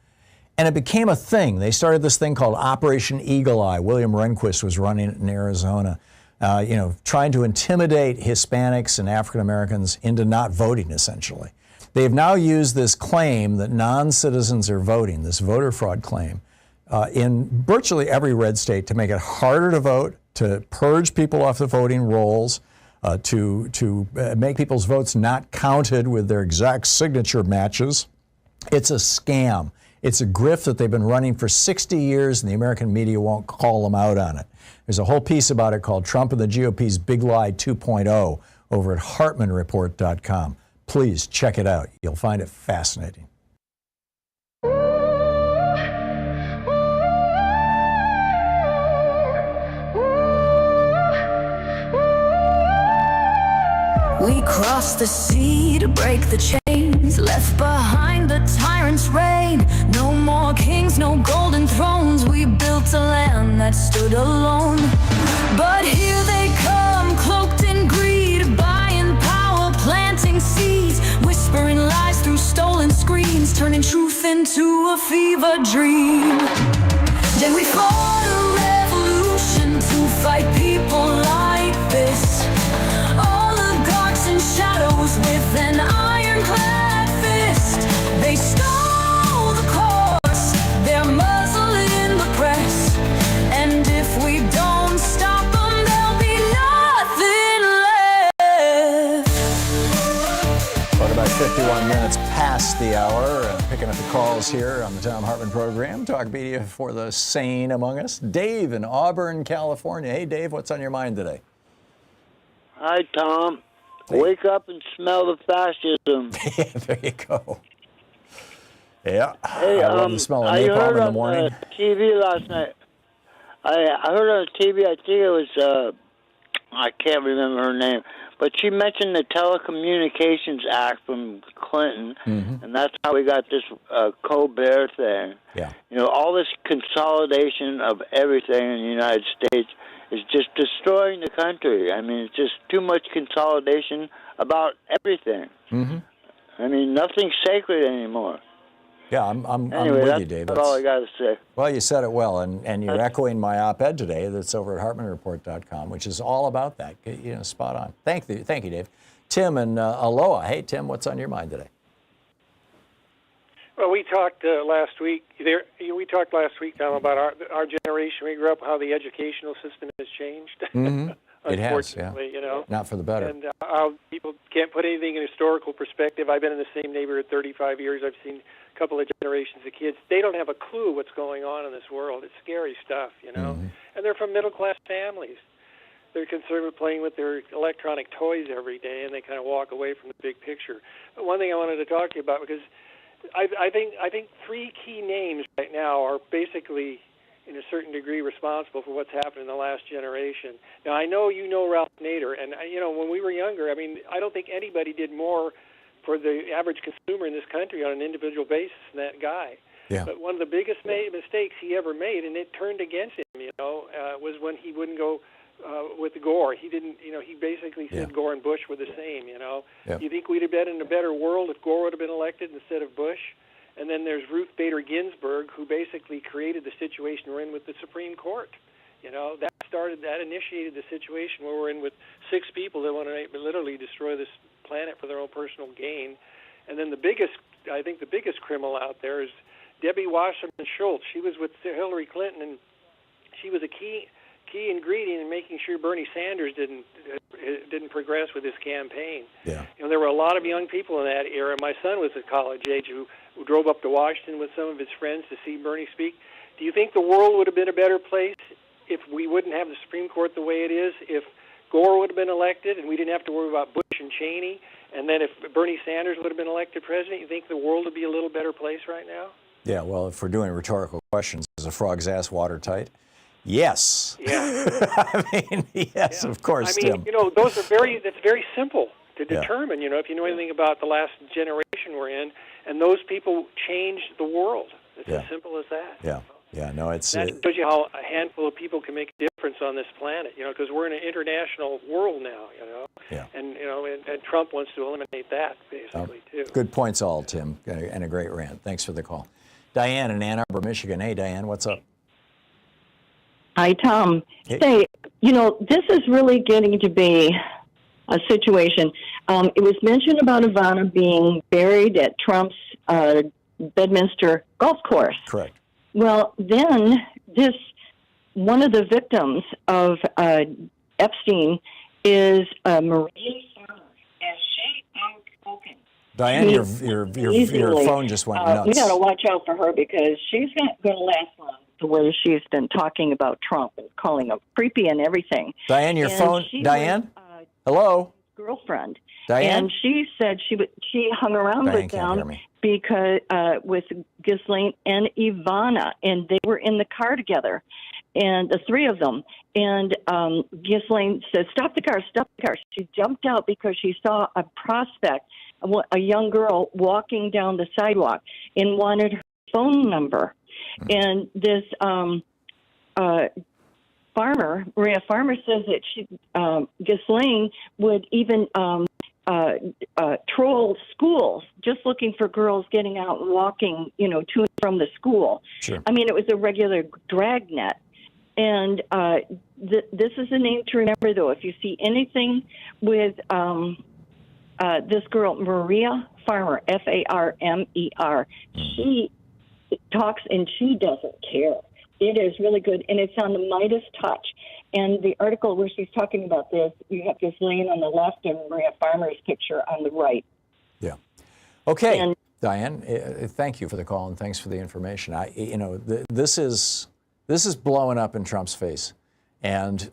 And it became a thing. They started this thing called Operation Eagle Eye. William Rehnquist was running it in Arizona, trying to intimidate Hispanics and African Americans into not voting, essentially. They've now used this claim that non-citizens are voting, this voter fraud claim, in virtually every red state to make it harder to vote, to purge people off the voting rolls, to make people's votes not counted with their exact signature matches. It's a scam. It's a grift that they've been running for 60 years, and the American media won't call them out on it. There's a whole piece about it called Trump and the GOP's Big Lie 2.0 over at HartmannReport.com. Please check it out. You'll find it fascinating. We crossed the sea to break the chains, left behind the tyrant's reign. No more kings, no golden thrones. We built a land that stood alone. But here they come, cloaked in greed, buying power, planting seeds, whispering lies through stolen screens, turning truth into a fever dream. Then we fought a revolution to fight people like this. Oligarchs in shadows with an ironclad fist. They stole the course, they're muzzle in the press. And if we don't stop them, there'll be nothing left. About 51 minutes past the hour, picking up the calls here on the Thom Hartmann Program. Talk media for the sane among us. Dave in Auburn, California. Hey, Dave, what's on your mind today? Hi, Tom. Wake up and smell the fascism. Yeah, there you go. Yeah, Hey, I love the smell of I napalm heard in the on morning. TV last night. I heard on TV, I think it was, I can't remember her name, but she mentioned the Telecommunications Act from Clinton, and that's how we got this Colbert thing. Yeah. You know, all this consolidation of everything in the United States is just destroying the country. I mean, it's just too much consolidation about everything. I mean, nothing's sacred anymore. Yeah, I'm Anyway, with you, Dave. that's all I got to say. Well, you said it well, and you're echoing my op-ed today that's over at HartmannReport.com, which is all about that. You know, spot on. Thank you, Dave. Tim and Aloha. Hey, Tim, what's on your mind today? Well, we talked last week. We talked last week, Tom, about our generation. We grew up how the educational system has changed. It has, yeah. Unfortunately, you know. Not for the better. And how people can't put anything in historical perspective. I've been in the same neighborhood 35 years. I've seen a couple of generations of kids. They don't have a clue what's going on in this world. It's scary stuff, you know. And they're from middle-class families. They're concerned with playing with their electronic toys every day, and they kind of walk away from the big picture. But one thing I wanted to talk to you about, because I think three key names right now are basically, in a certain degree, responsible for what's happened in the last generation. Now, I know you know Ralph Nader, and, you know, when we were younger, I mean, I don't think anybody did more for the average consumer in this country on an individual basis than that guy. Yeah. But one of the biggest mistakes he ever made, and it turned against him, you know, was when he wouldn't go with Gore. He didn't, you know, he basically said Gore and Bush were the same, you know. Yep. You think we'd have been in a better world if Gore would have been elected instead of Bush? And then there's Ruth Bader Ginsburg, who basically created the situation we're in with the Supreme Court. You know, that initiated the situation where we're in with 6 people that want to literally destroy this planet for their own personal gain. And then I think the biggest criminal out there is Debbie Wasserman Schultz. She was with Hillary Clinton, and she was a key ingredient in making sure Bernie Sanders didn't progress with his campaign. Yeah. You know, there were a lot of young people in that era. My son was at college age who drove up to Washington with some of his friends to see Bernie speak. Do you think the world would have been a better place if we wouldn't have the Supreme Court the way it is, if Gore would have been elected and we didn't have to worry about Bush and Cheney, and then if Bernie Sanders would have been elected president, you think the world would be a little better place right now? Yeah, well, if we're doing rhetorical questions, is a frog's ass watertight? Yes. Yeah. I mean, yes, of course, I mean, Tim. you know, that's very simple to determine, you know, if you know anything about the last generation we're in, and those people changed the world. It's as simple as that. Yeah. Yeah, no, it's... That shows you how a handful of people can make a difference on this planet, you know, because we're in an international world now, you know. Yeah. And, you know, and Trump wants to eliminate that, basically, too. Good points all, Tim, and a great rant. Thanks for the call. Diane in Ann Arbor, Michigan. Hey, Diane, what's up? Hi, Tom. Hey. Say, you know, this is really getting to be a situation. It was mentioned about Ivana being buried at Trump's Bedminster golf course. Correct. Well, then one of the victims of Epstein is Maria Farmer, and she outspoken. Diane, your phone just went nuts. We got to watch out for her because she's not going to last long. The way she's been talking about Trump and calling him creepy and everything. Diane, your phone. Diane, hello. Girlfriend. Diane, and she said she hung around Diane with can't hear them me. because with Ghislaine and Ivana, and they were in the car together. and the three of them. And Ghislaine said, "Stop the car, stop the car." She jumped out because she saw a prospect, a young girl walking down the sidewalk, and wanted her phone number. And this farmer, Maria Farmer, says that Ghislaine would even troll schools, just looking for girls getting out and walking, to and from the school. Sure. I mean, it was a regular dragnet. And this is a name to remember, though. If you see anything with this girl, Maria Farmer, Farmer, she talks and she doesn't care. It is really good, and it's on the Midas Touch. And the article where she's talking about this, you have Ghislaine on the left and Maria Farmer's picture on the right. Yeah. Okay, Diane, thank you for the call and thanks for the information. This is blowing up in Trump's face, and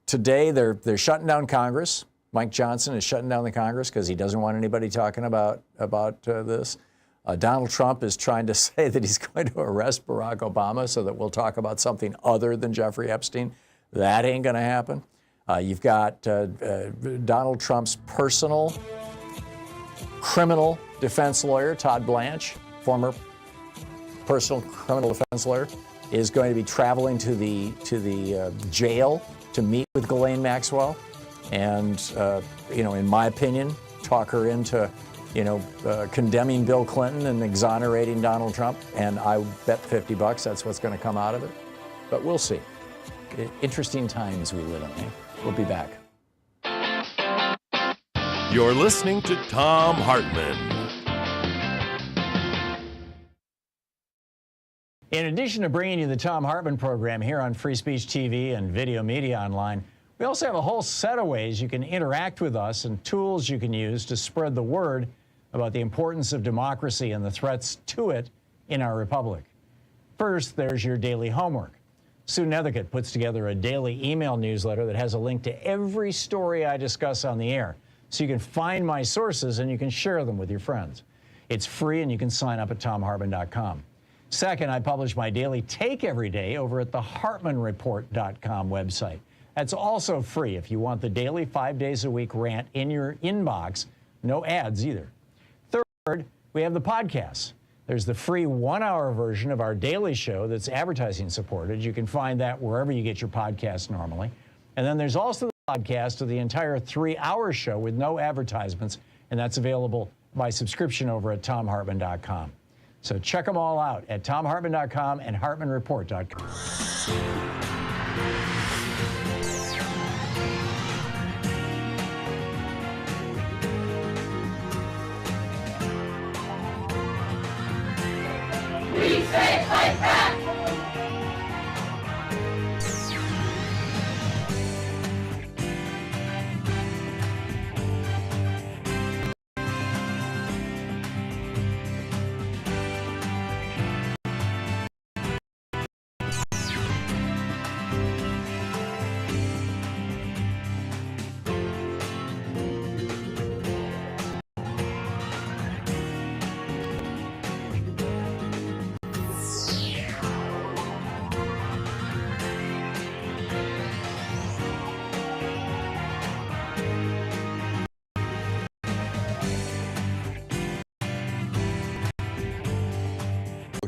today they're shutting down Congress. Mike Johnson is shutting down the Congress because he doesn't want anybody talking about this. Donald Trump is trying to say that he's going to arrest Barack Obama so that we'll talk about something other than Jeffrey Epstein. That ain't going to happen. You've got Donald Trump's personal criminal defense lawyer, Todd Blanche, former personal criminal defense lawyer, is going to be traveling to the jail to meet with Ghislaine Maxwell and, in my opinion, talk her into condemning Bill Clinton and exonerating Donald Trump, and I bet $50 that's what's going to come out of it. But we'll see. Interesting times we live in. Eh? We'll be back. You're listening to Thom Hartmann. In addition to bringing you the Thom Hartmann Program here on Free Speech TV and Video Media Online, we also have a whole set of ways you can interact with us and tools you can use to spread the word about the importance of democracy and the threats to it in our republic. First, there's your daily homework. Sue Nethercutt puts together a daily email newsletter that has a link to every story I discuss on the air, so you can find my sources and you can share them with your friends. It's free and you can sign up at thomhartmann.com. Second, I publish my daily take every day over at the hartmannreport.com website. That's also free if you want the daily 5 days a week rant in your inbox. No ads either. Third, we have the podcasts. There's the free 1-hour version of our daily show that's advertising supported. You can find that wherever you get your podcasts normally. And then there's also the podcast of the entire 3-hour show with no advertisements, and that's available by subscription over at thomhartmann.com. So check them all out at thomhartmann.com and hartmannreport.com. We say fight back!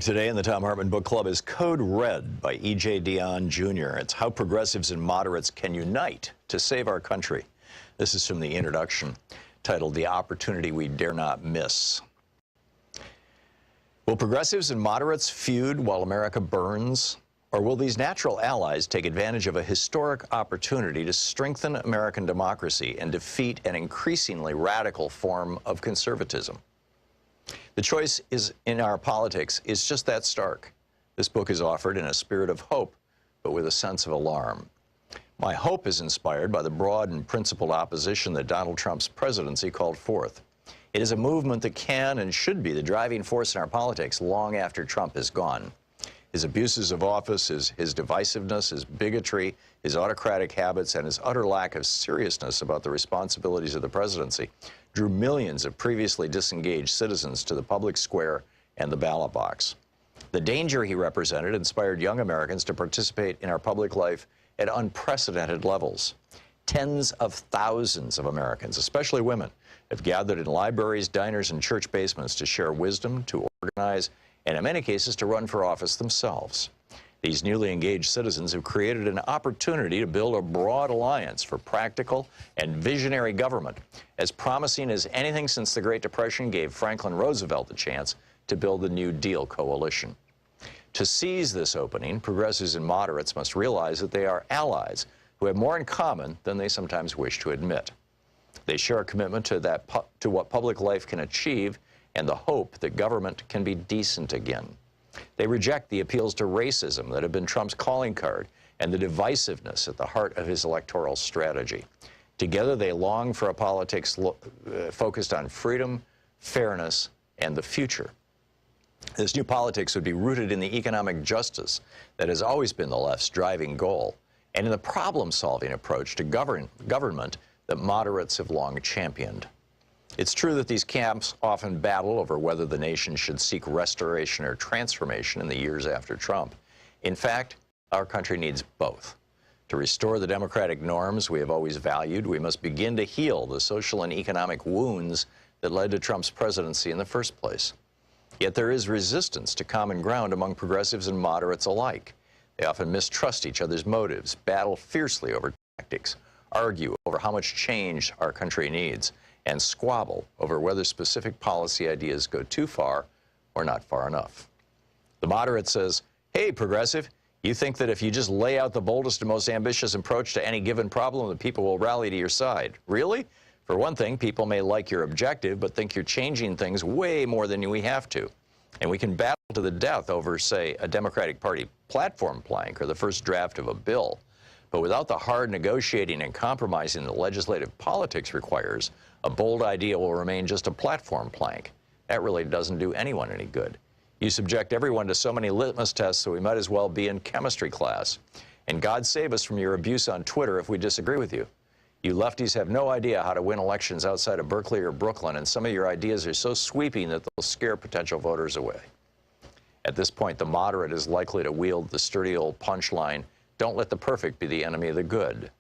Today in the Thom Hartmann Book Club is Code Red by E.J. Dionne Jr. It's how progressives and moderates can unite to save our country. This is from the introduction, titled The Opportunity We Dare Not Miss. Will progressives and moderates feud while America burns? Or will these natural allies take advantage of a historic opportunity to strengthen American democracy and defeat an increasingly radical form of conservatism? The choice in our politics is just that stark. This book is offered in a spirit of hope, but with a sense of alarm. My hope is inspired by the broad and principled opposition that Donald Trump's presidency called forth. It is a movement that can and should be the driving force in our politics long after Trump is gone. His abuses of office, his divisiveness, his bigotry, his autocratic habits, and his utter lack of seriousness about the responsibilities of the presidency drew millions of previously disengaged citizens to the public square and the ballot box. The danger he represented inspired young Americans to participate in our public life at unprecedented levels. Tens of thousands of Americans, especially women, have gathered in libraries, diners, and church basements to share wisdom, to organize, and in many cases to run for office themselves. These newly engaged citizens have created an opportunity to build a broad alliance for practical and visionary government, as promising as anything since the Great Depression gave Franklin Roosevelt the chance to build the New Deal coalition. To seize this opening, progressives and moderates must realize that they are allies who have more in common than they sometimes wish to admit. They share a commitment to what public life can achieve and the hope that government can be decent again. They reject the appeals to racism that have been Trump's calling card and the divisiveness at the heart of his electoral strategy. Together, they long for a politics focused on freedom, fairness, and the future. This new politics would be rooted in the economic justice that has always been the left's driving goal, and in the problem-solving approach to government that moderates have long championed. It's true that these camps often battle over whether the nation should seek restoration or transformation in the years after Trump. In fact, our country needs both. To restore the democratic norms we have always valued, we must begin to heal the social and economic wounds that led to Trump's presidency in the first place. Yet there is resistance to common ground among progressives and moderates alike. They often mistrust each other's motives, battle fiercely over tactics, argue over how much change our country needs, and squabble over whether specific policy ideas go too far or not far enough. The moderate says, hey, progressive, you think that if you just lay out the boldest and most ambitious approach to any given problem, the people will rally to your side. Really? For one thing, people may like your objective, but think you're changing things way more than we have to. And we can battle to the death over, say, a Democratic Party platform plank or the first draft of a bill. But without the hard negotiating and compromising that legislative politics requires, a bold idea will remain just a platform plank. That really doesn't do anyone any good. You subject everyone to so many litmus tests that we might as well be in chemistry class. And God save us from your abuse on Twitter if we disagree with you. You lefties have no idea how to win elections outside of Berkeley or Brooklyn, and some of your ideas are so sweeping that they'll scare potential voters away. At this point, the moderate is likely to wield the sturdy old punchline, don't let the perfect be the enemy of the good.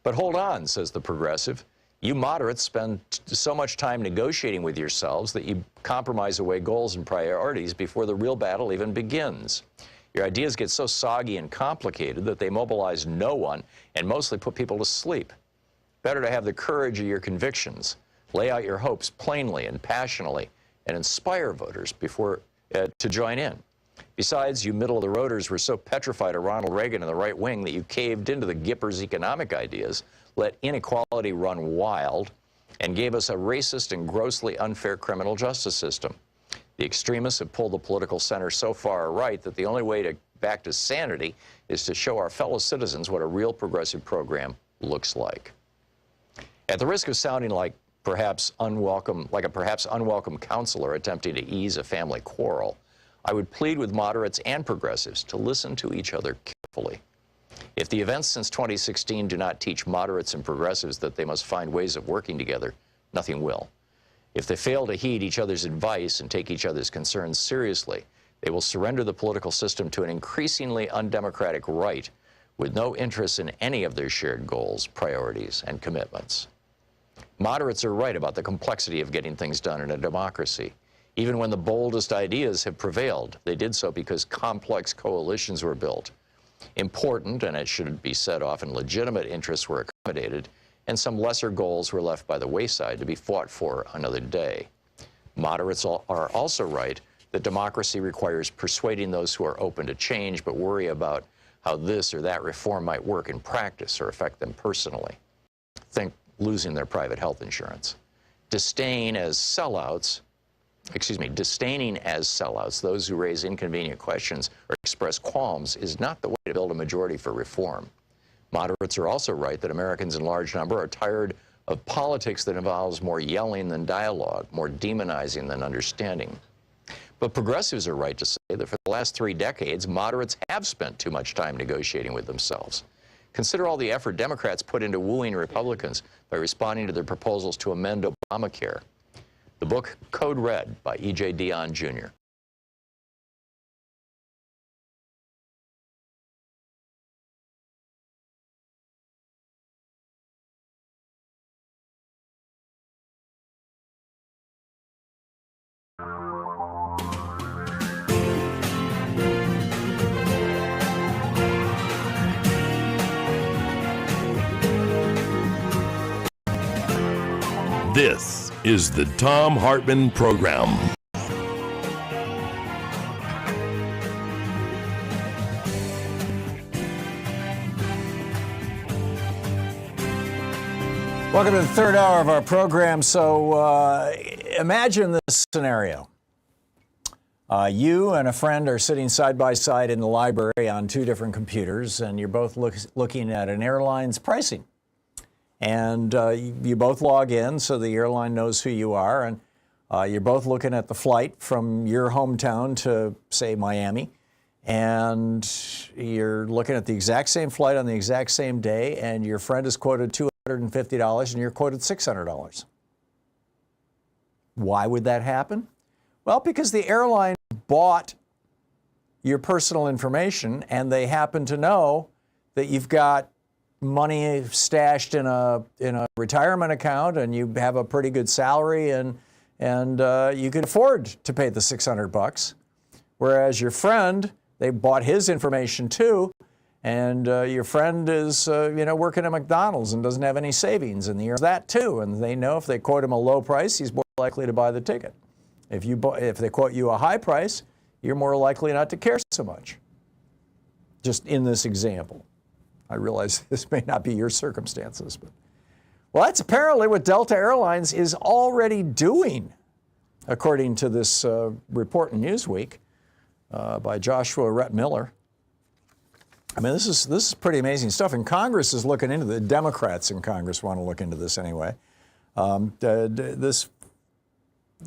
But hold on, says the progressive. You moderates spend so much time negotiating with yourselves that you compromise away goals and priorities before the real battle even begins. Your ideas get so soggy and complicated that they mobilize no one and mostly put people to sleep. Better to have the courage of your convictions, lay out your hopes plainly and passionately, and inspire voters to join in. Besides, you middle-of-the-roaders were so petrified of Ronald Reagan and the right wing that you caved into the Gipper's economic ideas, let inequality run wild, and gave us a racist and grossly unfair criminal justice system. The extremists have pulled the political center so far right that the only way back to sanity is to show our fellow citizens what a real progressive program looks like. At the risk of sounding like a perhaps unwelcome counselor attempting to ease a family quarrel, I would plead with moderates and progressives to listen to each other carefully. If the events since 2016 do not teach moderates and progressives that they must find ways of working together, nothing will. If they fail to heed each other's advice and take each other's concerns seriously, they will surrender the political system to an increasingly undemocratic right with no interest in any of their shared goals, priorities, and commitments. Moderates are right about the complexity of getting things done in a democracy. Even when the boldest ideas have prevailed, they did so because complex coalitions were built. Important, and it should be said often legitimate interests were accommodated, and some lesser goals were left by the wayside to be fought for another day. Moderates are also right that democracy requires persuading those who are open to change but worry about how this or that reform might work in practice or affect them personally. Think losing their private health insurance. Disdaining as sellouts those who raise inconvenient questions or express qualms is not the way to build a majority for reform. Moderates are also right that Americans in large number are tired of politics that involves more yelling than dialogue, more demonizing than understanding. But progressives are right to say that for the last 3 decades, moderates have spent too much time negotiating with themselves. Consider all the effort Democrats put into wooing Republicans by responding to their proposals to amend Obamacare. The book Code Red by E.J. Dionne Jr. This is the Thom Hartmann Program. Welcome to the third hour of our program. So imagine this scenario. You and a friend are sitting side by side in the library on two different computers, and you're both looking at an airline's pricing. And you both log in so the airline knows who you are, and you're both looking at the flight from your hometown to, say, Miami. And you're looking at the exact same flight on the exact same day, and your friend is quoted $250 and you're quoted $600. Why would that happen? Well, because the airline bought your personal information and they happen to know that you've got money stashed in a retirement account and you have a pretty good salary and you can afford to pay the $600. Whereas your friend, they bought his information too, and your friend is working at McDonald's and doesn't have any savings, and there's that too. And they know if they quote him a low price, he's more likely to buy the ticket. If they quote you a high price, you're more likely not to care so much. Just in this example. I realize this may not be your circumstances, but well, that's apparently what Delta Airlines is already doing, according to this report in Newsweek by Joshua Rhett Miller. I mean, this is pretty amazing stuff, and Congress is looking into the Democrats in Congress want to look into this anyway. This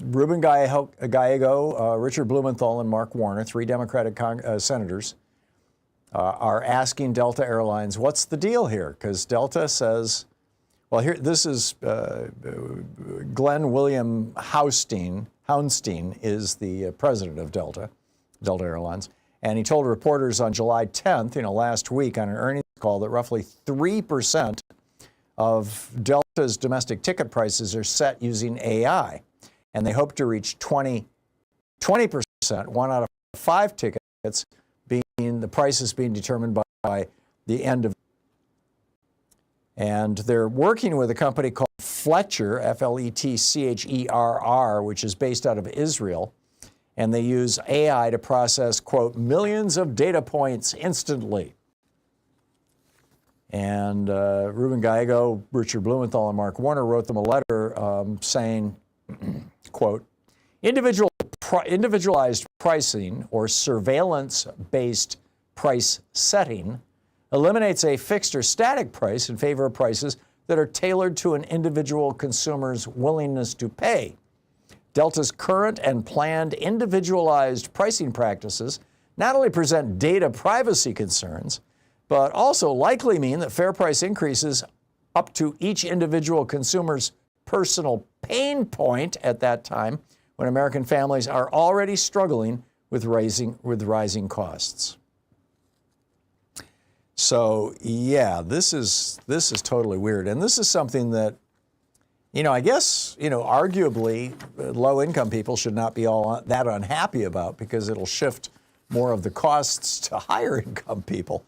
Ruben Gallego, Richard Blumenthal, and Mark Warner, three Democratic senators, are asking Delta Airlines, what's the deal here? Because Delta says, well, this is Glenn William Hounstein is the president of Delta Airlines. And he told reporters on July 10th, last week on an earnings call, that roughly 3% of Delta's domestic ticket prices are set using AI. And they hope to reach 20%, 1 out of 5 tickets being the prices being determined by the end of. And they're working with a company called Fletcher, Fletcherr, which is based out of Israel. And they use AI to process, quote, millions of data points instantly. And Ruben Gallego, Richard Blumenthal, and Mark Warner wrote them a letter saying, quote, individualized pricing or surveillance-based price setting eliminates a fixed or static price in favor of prices that are tailored to an individual consumer's willingness to pay. Delta's current and planned individualized pricing practices not only present data privacy concerns, but also likely mean that fare price increases up to each individual consumer's personal pain point at that time when American families are already struggling with rising costs. So yeah, this is totally weird, and this is something that, I guess, arguably low-income people should not be all that unhappy about, because it'll shift more of the costs to higher-income people.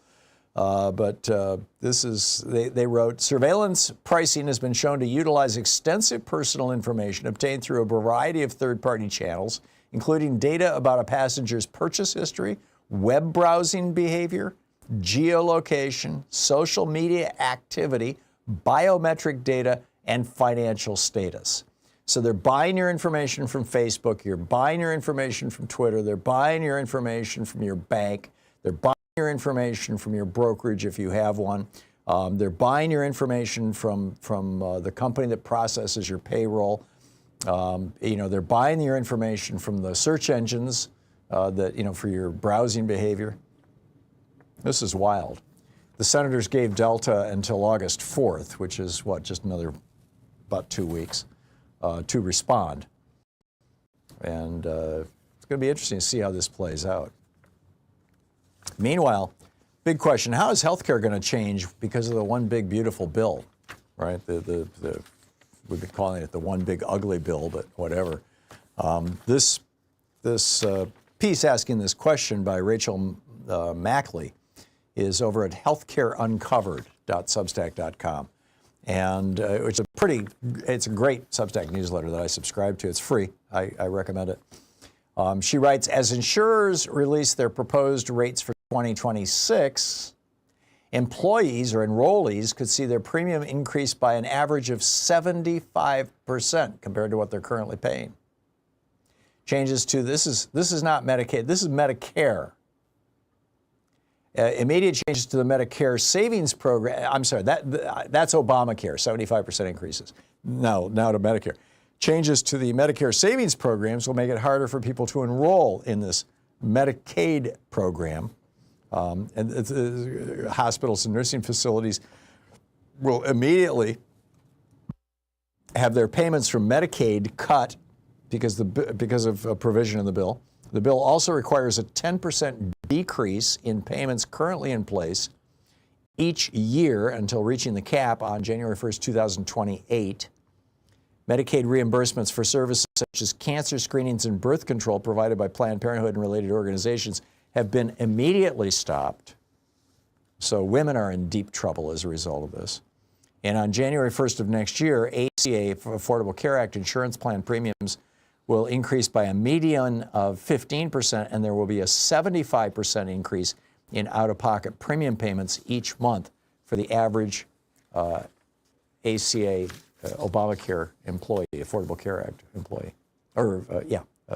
But they wrote, surveillance pricing has been shown to utilize extensive personal information obtained through a variety of third-party channels, including data about a passenger's purchase history, web browsing behavior, geolocation, social media activity, biometric data, and financial status. So they're buying your information from Facebook, you're buying your information from Twitter, they're buying your information from your bank, they're buying your information from your brokerage if you have one. They're buying your information from the company that processes your payroll. They're buying your information from the search engines for your browsing behavior. This is wild. The senators gave Delta until August 4th, which is just another about 2 weeks, to respond. And it's going to be interesting to see how this plays out. Meanwhile, big question, how is healthcare going to change because of the one big beautiful bill, right? We've been calling it the one big ugly bill, but whatever. This piece asking this question by Rachel Mackley is over at healthcareuncovered.substack.com. and it's a great Substack newsletter that I subscribe to. It's free. I recommend it. She writes, as insurers release their proposed rates for 2026, employees or enrollees could see their premium increase by an average of 75% compared to what they're currently paying. Changes to this is not Medicaid, this is Medicare. Immediate changes to the Medicare savings program. I'm sorry, that's Obamacare, 75% increases. Now to Medicare. Changes to the Medicare savings programs will make it harder for people to enroll in this Medicaid program. And hospitals and nursing facilities will immediately have their payments from Medicaid cut because of a provision in the bill. The bill also requires a 10% decrease in payments currently in place each year until reaching the cap on January 1st, 2028. Medicaid reimbursements for services such as cancer screenings and birth control provided by Planned Parenthood and related organizations have been immediately stopped. So women are in deep trouble as a result of this. And on January 1st of next year, ACA, Affordable Care Act insurance plan premiums will increase by a median of 15%, and there will be a 75% increase in out-of-pocket premium payments each month for the average ACA Obamacare employee, Affordable Care Act employee,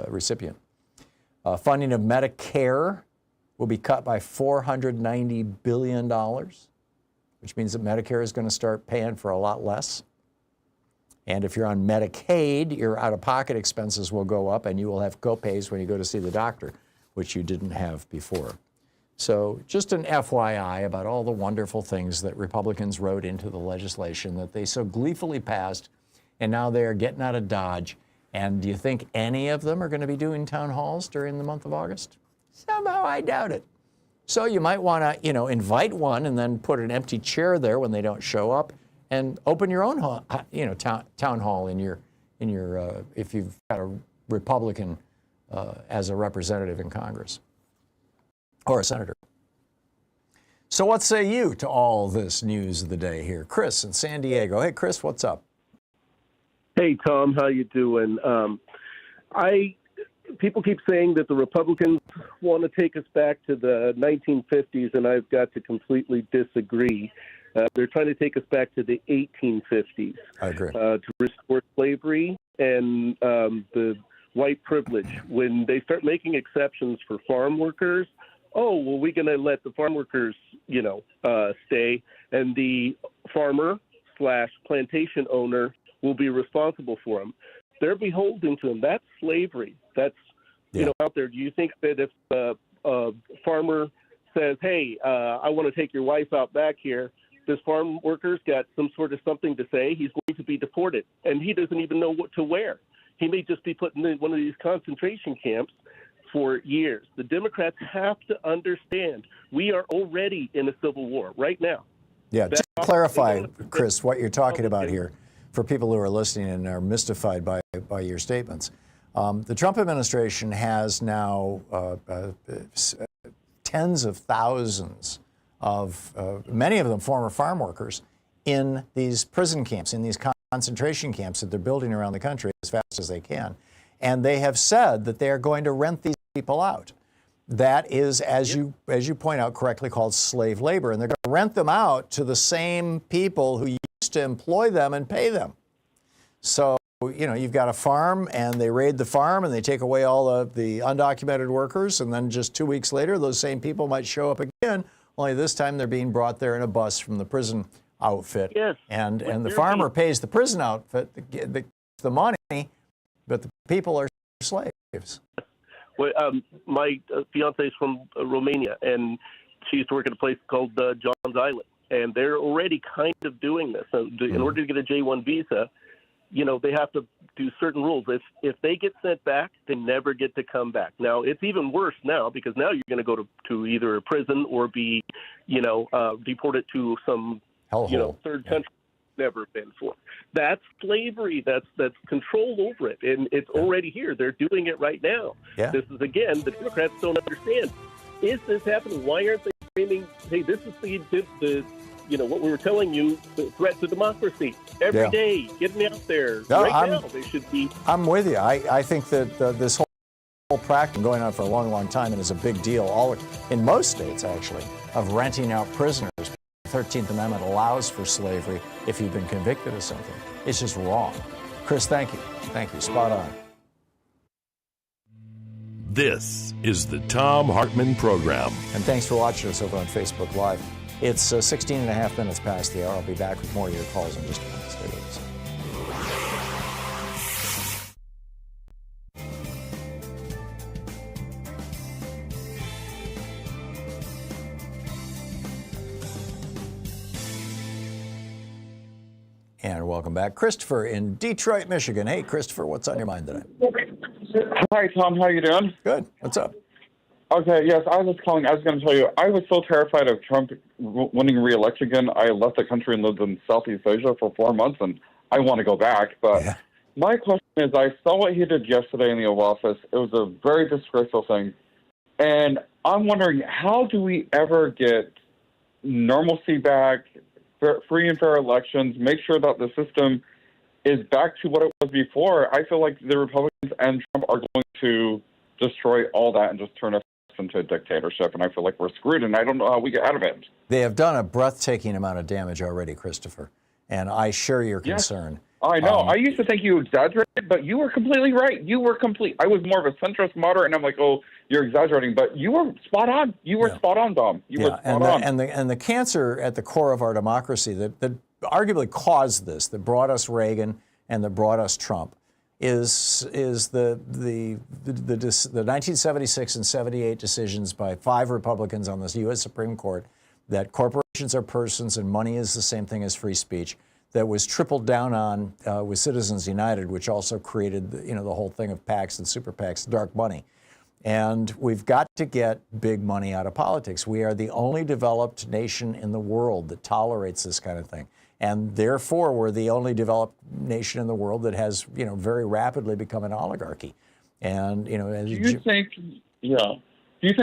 recipient. Funding of Medicare will be cut by $490 billion, which means that Medicare is going to start paying for a lot less. And if you're on Medicaid, your out-of-pocket expenses will go up, and you will have copays when you go to see the doctor, which you didn't have before. So just an FYI about all the wonderful things that Republicans wrote into the legislation that they so gleefully passed, and now they are getting out of Dodge. And do you think any of them are going to be doing town halls during the month of August? Somehow I doubt it. So you might want to, invite one and then put an empty chair there when they don't show up, and open your own, town hall in your if you've got a Republican as a representative in Congress or a senator. So what say you to all this news of the day here? Chris in San Diego. Hey, Chris, what's up? Hey, Tom, how you doing? People keep saying that the Republicans want to take us back to the 1950s, and I've got to completely disagree. They're trying to take us back to the 1850s. I agree. To restore slavery and the white privilege. When they start making exceptions for farm workers, we're going to let the farm workers, stay, and the farmer/plantation owner will be responsible for them. They're beholden to them. That's slavery. That's, out there. Do you think that if a farmer says, hey, I want to take your wife out back here, this farm worker's got some sort of something to say, he's going to be deported, and he doesn't even know what to wear. He may just be put in one of these concentration camps for years. The Democrats have to understand we are already in a civil war right now. Yeah, just to clarify, Chris, what you're talking about here for people who are listening and are mystified by your statements. The Trump administration has now tens of thousands of, many of them former farm workers, in these prison camps, in these concentration camps that they're building around the country as fast as they can. And they have said that they are going to rent these people out. That is, as you point out correctly, called slave labor. And they're going to rent them out to the same people who used to employ them and pay them. So, you've got a farm, and they raid the farm, and they take away all of the undocumented workers, and then just 2 weeks later, those same people might show up again, only this time they're being brought there in a bus from the prison outfit. Yes. And the farmer pays the prison outfit the money, but the people are slaves. Well, my fiance is from Romania, and she used to work at a place called John's Island, and they're already kind of doing this. So in order to get a J-1 visa, they have to do certain rules. If they get sent back, they never get to come back. Now, it's even worse now because now you're going to go to either a prison or be, deported to some, third country never been for. That's slavery. That's control over it, and it's already here. They're doing it right now. Yeah. This is, again, the Democrats don't understand. Is this happening? Why aren't they screaming, hey, this is the what we were telling you, the threat to democracy. Every day, getting out there. No, now, they should be. I'm with you. I think that this whole practice going on for a long, long time and is a big deal in most states, actually, of renting out prisoners. The 13th Amendment allows for slavery if you've been convicted of something. It's just wrong. Chris, thank you. Thank you. Spot on. This is the Thom Hartmann Program. And thanks for watching us over on Facebook Live. It's 16 and a half minutes past the hour. I'll be back with more of your calls in just a minute. Stay with us. And welcome back. Christopher in Detroit, Michigan. Hey, Christopher, what's on your mind today? Hi, Tom. How you doing? Good. What's up? Okay, yes, I was calling. I was going to tell you, I was so terrified of Trump winning re-election again. I left the country and lived in Southeast Asia for 4 months, and I want to go back. But my question is, I saw what he did yesterday in the Oval Office. It was a very disgraceful thing. And I'm wondering, how do we ever get normalcy back, free and fair elections, make sure that the system is back to what it was before? I feel like the Republicans and Trump are going to destroy all that and just turn us into a dictatorship, and I feel like we're screwed, and I don't know how we get out of it. They have done a breathtaking amount of damage already, Christopher, and I share your concern. I know. I used to think you exaggerated, but you were completely right. I was more of a centrist moderate, and I'm like, oh, you're exaggerating, but you were spot on. You were spot on, Dom. You were spot on. And the cancer at the core of our democracy that arguably caused this, that brought us Reagan and that brought us Trump, is the 1976 and 78 decisions by 5 Republicans on the U.S. Supreme Court that corporations are persons and money is the same thing as free speech, that was tripled down on with Citizens United, which also created the whole thing of PACs and super PACs, dark money. And we've got to get big money out of politics. We are the only developed nation in the world that tolerates this kind of thing. And therefore, we're the only developed nation in the world that has, very rapidly become an oligarchy. And, do you think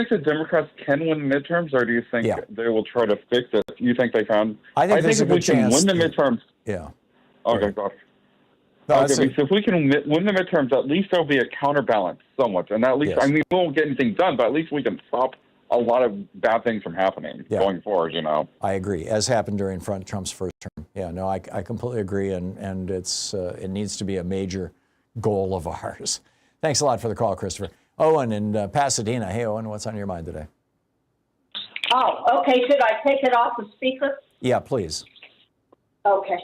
the Democrats can win the midterms, or do you think they will try to fix it? You think they found? I think if we can win the midterms. Yeah. Okay, go ahead. No, so if we can win the midterms, at least there'll be a counterbalance somewhat. And at least, we won't get anything done, but at least we can stop a lot of bad things from happening going forward, I agree, as happened during Trump's first term. Yeah, no, I completely agree, and it needs to be a major goal of ours. Thanks a lot for the call, Christopher. Owen in Pasadena. Hey, Owen, what's on your mind today? Oh, okay. Should I take it off the speaker? Yeah, please. Okay.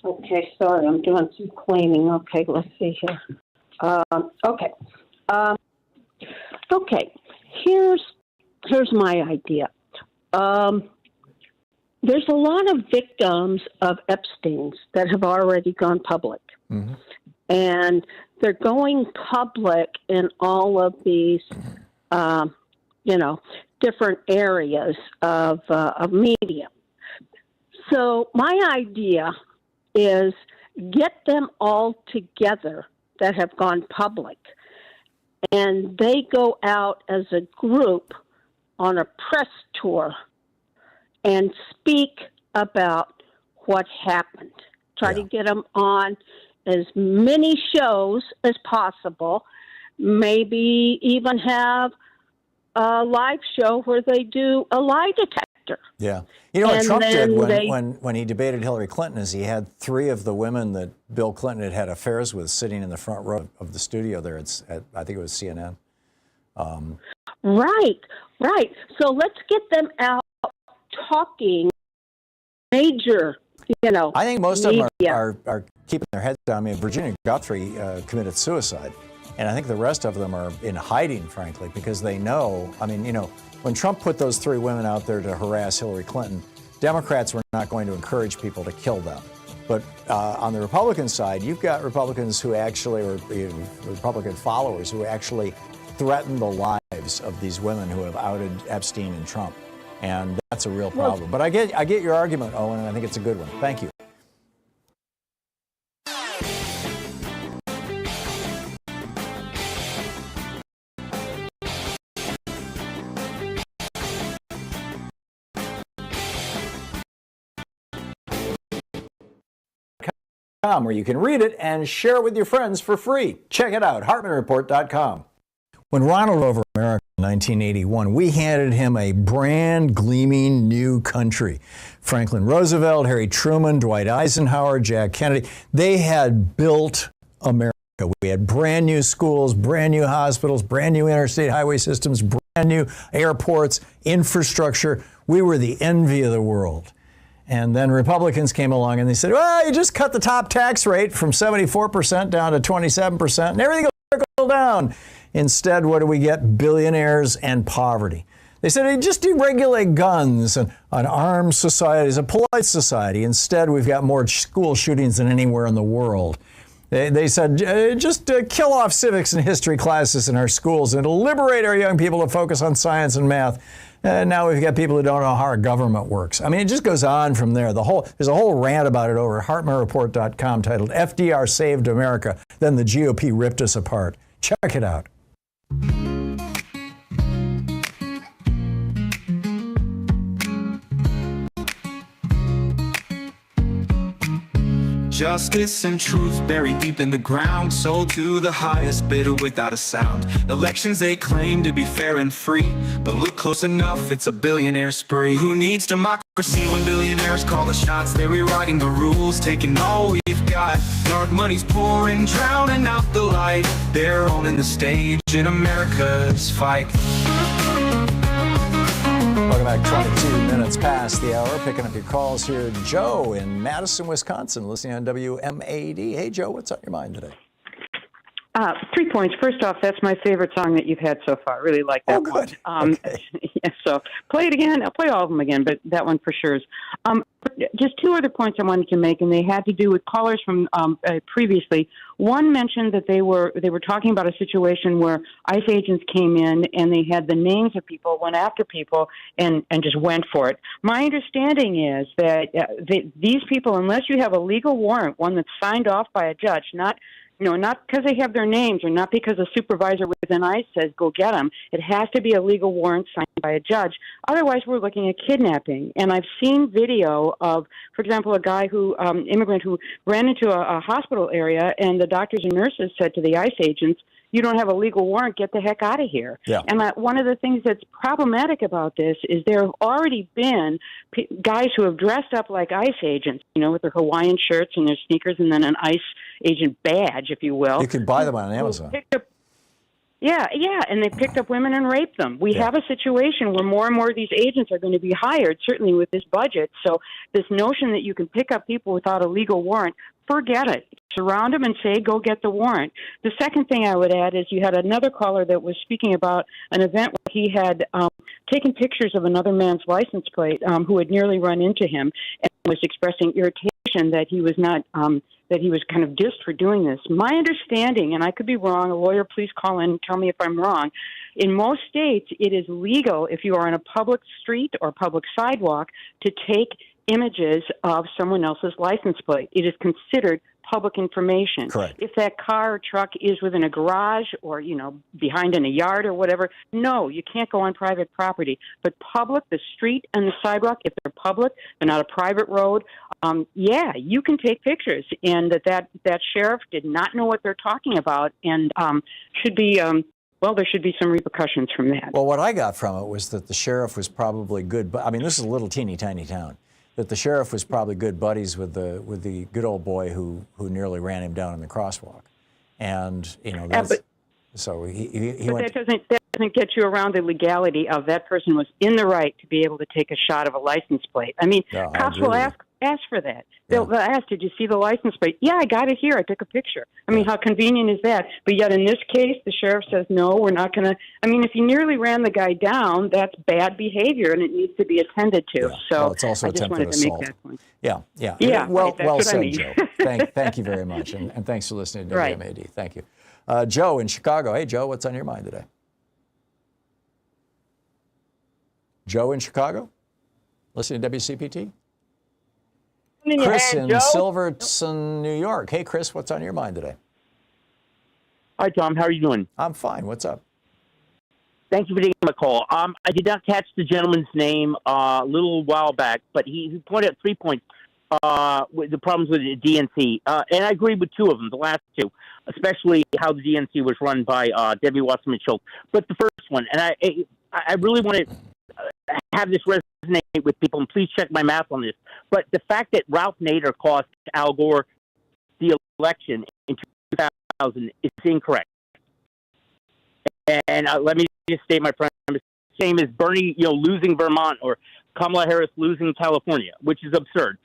Okay, sorry, I'm doing some cleaning. Okay, let's see here. Okay. Okay, here's my idea. There's a lot of victims of Epstein's that have already gone public. Mm-hmm. And they're going public in all of these, different areas of media. So my idea is get them all together that have gone public, and they go out as a group on a press tour and speak about what happened. Try to get them on as many shows as possible, maybe even have a live show where they do a lie detector. Yeah. What Trump did when he debated Hillary Clinton is he had 3 of the women that Bill Clinton had affairs with sitting in the front row of the studio there. I think it was CNN. Right. So let's get them out talking major, I think most of them are keeping their heads down. I mean, Virginia Guthrie committed suicide. And I think the rest of them are in hiding, frankly, because they know, when Trump put those 3 women out there to harass Hillary Clinton, Democrats were not going to encourage people to kill them. But on the Republican side, you've got Republicans who actually, or Republican followers who actually threaten the lives of these women who have outed Epstein and Trump. And that's a real problem. But I get your argument, Owen, and I think it's a good one. Thank you. where you can read it and share it with your friends for free. Check it out, HartmannReport.com. When Ronald over America in 1981, we handed him a brand gleaming new country. Franklin Roosevelt, Harry Truman, Dwight Eisenhower, Jack Kennedy, they had built America. We had brand new schools, brand new hospitals, brand new interstate highway systems, brand new airports, infrastructure. We were the envy of the world. And then Republicans came along and they said, well, you just cut the top tax rate from 74% down to 27%, and everything will trickle down. Instead, what do we get? Billionaires and poverty. They said, hey, just deregulate guns, and an armed society is a polite society. Instead, we've got more school shootings than anywhere in the world. They said, just kill off civics and history classes in our schools and liberate our young people to focus on science and math. Now we've got people who don't know how our government works. I mean, it just goes on from there. There's a whole rant about it over at HartmannReport.com titled FDR Saved America, Then the GOP Ripped Us Apart. Check it out. Justice and truth buried deep in the ground, sold to the highest bidder without a sound. Elections they claim to be fair and free, but look close enough, it's a billionaire spree. Who needs democracy when billionaires call the shots? They're rewriting the rules, taking all we've got. Dark money's pouring, drowning out the light. They're owning the stage in America's fight. Welcome back, 22 minutes past the hour. Picking up your calls here. Joe in Madison, Wisconsin, listening on WMAD. Hey, Joe, what's on your mind today? 3 points. First off, that's my favorite song that you've had so far. I really like that one. Okay. Yeah, so play it again. I'll play all of them again, but that one for sure is. Just two other points I wanted to make, and they had to do with callers from previously. One mentioned that they were talking about a situation where ICE agents came in and they had the names of people, went after people, and just went for it. My understanding is that these people, unless you have a legal warrant, one that's signed off by a judge, not because they have their names or not because a supervisor within ICE says go get them. It has to be a legal warrant signed by a judge. Otherwise, we're looking at kidnapping. And I've seen video of, for example, a guy immigrant who ran into a hospital area, and the doctors and nurses said to the ICE agents, you don't have a legal warrant, get the heck out of here. Yeah. And one of the things that's problematic about this is there have already been guys who have dressed up like ICE agents, with their Hawaiian shirts and their sneakers and then an ICE agent badge, if you will. You can buy them on Amazon. Yeah, and they picked up women and raped them. We have a situation where more and more of these agents are going to be hired, certainly with this budget. So this notion that you can pick up people without a legal warrant, forget it. Surround them and say, go get the warrant. The second thing I would add is you had another caller that was speaking about an event where he had taken pictures of another man's license plate who had nearly run into him and was expressing irritation that he was not that he was kind of dissed for doing this. My understanding, and I could be wrong, a lawyer, please call in and tell me if I'm wrong. In most states, it is legal if you are on a public street or public sidewalk to take images of someone else's license plate. It is considered public information. Correct. If that car or truck is within a garage or, behind in a yard or whatever, no, you can't go on private property. But public, the street and the sidewalk, if they're public, they're not a private road, you can take pictures. And that sheriff did not know what they're talking about and should be there should be some repercussions from that. Well, what I got from it was that the sheriff was probably good, but this is a little teeny tiny town. That the sheriff was probably good buddies with the good old boy who nearly ran him down in the crosswalk, and so he went. That doesn't get you around the legality of that person was in the right to be able to take a shot of a license plate. Cops will ask for that. They'll ask, did you see the license plate? Yeah, I got it here. I took a picture. How convenient is that? But yet in this case, the sheriff says, no, we're not going to. If you nearly ran the guy down, that's bad behavior, and it needs to be attended to. Yeah. So it's also I just wanted to make that point. Yeah. Well said, Joe. Thank you very much, and thanks for listening to WMAD. Thank you. Joe in Chicago. Hey, Joe, what's on your mind today? Joe in Chicago? Listening to WCPT? Chris in Silverton, New York. Hey, Chris, what's on your mind today? Hi, Tom. How are you doing? I'm fine. What's up? Thank you for taking my call. I did not catch the gentleman's name a little while back, but he pointed out 3 points. with the problems with the DNC, and I agree with two of them, the last two, especially how the DNC was run by Debbie Wasserman Schultz. But the first one, and I really want to have this resonate with people, and please check my math on this. But the fact that Ralph Nader cost Al Gore the election in 2000 is incorrect. And let me just state my premise. Same as Bernie, losing Vermont, or Kamala Harris losing California, which is absurd.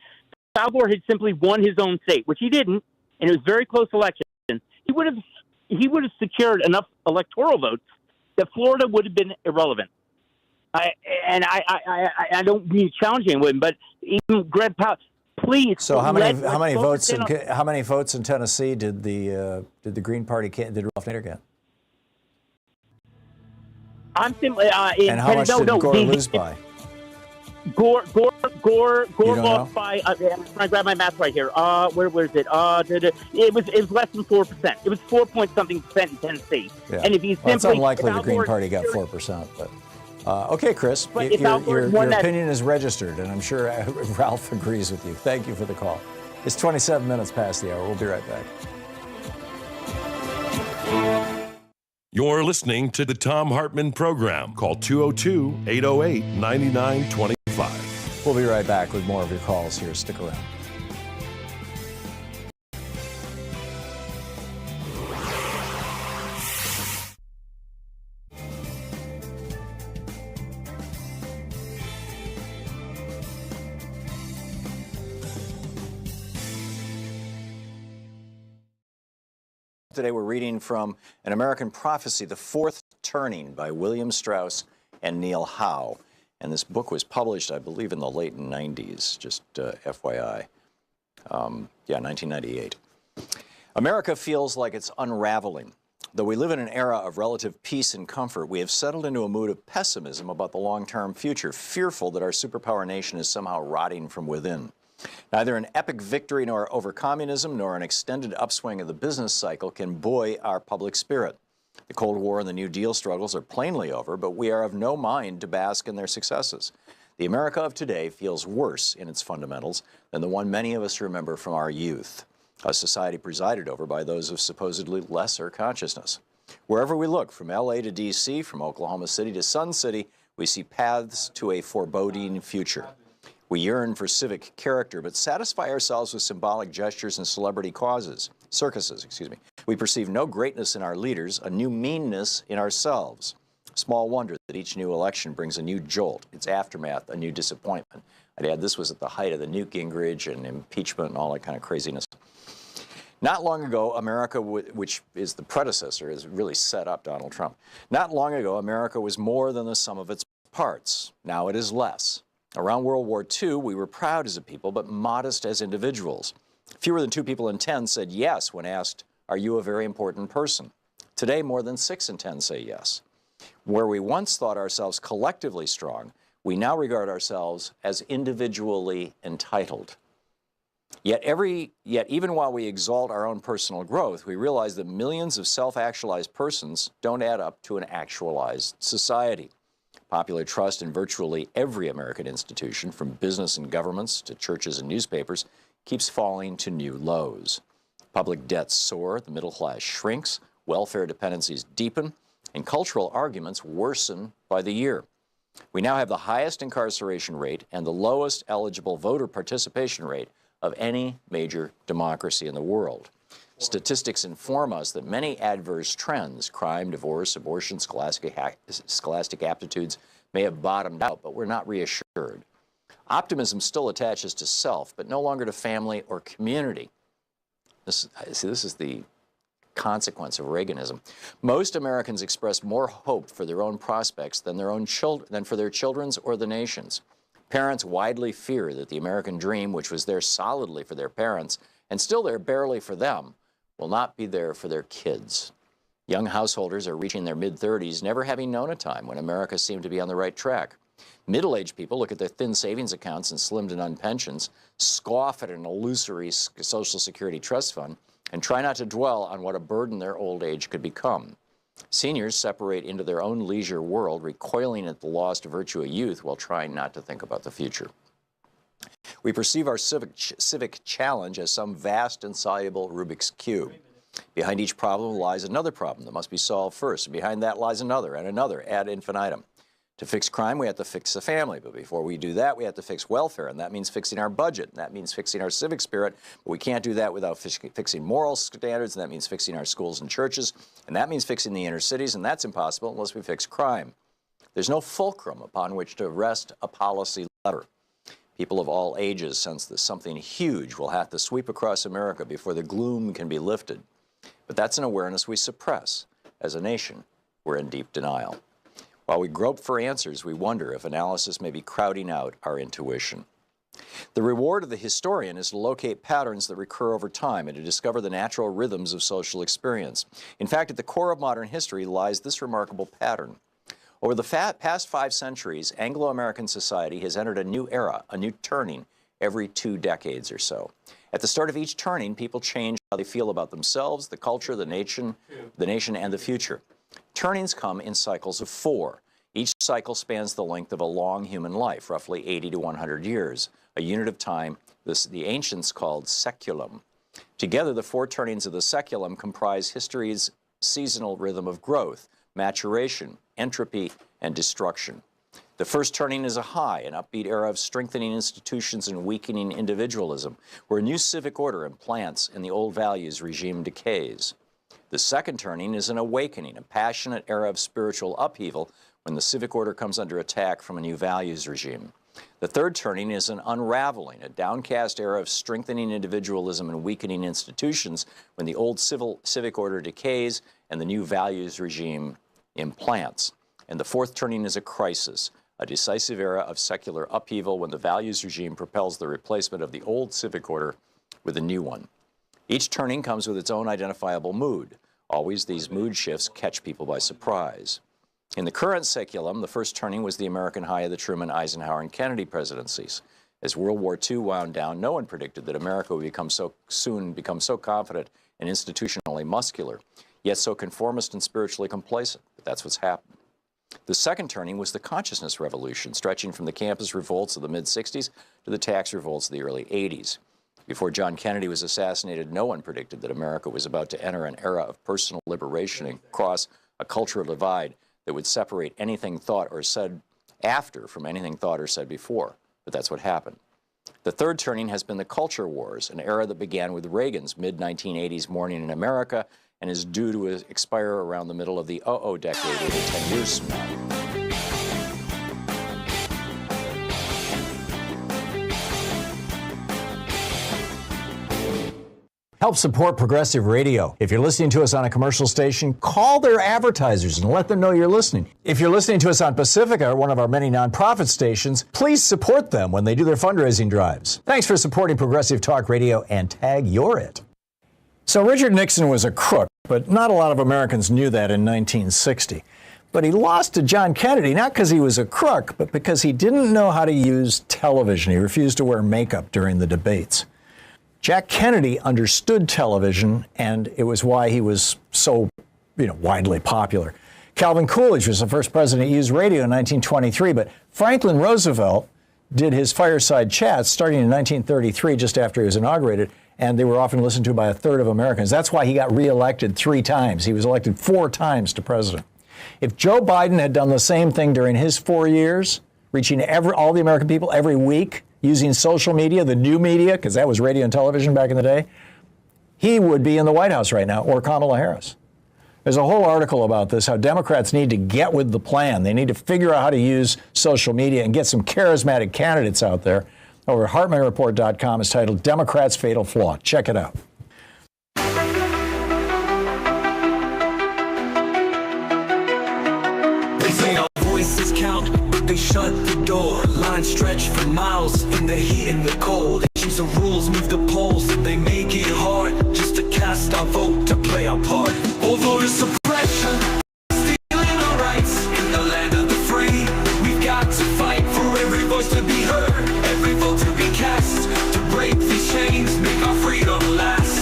Al Gore had simply won his own state, which he didn't, and it was a very close election. He would have secured enough electoral votes that Florida would have been irrelevant. I don't mean challenging anyone, but even Greg Powell, please. So how many votes in Tennessee did the Green Party did Ralph Nader get? I'm simply and how much did Gore lose by? Gore lost know? by. I'm trying to grab my math right here. Where is it? It was less than 4%. It was 4 point something percent in Tennessee. Yeah. And if you simply, it's unlikely the Green Gore, Party got 4%, but. Okay, Chris, But your opinion is registered, and I'm sure Ralph agrees with you. Thank you for the call. It's 27 minutes past the hour. We'll be right back. You're listening to the Thom Hartmann Program. Call 202-808-9925. We'll be right back with more of your calls here. Stick around. Today we're reading from An American Prophecy, The Fourth Turning by William Strauss and Neil Howe. And this book was published, I believe, in the late 90s, just FYI. 1998. America feels like it's unraveling. Though we live in an era of relative peace and comfort, we have settled into a mood of pessimism about the long-term future, fearful that our superpower nation is somehow rotting from within. Neither an epic victory over communism nor an extended upswing of the business cycle can buoy our public spirit. The Cold War and the New Deal struggles are plainly over, but we are of no mind to bask in their successes. The America of today feels worse in its fundamentals than the one many of us remember from our youth, a society presided over by those of supposedly lesser consciousness. Wherever we look, from L.A. to D.C., from Oklahoma City to Sun City, we see paths to a foreboding future. We yearn for civic character, but satisfy ourselves with symbolic gestures and celebrity circuses. We perceive no greatness in our leaders, a new meanness in ourselves. Small wonder that each new election brings a new jolt, its aftermath, a new disappointment. I'd add this was at the height of the Newt Gingrich and impeachment and all that kind of craziness. Not long ago, America, which is the predecessor, has really set up Donald Trump. Not long ago, America was more than the sum of its parts. Now it is less. Around World War II, we were proud as a people, but modest as individuals. Fewer than 2 people in 10 said yes when asked, "Are you a very important person?" Today, more than 6 in 10 say yes. Where we once thought ourselves collectively strong, we now regard ourselves as individually entitled. Yet even while we exalt our own personal growth, we realize that millions of self-actualized persons don't add up to an actualized society. Popular trust in virtually every American institution, from business and governments to churches and newspapers, keeps falling to new lows. Public debts soar, the middle class shrinks, welfare dependencies deepen, and cultural arguments worsen by the year. We now have the highest incarceration rate and the lowest eligible voter participation rate of any major democracy in the world. Statistics inform us that many adverse trends, crime, divorce, abortion, scholastic aptitudes, may have bottomed out, but we're not reassured. Optimism still attaches to self, but no longer to family or community. This is the consequence of Reaganism. Most Americans express more hope for their own prospects than for their children's or the nation's. Parents widely fear that the American dream, which was there solidly for their parents and still there barely for them, will not be there for their kids. Young householders are reaching their mid-30s, never having known a time when America seemed to be on the right track. Middle-aged people look at their thin savings accounts and slim-to-none pensions, scoff at an illusory Social Security trust fund, and try not to dwell on what a burden their old age could become. Seniors separate into their own leisure world, recoiling at the lost virtue of youth while trying not to think about the future. We perceive our civic challenge as some vast, insoluble Rubik's Cube. Behind each problem lies another problem that must be solved first, and behind that lies another and another ad infinitum. To fix crime, we have to fix the family, but before we do that, we have to fix welfare, and that means fixing our budget, and that means fixing our civic spirit, but we can't do that without fixing moral standards, and that means fixing our schools and churches, and that means fixing the inner cities, and that's impossible unless we fix crime. There's no fulcrum upon which to rest a policy lever. People of all ages sense that something huge will have to sweep across America before the gloom can be lifted. But that's an awareness we suppress. As a nation, we're in deep denial. While we grope for answers, we wonder if analysis may be crowding out our intuition. The reward of the historian is to locate patterns that recur over time and to discover the natural rhythms of social experience. In fact, at the core of modern history lies this remarkable pattern. Over the past 5 centuries, Anglo-American society has entered a new era, a new turning, every 2 decades or so. At the start of each turning, people change how they feel about themselves, the culture, the nation, and the future. Turnings come in cycles of 4. Each cycle spans the length of a long human life, roughly 80 to 100 years, a unit of time the ancients called seculum. Together, the 4 turnings of the seculum comprise history's seasonal rhythm of growth, maturation, entropy, and destruction. The first turning is a high, an upbeat era of strengthening institutions and weakening individualism, where a new civic order implants and the old values regime decays. The second turning is an awakening, a passionate era of spiritual upheaval when the civic order comes under attack from a new values regime. The third turning is an unraveling, a downcast era of strengthening individualism and weakening institutions when the old civic order decays and the new values regime implants. And the fourth turning is a crisis, a decisive era of secular upheaval when the values regime propels the replacement of the old civic order with a new one. Each turning comes with its own identifiable mood. Always these mood shifts catch people by surprise. In the current seculum, the first turning was the American high of the Truman, Eisenhower, and Kennedy presidencies. As World War II wound down, no one predicted that America would become so confident and institutionally muscular, yet so conformist and spiritually complacent. But that's what's happened. The second turning was the consciousness revolution, stretching from the campus revolts of the mid-60s to the tax revolts of the early 80s. Before John Kennedy was assassinated, no one predicted that America was about to enter an era of personal liberation and cross a cultural divide that would separate anything thought or said after from anything thought or said before. But that's what happened. The third turning has been the culture wars, an era that began with Reagan's mid-1980s Morning in America and is due to expire around the middle of the decade, over 10 years from now. Help support Progressive Radio. If you're listening to us on a commercial station, call their advertisers and let them know you're listening. If you're listening to us on Pacifica, one of our many nonprofit stations, please support them when they do their fundraising drives. Thanks for supporting Progressive Talk Radio and tag you're it. So Richard Nixon was a crook, but not a lot of Americans knew that in 1960. But he lost to John Kennedy, not because he was a crook, but because he didn't know how to use television. He refused to wear makeup during the debates. Jack Kennedy understood television, and it was why he was so, widely popular. Calvin Coolidge was the first president to use radio in 1923, but Franklin Roosevelt did his fireside chats starting in 1933, just after he was inaugurated, and they were often listened to by a third of Americans. That's why he got reelected 3 times. He was elected 4 times to president. If Joe Biden had done the same thing during his 4 years, reaching all the American people every week, using social media, the new media, because that was radio and television back in the day, he would be in the White House right now, or Kamala Harris. There's a whole article about this, how Democrats need to get with the plan. They need to figure out how to use social media and get some charismatic candidates out there. Over at HartmanReport.com is titled Democrats' Fatal Flaw. Check it out. They say our voices count, but they shut the door. Lines stretch for miles in the heat and the cold. Change the rules, move the polls, they make it hard just to cast our vote, to play our part. All voter suppression, stealing our rights in the land of the free. We've got to fight for every voice to be heard, every vote to be cast, to break these chains, make our freedom last.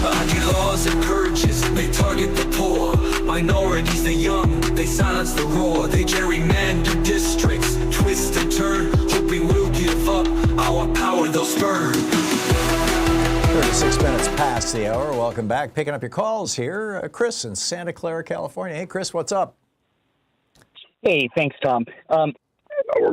Our laws and purges, they target the poor, minorities, the young, they silence the roar. They gerrymander districts, twist and turn, hoping we'll give give up our power they'll spurn. 36 minutes past the hour. Welcome back. Picking up your calls here. Chris in Santa Clara, California. Hey, Chris, what's up? Hey, thanks, Tom.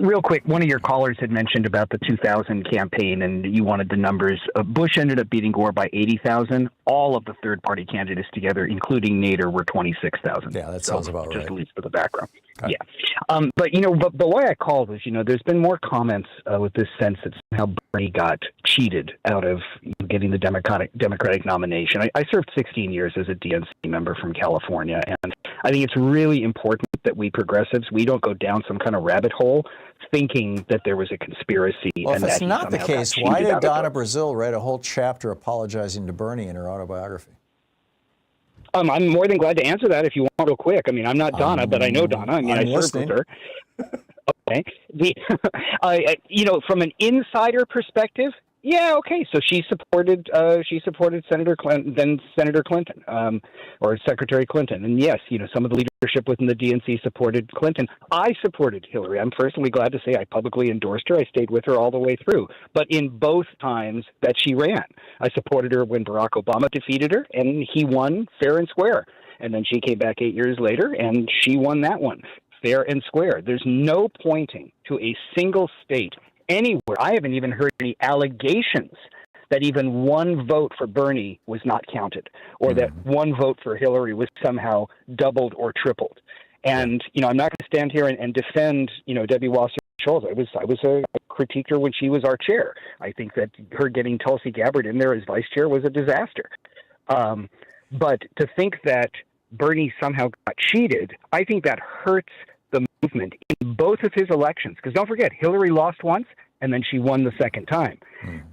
Real quick, one of your callers had mentioned about the 2000 campaign, and you wanted the numbers. Bush ended up beating Gore by 80,000. All of the third-party candidates together, including Nader, were 26,000. Yeah, that sounds about right. Just at least for the background. Okay. Yeah. But why I called is, there's been more comments with this sense that somehow Bernie got cheated out of getting the Democratic nomination. I served 16 years as a DNC member from California, and I think it's really important that we progressives, we don't go down some kind of rabbit hole thinking that there was a conspiracy. Well, and if it's that not the case, why did Donna Brazile write a whole chapter apologizing to Bernie in her autobiography? I'm more than glad to answer that if you want real quick. I mean, I'm not Donna, but I know Donna. I served with her. Okay. From an insider perspective, yeah, okay. So she supported Senator Clinton, then Senator Clinton, or Secretary Clinton, and yes, some of the leadership within the DNC supported Clinton. I supported Hillary. I'm personally glad to say I publicly endorsed her. I stayed with her all the way through. But in both times that she ran, I supported her when Barack Obama defeated her, and he won fair and square. And then she came back 8 years later, and she won that one fair and square. There's no pointing to a single state anywhere. I haven't even heard any allegations that even one vote for Bernie was not counted, or that one vote for Hillary was somehow doubled or tripled. And I'm not going to stand here and defend Debbie Wasser-Schultz. I was a critiquer when she was our chair. I think that her getting Tulsi Gabbard in there as vice chair was a disaster. But to think that Bernie somehow got cheated, I think that hurts the movement in both of his elections. Because don't forget, Hillary lost once, and then she won the second time.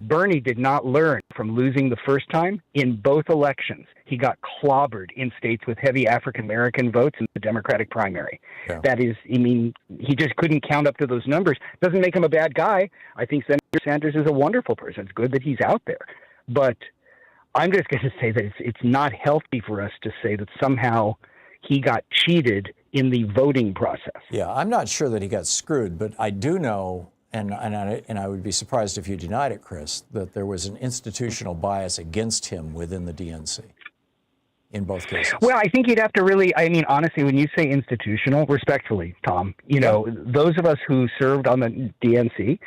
Bernie did not learn from losing the first time in both elections. He got clobbered in states with heavy African-American votes in the Democratic primary. Yeah. That is, he just couldn't count up to those numbers. Doesn't make him a bad guy. I think Senator Sanders is a wonderful person. It's good that he's out there. But I'm just going to say that it's not healthy for us to say that somehow he got cheated in the voting process. Yeah, I'm not sure that he got screwed, but I do know, and I would be surprised if you denied it, Chris, that there was an institutional bias against him within the DNC in both cases. Well, I think you'd have to really, honestly, when you say institutional, respectfully, Tom, those of us who served on the DNC,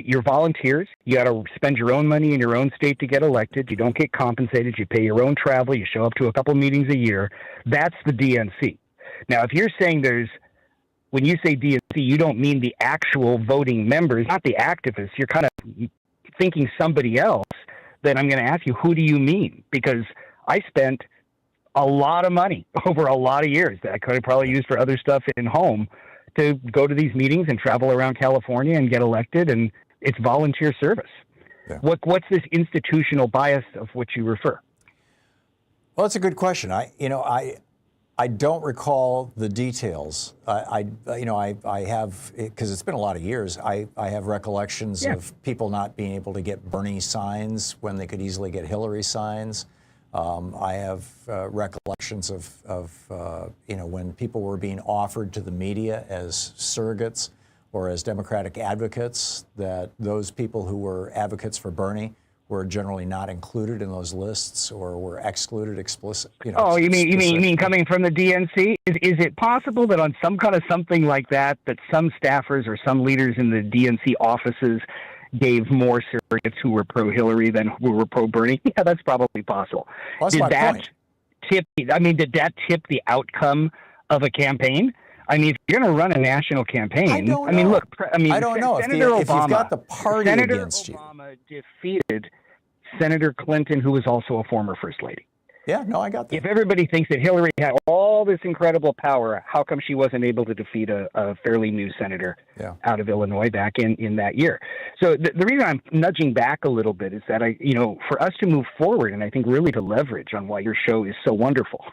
you're volunteers. You got to spend your own money in your own state to get elected. You don't get compensated. You pay your own travel. You show up to a couple meetings a year. That's the DNC. Now, if you're saying when you say DNC, you don't mean the actual voting members, not the activists. You're kind of thinking somebody else. Then I'm going to ask you, who do you mean? Because I spent a lot of money over a lot of years that I could have probably used for other stuff in home to go to these meetings and travel around California and get elected, and it's volunteer service. Yeah. What's this institutional bias of which you refer? Well, it's a good question. I don't recall the details. I have, because it's been a lot of years, I have recollections of people not being able to get Bernie signs when they could easily get Hillary signs. I have recollections of when people were being offered to the media as surrogates or as Democratic advocates, that those people who were advocates for Bernie were generally not included in those lists or were excluded explicit. Oh, you mean coming from the DNC? Is it possible that on some kind of something like that some staffers or some leaders in the DNC offices gave more surrogates who were pro-Hillary than who were pro-Bernie? Yeah, that's probably possible. Well, that's my point. Did that tip the outcome of a campaign? I mean, if you're going to run a national campaign, I don't know. Senator if you've got the party against you. Senator Obama defeated Senator Clinton, who was also a former First Lady. Yeah, no, I got that. If everybody thinks that Hillary had all this incredible power, how come she wasn't able to defeat a fairly new senator out of Illinois back in that year? So the reason I'm nudging back a little bit is that for us to move forward, and I think really to leverage on why your show is so wonderful,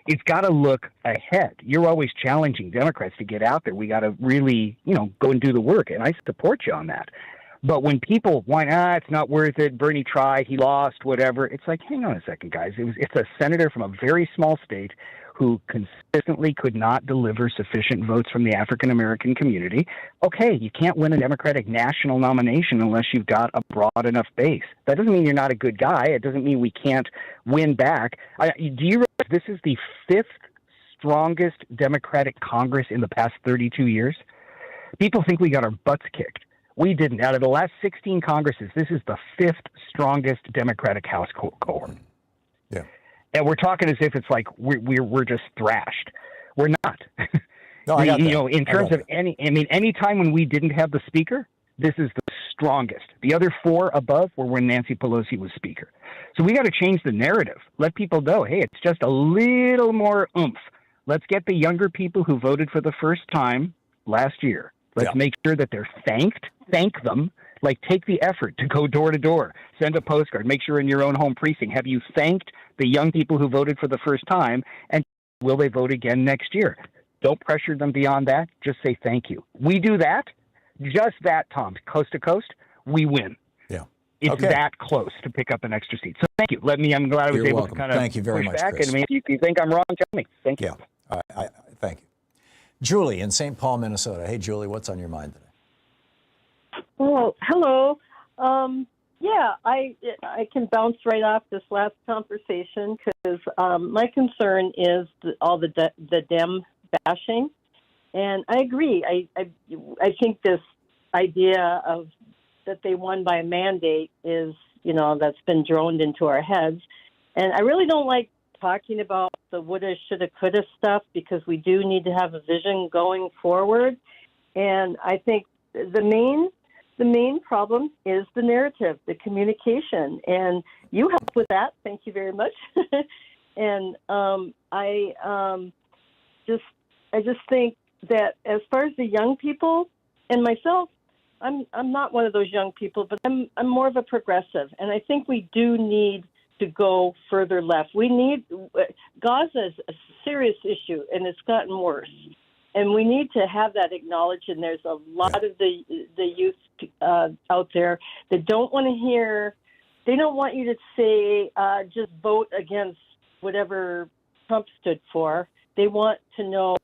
it's got to look ahead. You're always challenging Democrats to get out there. We got to really, go and do the work, and I support you on that. But when people whine, it's not worth it, Bernie tried, he lost, whatever, it's like, hang on a second, guys. It's a senator from a very small state who consistently could not deliver sufficient votes from the African-American community. Okay, you can't win a Democratic national nomination unless you've got a broad enough base. That doesn't mean you're not a good guy. It doesn't mean we can't win back. Do you realize this is the 5th strongest Democratic Congress in the past 32 years? People think we got our butts kicked. We didn't. Out of the last 16 Congresses, this is the 5th strongest Democratic House cohort. Yeah. And we're talking as if it's like we're just thrashed. We're not. No, I got that. In terms of any time when we didn't have the speaker, this is the strongest. The other 4 above were when Nancy Pelosi was speaker. So we got to change the narrative. Let people know, hey, it's just a little more oomph. Let's get the younger people who voted for the first time last year. Let's make sure that they're thanked. Thank them. Like, take the effort to go door to door. Send a postcard. Make sure in your own home precinct. Have you thanked the young people who voted for the first time? And will they vote again next year? Don't pressure them beyond that. Just say thank you. We do that. Just that, Tom. Coast to coast, we win. Yeah. It's that close to pick up an extra seat. So thank you. I'm glad I was able to kind of thank you very push much, back. Chris. And if you think I'm wrong, tell me. Thank you. Yeah. Thank you. Julie in St. Paul, Minnesota. Hey, Julie, what's on your mind today? Oh, hello. Yeah, I can bounce right off this last conversation because my concern is all the Dem bashing, and I agree. I think this idea of that they won by a mandate is, that's been droned into our heads, and I really don't like talking about the woulda, shoulda, coulda stuff because we do need to have a vision going forward, and I think the main problem is the narrative, the communication, and you help with that. Thank you very much. And I just think that as far as the young people and myself, I'm not one of those young people, but I'm more of a progressive, and I think we do need to go further left. Gaza is a serious issue, and it's gotten worse. And we need to have that acknowledged. And there's a lot of the youth out there that don't want to hear. They don't want you to say just vote against whatever Trump stood for. They want to know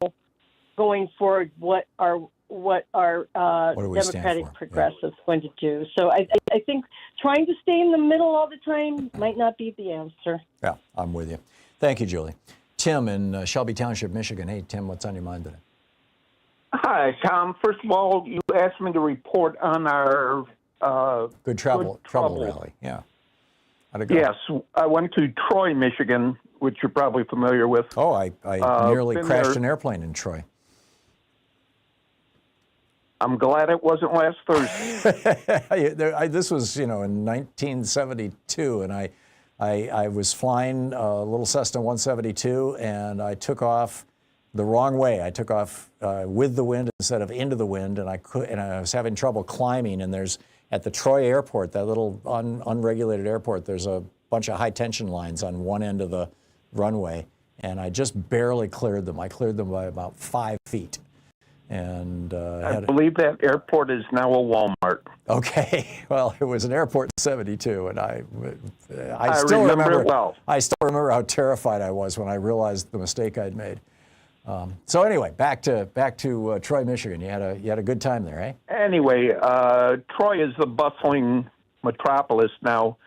going forward what our Democratic progressives going to do. So I think trying to stay in the middle all the time might not be the answer. Yeah, I'm with you. Thank you, Julie. Tim in Shelby Township, Michigan. Hey, Tim, what's on your mind today? Hi, Tom. First of all, you asked me to report on our Good Trouble rally. Yeah. How'd it go? Yes, I went to Troy, Michigan, which you're probably familiar with. Oh, I nearly crashed an airplane in Troy. I'm glad it wasn't last Thursday. This was, in 1972, and I was flying a little Cessna 172, and I took off the wrong way. I took off with the wind instead of into the wind, and I was having trouble climbing. And there's at the Troy airport, that little unregulated airport, there's a bunch of high tension lines on one end of the runway, and I just barely cleared them. I cleared them by about 5 feet. And I believe that airport is now a Walmart. Okay, well, it was an airport in '72, and I still remember it well. I still remember how terrified I was when I realized the mistake I'd made. So anyway, back to Troy, Michigan. You had a good time there, eh? Anyway, Troy is a bustling metropolis now,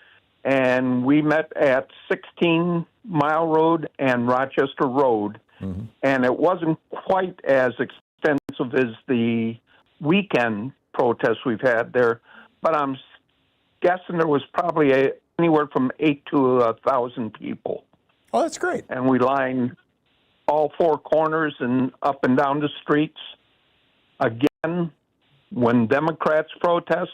and we met at 16 Mile Road and Rochester Road, and it wasn't quite as extensive as the weekend protests we've had there, but I'm guessing there was probably anywhere from 8 to 1,000 people. Oh, that's great. And we lined all four corners and up and down the streets. Again, when Democrats protest,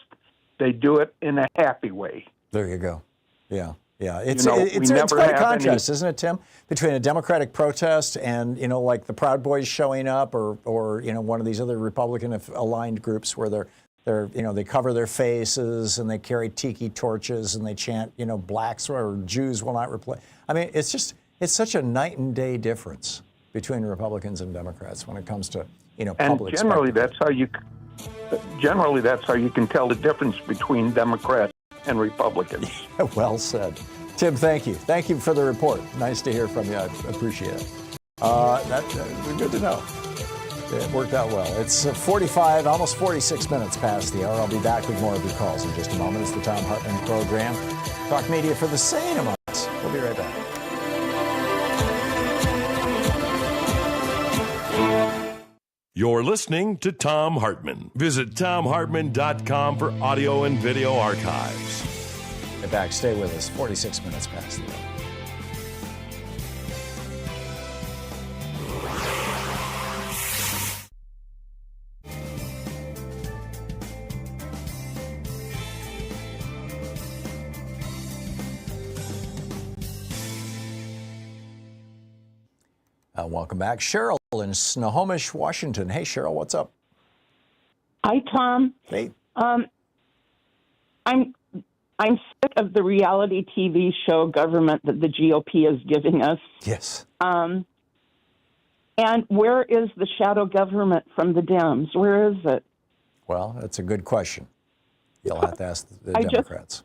they do it in a happy way. There you go. Yeah. Yeah, it's never quite a have contrast, isn't it, Tim, between a Democratic protest and, like the Proud Boys showing up or one of these other Republican-aligned groups where they cover their faces and they carry tiki torches and they chant, blacks or Jews will not replace. I mean, it's such a night and day difference between Republicans and Democrats when it comes to, public And generally, spectacle. that's how you generally that's how you can tell the difference between Democrats and Republicans. Well said. Tim, thank you. Thank you for the report. Nice to hear from you. I appreciate it. That's good to know. It worked out well. It's 45, almost 46 minutes past the hour. I'll be back with more of your calls in just a moment. It's the Thom Hartmann Program. Talk media for the sane among us. We'll be right back. You're listening to Thom Hartmann. Visit ThomHartmann.com for audio and video archives. Get back. Stay with us. 46 minutes past the hour. Welcome back. Cheryl in Snohomish, Washington. Hey, Cheryl, what's up? Hi, Tom. Hey. I'm sick of the reality TV show government that the GOP is giving us. Yes. And where is the shadow government from the Dems? Where is it? Well, that's a good question. You'll have to ask the Democrats.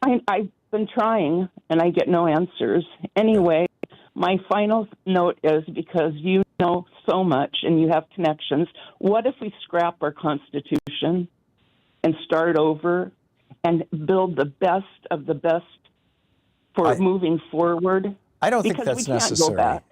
I've been trying, and I get no answers. Anyway, my final note is, because you know so much and you have connections, what if we scrap our Constitution and start over and build the best of the best for moving forward? I don't think Because that's we can't necessary. go back.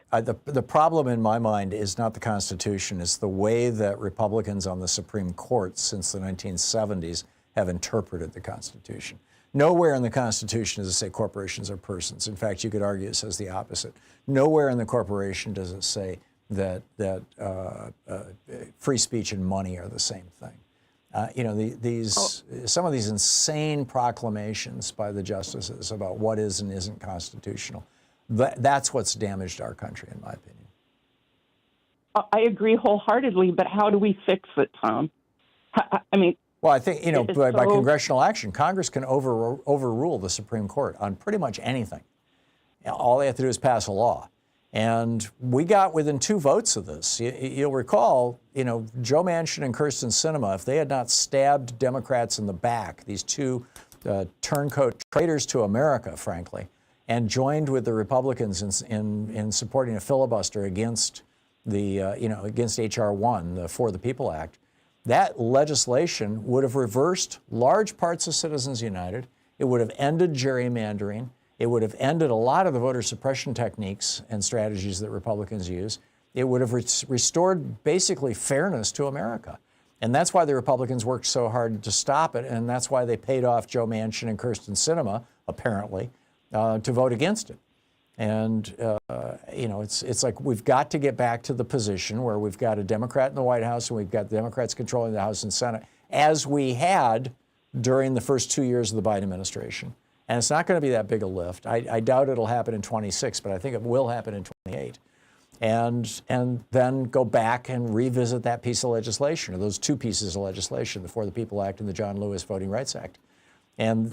The problem in my mind is not the Constitution. It's the way that Republicans on the Supreme Court since the 1970s have interpreted the Constitution. Nowhere in the Constitution does it say corporations are persons. In fact, you could argue it says the opposite. Nowhere in the Constitution does it say that free speech and money are the same thing. Some of these insane proclamations by the justices about what is and isn't constitutional, that's what's damaged our country, in my opinion. I agree wholeheartedly, but how do we fix it, Tom? Well, I think, by congressional action, Congress can overrule the Supreme Court on pretty much anything. All they have to do is pass a law. And we got within 2 votes of this. You'll recall, Joe Manchin and Kyrsten Sinema, if they had not stabbed Democrats in the back, these 2 turncoat traitors to America, frankly, and joined with the Republicans in supporting a filibuster against against H.R. 1, the For the People Act, that legislation would have reversed large parts of Citizens United. It would have ended gerrymandering. It would have ended a lot of the voter suppression techniques and strategies that Republicans use. It would have restored basically fairness to America. And that's why the Republicans worked so hard to stop it. And that's why they paid off Joe Manchin and Kyrsten Sinema, apparently, to vote against it. And, it's like we've got to get back to the position where we've got a Democrat in the White House and we've got Democrats controlling the House and Senate, as we had during the first 2 years of the Biden administration. And it's not going to be that big a lift. I doubt it'll happen in 26, but I think it will happen in 28. And then go back and revisit that piece of legislation, or those 2 pieces of legislation, the For the People Act and the John Lewis Voting Rights Act. And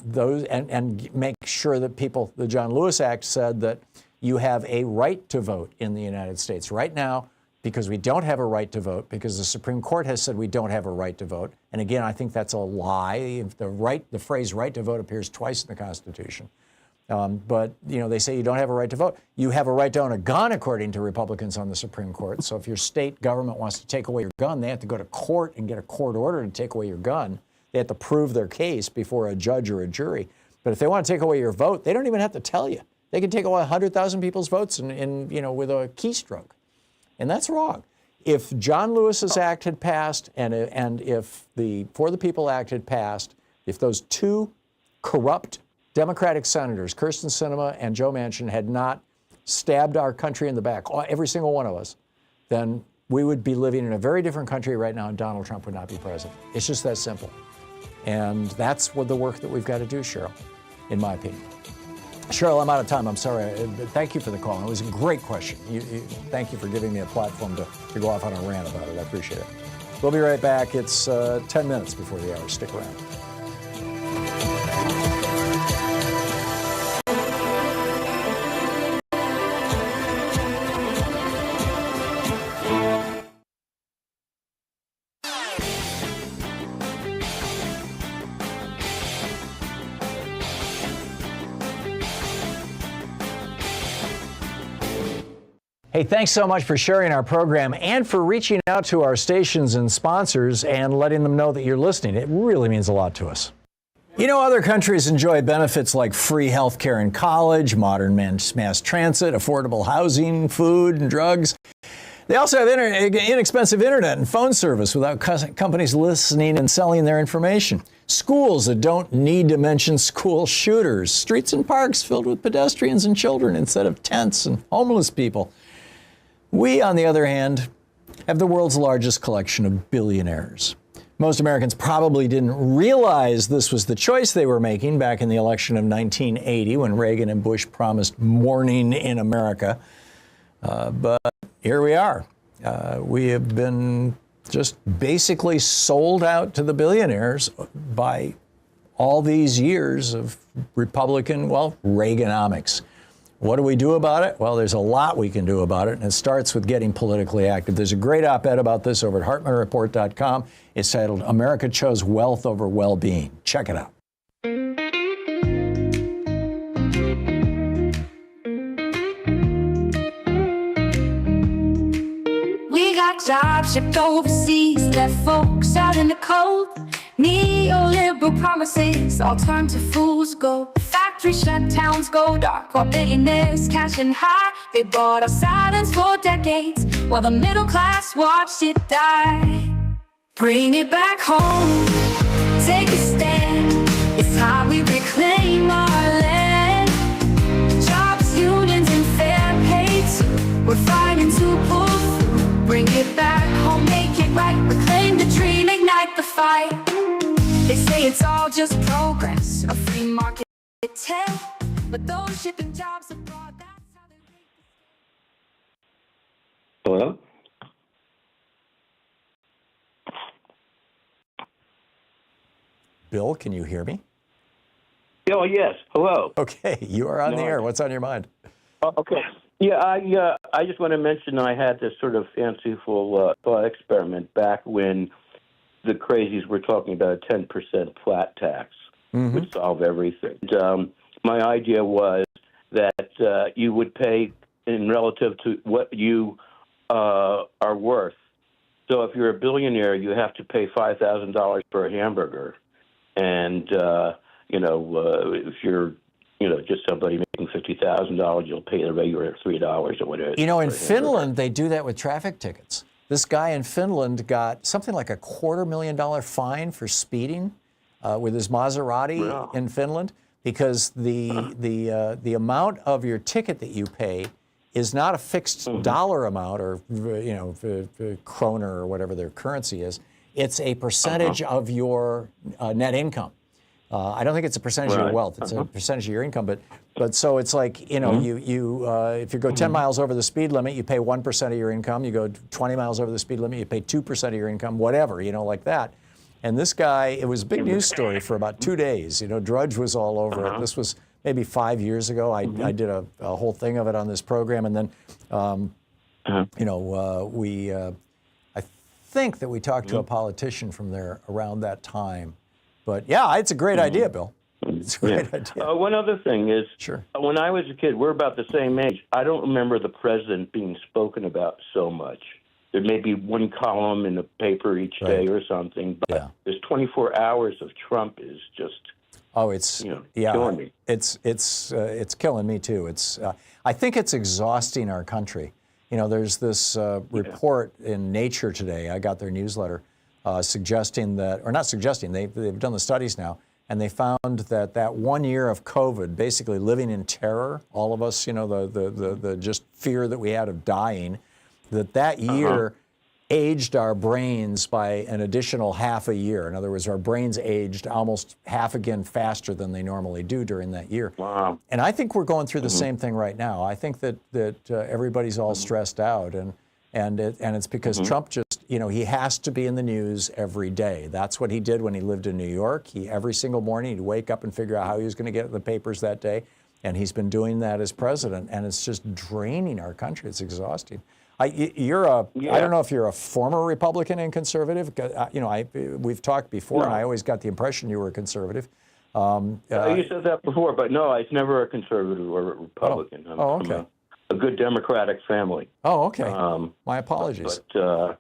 make sure that the John Lewis Act said that you have a right to vote in the United States. Right now, because we don't have a right to vote, because the Supreme Court has said we don't have a right to vote. And again, I think that's a lie. The phrase right to vote appears twice in the Constitution. But they say you don't have a right to vote. You have a right to own a gun, according to Republicans on the Supreme Court. So if your state government wants to take away your gun, they have to go to court and get a court order to take away your gun. They have to prove their case before a judge or a jury. But if they want to take away your vote, they don't even have to tell you. They can take away 100,000 people's votes with a keystroke. And that's wrong. If John Lewis's act had passed and if the For the People Act had passed, if those 2 corrupt Democratic senators, Kyrsten Sinema and Joe Manchin, had not stabbed our country in the back, every single one of us, then we would be living in a very different country right now and Donald Trump would not be president. It's just that simple. And that's what the work that we've got to do, Cheryl, in my opinion. Cheryl, I'm out of time. I'm sorry. Thank you for the call. It was a great question. Thank you for giving me a platform to go off on a rant about it. I appreciate it. We'll be right back. It's 10 minutes before the hour. Stick around. Hey, thanks so much for sharing our program and for reaching out to our stations and sponsors and letting them know that you're listening. It really means a lot to us. You know, other countries enjoy benefits like free health care in college, modern mass transit, affordable housing, food, and drugs. They also have inexpensive internet and phone service without companies listening and selling their information. Schools that don't need to mention school shooters. Streets and parks filled with pedestrians and children instead of tents and homeless people. We, on the other hand, have the world's largest collection of billionaires. Most Americans probably didn't realize this was the choice they were making back in the election of 1980 when Reagan and Bush promised morning in America. But here we are. We have been just basically sold out to the billionaires by all these years of Republican, Reaganomics. What do we do about it? Well, there's a lot we can do about it, and it starts with getting politically active. There's a great op-ed about this over at HartmannReport.com. It's titled, America Chose Wealth Over Well-Being. Check it out. We got jobs shipped overseas, left folks out in the cold. Neoliberal promises all turn to fool's gold. Factory shutdowns go dark while billionaires cashing high. They bought our silence for decades while the middle class watched it die. Bring it back home, take a stand. It's how we reclaim our land. Jobs, unions, and fair pay too. We're fighting to pull through. Bring it back home, make it right. Reclaim the dream, ignite the fight. They say it's all just progress, a free market tale. But those shipping jobs abroad, that's how they make it. Hello? Bill, can you hear me? Oh, yes. Hello. Okay, you are on the air. What's on your mind? Okay. Yeah, I just want to mention I had this sort of fanciful thought experiment back when the crazies were talking about a 10% flat tax would solve everything. My idea was that you would pay in relative to what you are worth. So if you're a billionaire, you have to pay $5,000 for a hamburger. And, if you're, just somebody making $50,000, you'll pay the regular $3 or whatever. You know, in Finland, they do that with traffic tickets. This guy in Finland got something like a $250,000 fine for speeding with his Maserati in Finland because the amount of your ticket that you pay is not a fixed dollar amount or kroner or whatever their currency is. It's a percentage of your net income. I don't think it's a percentage of your wealth. It's a percentage of your income. But so it's like, if you go 10 miles over the speed limit, you pay 1% of your income. You go 20 miles over the speed limit, you pay 2% of your income, whatever, like that. And this guy, it was a big news story for about 2 days. Drudge was all over it. This was maybe 5 years ago. I did a whole thing of it on this program. And then, I think that we talked to a politician from there around that time. But yeah, it's a great idea, Bill. It's a great idea. One other thing is, sure. When I was a kid, we're about the same age. I don't remember the president being spoken about so much. There may be one column in the paper each day or something, but there's 24 hours of Trump is just. Oh, it's killing me. It's killing me too. I think it's exhausting our country. There's this report in Nature today. I got their newsletter. Suggesting that, or not suggesting, they've done the studies now, and they found that 1 year of COVID, basically living in terror, all of us, the just fear that we had of dying, that year aged our brains by an additional half a year. In other words, our brains aged almost half again faster than they normally do during that year. Wow. And I think we're going through the same thing right now. I think that everybody's all stressed out, and it's because Trump just, he has to be in the news every day. That's what he did when he lived in New York. Every single morning, he'd wake up and figure out how he was going to get in the papers that day. And he's been doing that as president. And it's just draining our country. It's exhausting. I don't know if you're a former Republican and conservative. We've talked before, and I always got the impression you were a conservative. You said that before, but no, I was never a conservative or a Republican. Okay. a good Democratic family. Oh, okay. My apologies. But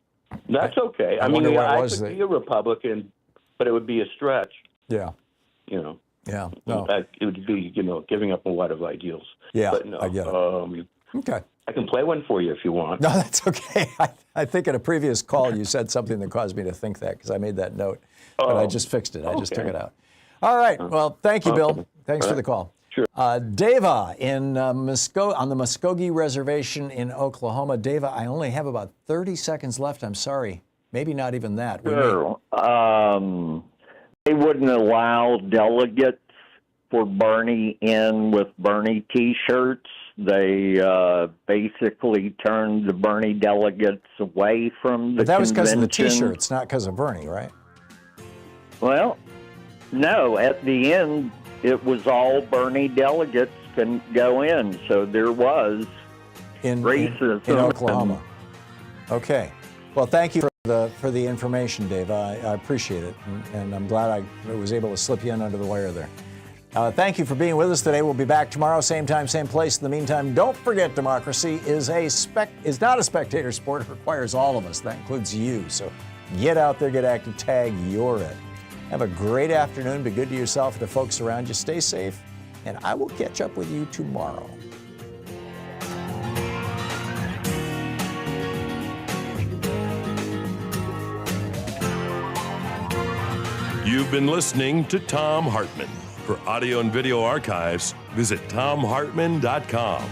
that's okay. I mean, I could be a Republican, but it would be a stretch. Yeah. You know. Yeah. No. It would be, giving up a lot of ideals. Yeah, but no, I get it. Okay. I can play one for you if you want. No, that's okay. I think in a previous call you said something that caused me to think that because I made that note, but I just fixed it. I just took it out. All right. Well, thank you, Bill. Thanks for the call. Sure. Deva on the Muskogee Reservation in Oklahoma. Deva, I only have about 30 seconds left. I'm sorry. Maybe not even that. Sure. They wouldn't allow delegates for Bernie in with Bernie T-shirts. They basically turned the Bernie delegates away from the But that was because of the convention. T-shirts, not because of Bernie, right? Well, no. At the end, it was all Bernie delegates can go in. So there was racism in Oklahoma. Okay. Well, thank you for the information, Dave. I appreciate it, and I'm glad I was able to slip you in under the wire there. Thank you for being with us today. We'll be back tomorrow, same time, same place. In the meantime, don't forget democracy is not a spectator sport. It requires all of us. That includes you. So get out there, get active, tag, you're it. Have a great afternoon. Be good to yourself and the folks around you. Stay safe, and I will catch up with you tomorrow. You've been listening to Thom Hartmann. For audio and video archives, visit thomhartmann.com.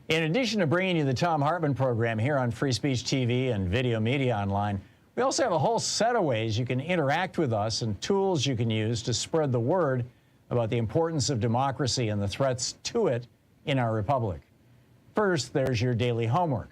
In addition to bringing you the Thom Hartmann Program here on Free Speech TV and Video Media Online, we also have a whole set of ways you can interact with us and tools you can use to spread the word about the importance of democracy and the threats to it in our republic. First, there's your daily homework.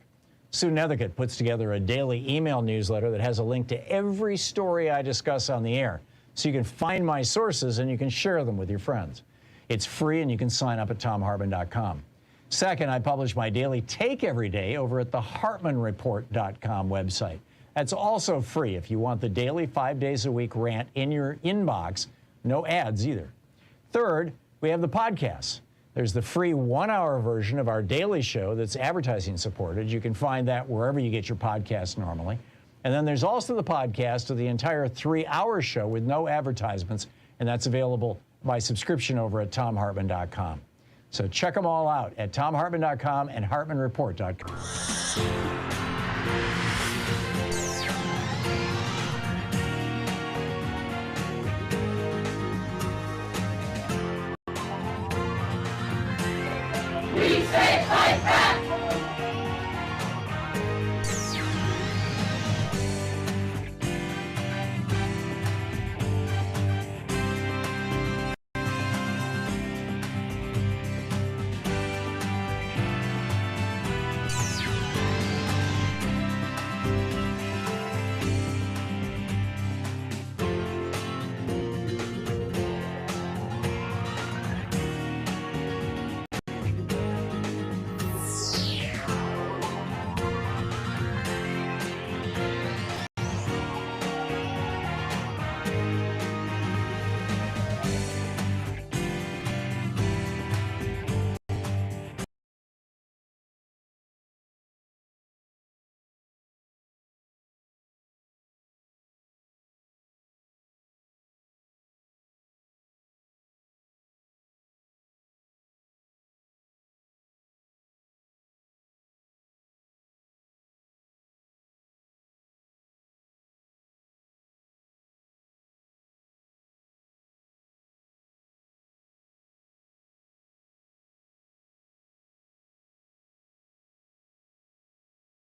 Sue Nethercutt puts together a daily email newsletter that has a link to every story I discuss on the air, so you can find my sources and you can share them with your friends. It's free and you can sign up at thomhartmann.com. Second, I publish my daily take every day over at the hartmannreport.com website. That's also free if you want the daily 5 days a week rant in your inbox. No ads either. Third, we have the podcasts. There's the free 1-hour version of our daily show that's advertising supported. You can find that wherever you get your podcasts normally. And then there's also the podcast of the entire 3-hour show with no advertisements, and that's available by subscription over at thomhartmann.com. So check them all out at thomhartmann.com and hartmannreport.com.